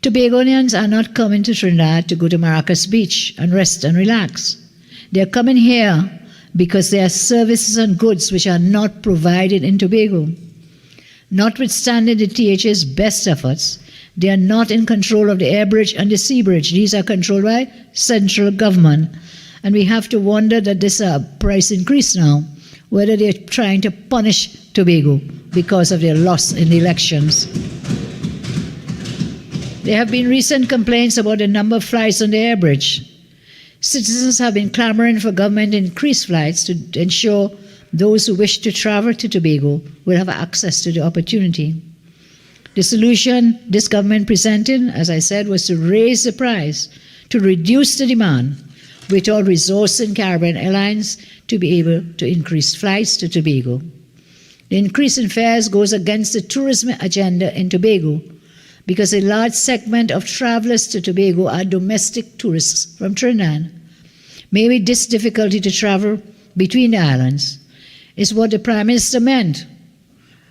Tobagonians are not coming to Trinidad to go to Maracas Beach and rest and relax. They are coming here because there are services and goods which are not provided in Tobago. Notwithstanding the THA's best efforts, they are not in control of the air bridge and the sea bridge. These are controlled by central government. And we have to wonder that this price increase now, whether they're trying to punish Tobago because of their loss in the elections. There have been recent complaints about the number of flights on the air bridge. Citizens have been clamoring for government to increase flights to ensure those who wish to travel to Tobago will have access to the opportunity. The solution this government presented, as I said, was to raise the price, to reduce the demand, without resourcing Caribbean Airlines to be able to increase flights to Tobago. The increase in fares goes against the tourism agenda in Tobago, because a large segment of travelers to Tobago are domestic tourists from Trinidad. Maybe this difficulty to travel between the islands is what the Prime Minister meant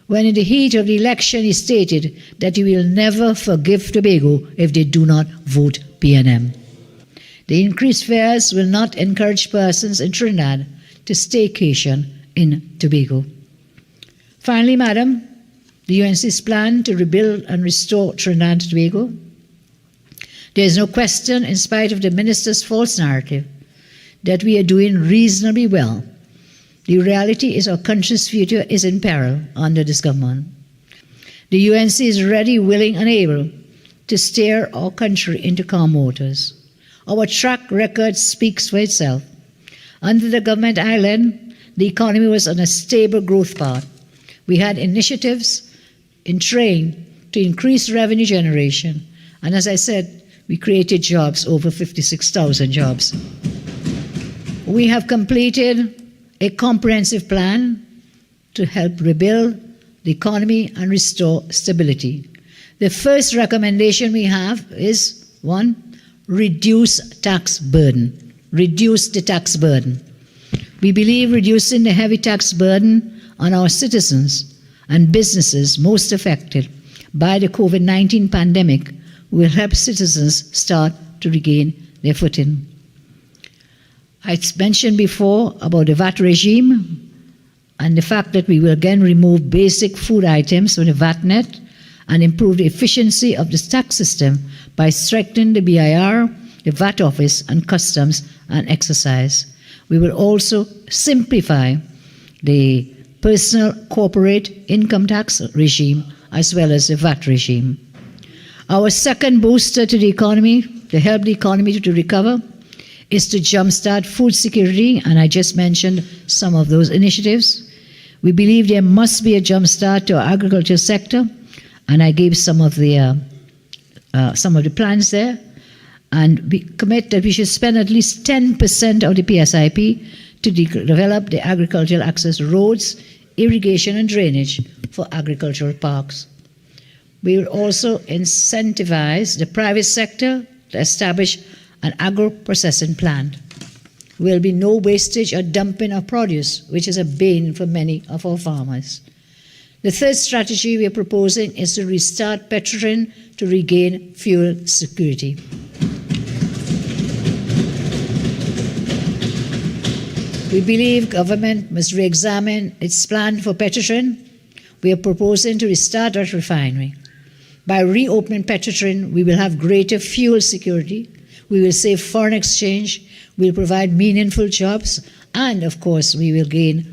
when in the heat of the election he stated that he will never forgive Tobago if they do not vote PNM. The increased fares will not encourage persons in Trinidad to staycation in Tobago. Finally, Madam, the UNC's plan to rebuild and restore Trinidad and Tobago. There is no question, in spite of the Minister's false narrative, that we are doing reasonably well. The reality is our country's future is in peril under this government. The UNC is ready, willing, and able to steer our country into calm waters. Our track record speaks for itself. Under the government island, the economy was on a stable growth path. We had initiatives in train to increase revenue generation. And as I said, we created jobs, over 56,000 jobs. We have completed a comprehensive plan to help rebuild the economy and restore stability. The first recommendation we have is, one, reduce tax burden. Reduce the tax burden. We believe reducing the heavy tax burden on our citizens and businesses most affected by the COVID-19 pandemic will help citizens start to regain their footing. I mentioned before about the VAT regime and the fact that we will again remove basic food items from the VAT net and improve the efficiency of the tax system by strengthening the BIR, the VAT office, and customs and excise. We will also simplify the personal corporate income tax regime as well as the VAT regime. Our second booster to the economy, to help the economy to recover, is to jumpstart food security, and I just mentioned some of those initiatives. We believe there must be a jumpstart to our agriculture sector, and I gave some of the plans there, and we commit that we should spend at least 10% of the PSIP to develop the agricultural access roads, irrigation and drainage for agricultural parks. We will also incentivize the private sector to establish an agro-processing plant. There will be no wastage or dumping of produce, which is a bane for many of our farmers. The third strategy we are proposing is to restart Petrotrin to regain fuel security. We believe government must re-examine its plan for Petrotrin. We are proposing to restart that refinery. By reopening Petrotrin, we will have greater fuel security, we will save foreign exchange, we will provide meaningful jobs, and of course we will gain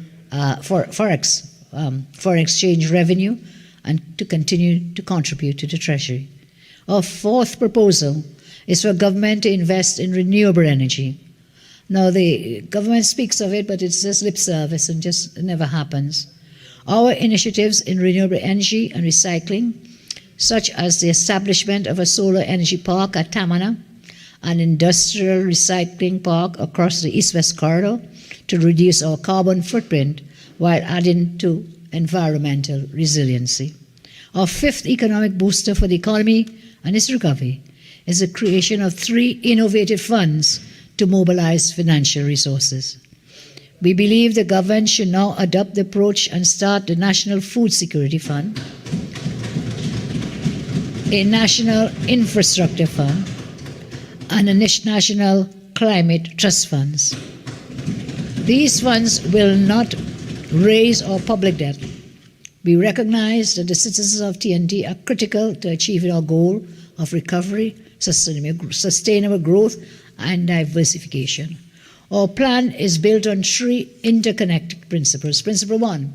foreign exchange revenue and to continue to contribute to the Treasury. Our fourth proposal is for government to invest in renewable energy. Now, the government speaks of it, but it's just lip service and just it never happens. Our initiatives in renewable energy and recycling, such as the establishment of a solar energy park at Tamana, an industrial recycling park across the East-West corridor to reduce our carbon footprint while adding to environmental resiliency. Our fifth economic booster for the economy and its recovery is the creation of 3 innovative funds to mobilize financial resources. We believe the government should now adopt the approach and start the National Food Security Fund, a National Infrastructure Fund, and a National Climate Trust Funds. These funds will not raise our public debt. We recognize that the citizens of TNT are critical to achieving our goal of recovery, sustainable growth, and diversification. Our plan is built on 3 interconnected principles. Principle 1,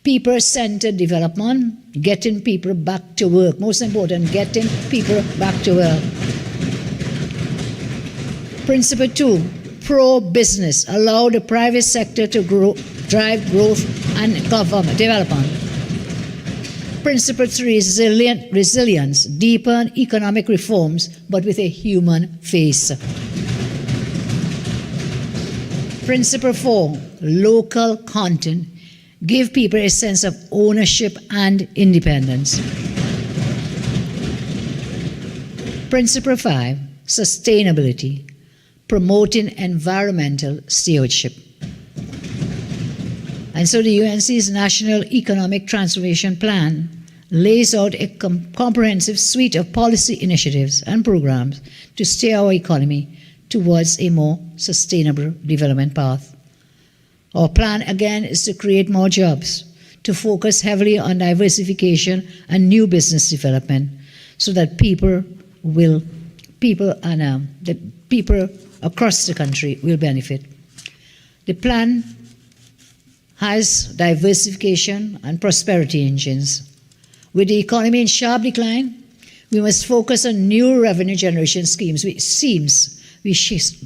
people-centered development, getting people back to work. Most important, getting people back to work. Principle 2, pro-business, allow the private sector to drive growth and development. Principle 3 is resilience, deepen economic reforms, but with a human face. Principle 4, local content, give people a sense of ownership and independence. Principle 5, sustainability, promoting environmental stewardship. And so the UNC's National Economic Transformation Plan lays out a comprehensive suite of policy initiatives and programs to steer our economy towards a more sustainable development path. Our plan, again, is to create more jobs, to focus heavily on diversification and new business development so that people across the country will benefit. The plan has diversification and prosperity engines. With the economy in sharp decline, we must focus on new revenue generation schemes,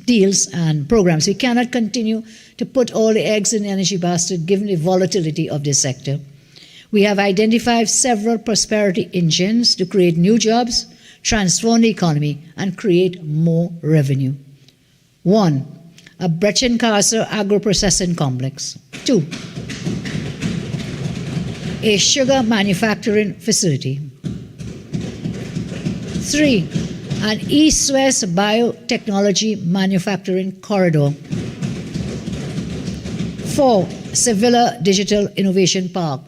deals and programs. We cannot continue to put all the eggs in the energy basket given the volatility of this sector. We have identified several prosperity engines to create new jobs, transform the economy, and create more revenue. 1, a Brechin-Castle agro-processing complex. 2, a sugar manufacturing facility. 3, an East-West biotechnology manufacturing corridor. 4, Sevilla Digital Innovation Park.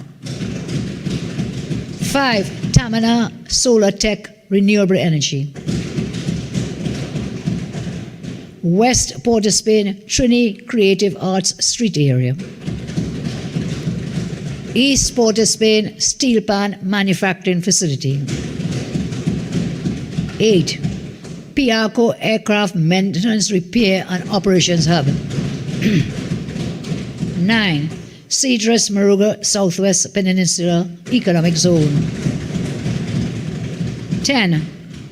5, Tamana Solar Tech Renewable Energy. West Port of Spain Trini Creative Arts Street Area. East Port of Spain Steel Pan Manufacturing Facility. 8, Piarco Aircraft Maintenance Repair and Operations Hub. 9, Cedrus Moruga Southwest Peninsula Economic Zone. 10,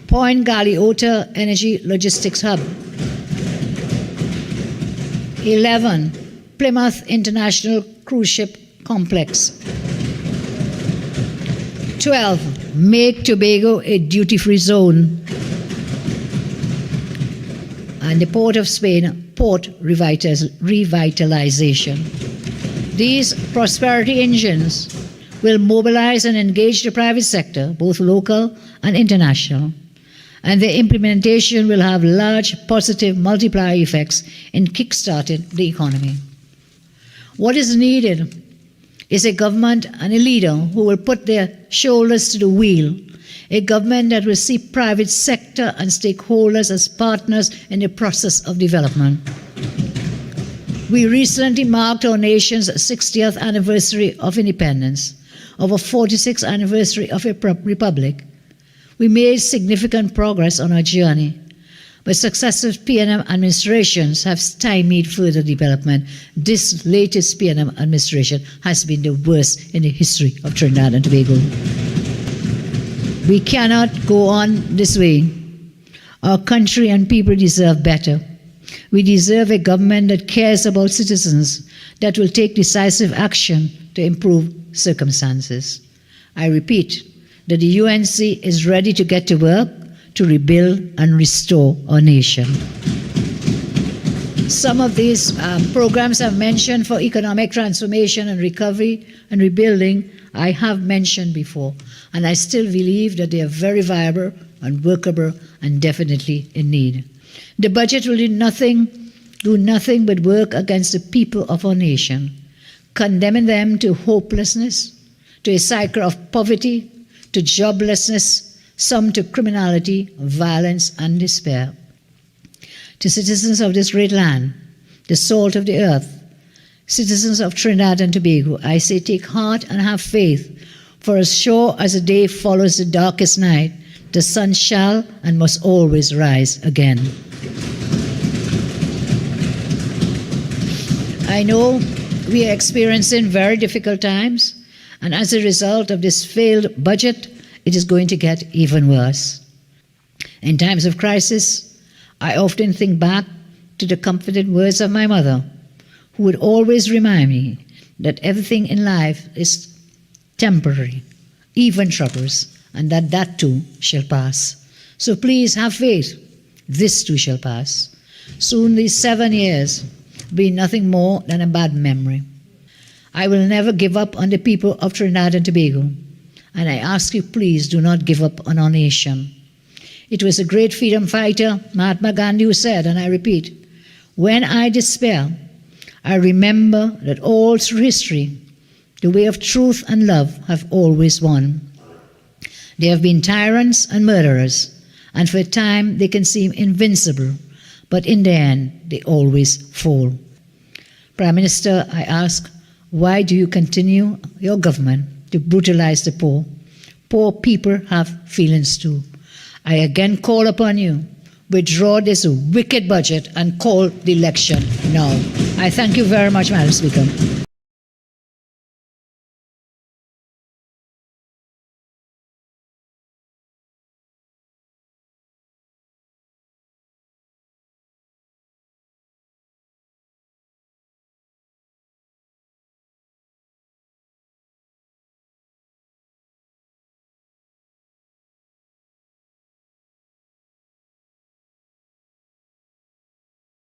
Point Galeota Energy Logistics Hub. 11, Plymouth International Cruise Ship Complex. 12, make Tobago a duty-free zone. And the Port of Spain, port revitalization. These prosperity engines will mobilize and engage the private sector, both local and international, and their implementation will have large positive multiplier effects in kickstarting the economy. What is needed is a government and a leader who will put their shoulders to the wheel, a government that will see private sector and stakeholders as partners in the process of development. We recently marked our nation's 60th anniversary of independence, our 46th anniversary of a republic. We made significant progress on our journey, but successive PNM administrations have stymied further development. This latest PNM administration has been the worst in the history of Trinidad and Tobago. We cannot go on this way. Our country and people deserve better. We deserve a government that cares about citizens, that will take decisive action to improve circumstances. I repeat that the UNC is ready to get to work to rebuild and restore our nation. Some of these programs I've mentioned for economic transformation and recovery and rebuilding, I have mentioned before, and I still believe that they are very viable and workable and definitely in need. The budget will do nothing but work against the people of our nation, condemning them to hopelessness, to a cycle of poverty, to joblessness, some to criminality, violence, and despair. To citizens of this great land, the salt of the earth, citizens of Trinidad and Tobago, I say take heart and have faith, for as sure as the day follows the darkest night, the sun shall and must always rise again. I know we are experiencing very difficult times, and as a result of this failed budget, it is going to get even worse. In times of crisis, I often think back to the comforting words of my mother, who would always remind me that everything in life is temporary, even troubles, and that too shall pass. So please have faith, this too shall pass. Soon these 7 years will be nothing more than a bad memory. I will never give up on the people of Trinidad and Tobago, and I ask you please do not give up on our nation. It was a great freedom fighter, Mahatma Gandhi, who said, and I repeat, when I despair, I remember that all through history, the way of truth and love have always won. There have been tyrants and murderers, and for a time they can seem invincible, but in the end, they always fall. Prime Minister, I ask, why do you continue your government to brutalize the poor? Poor people have feelings too. I again call upon you, withdraw this wicked budget and call the election now. I thank you very much, Madam Speaker.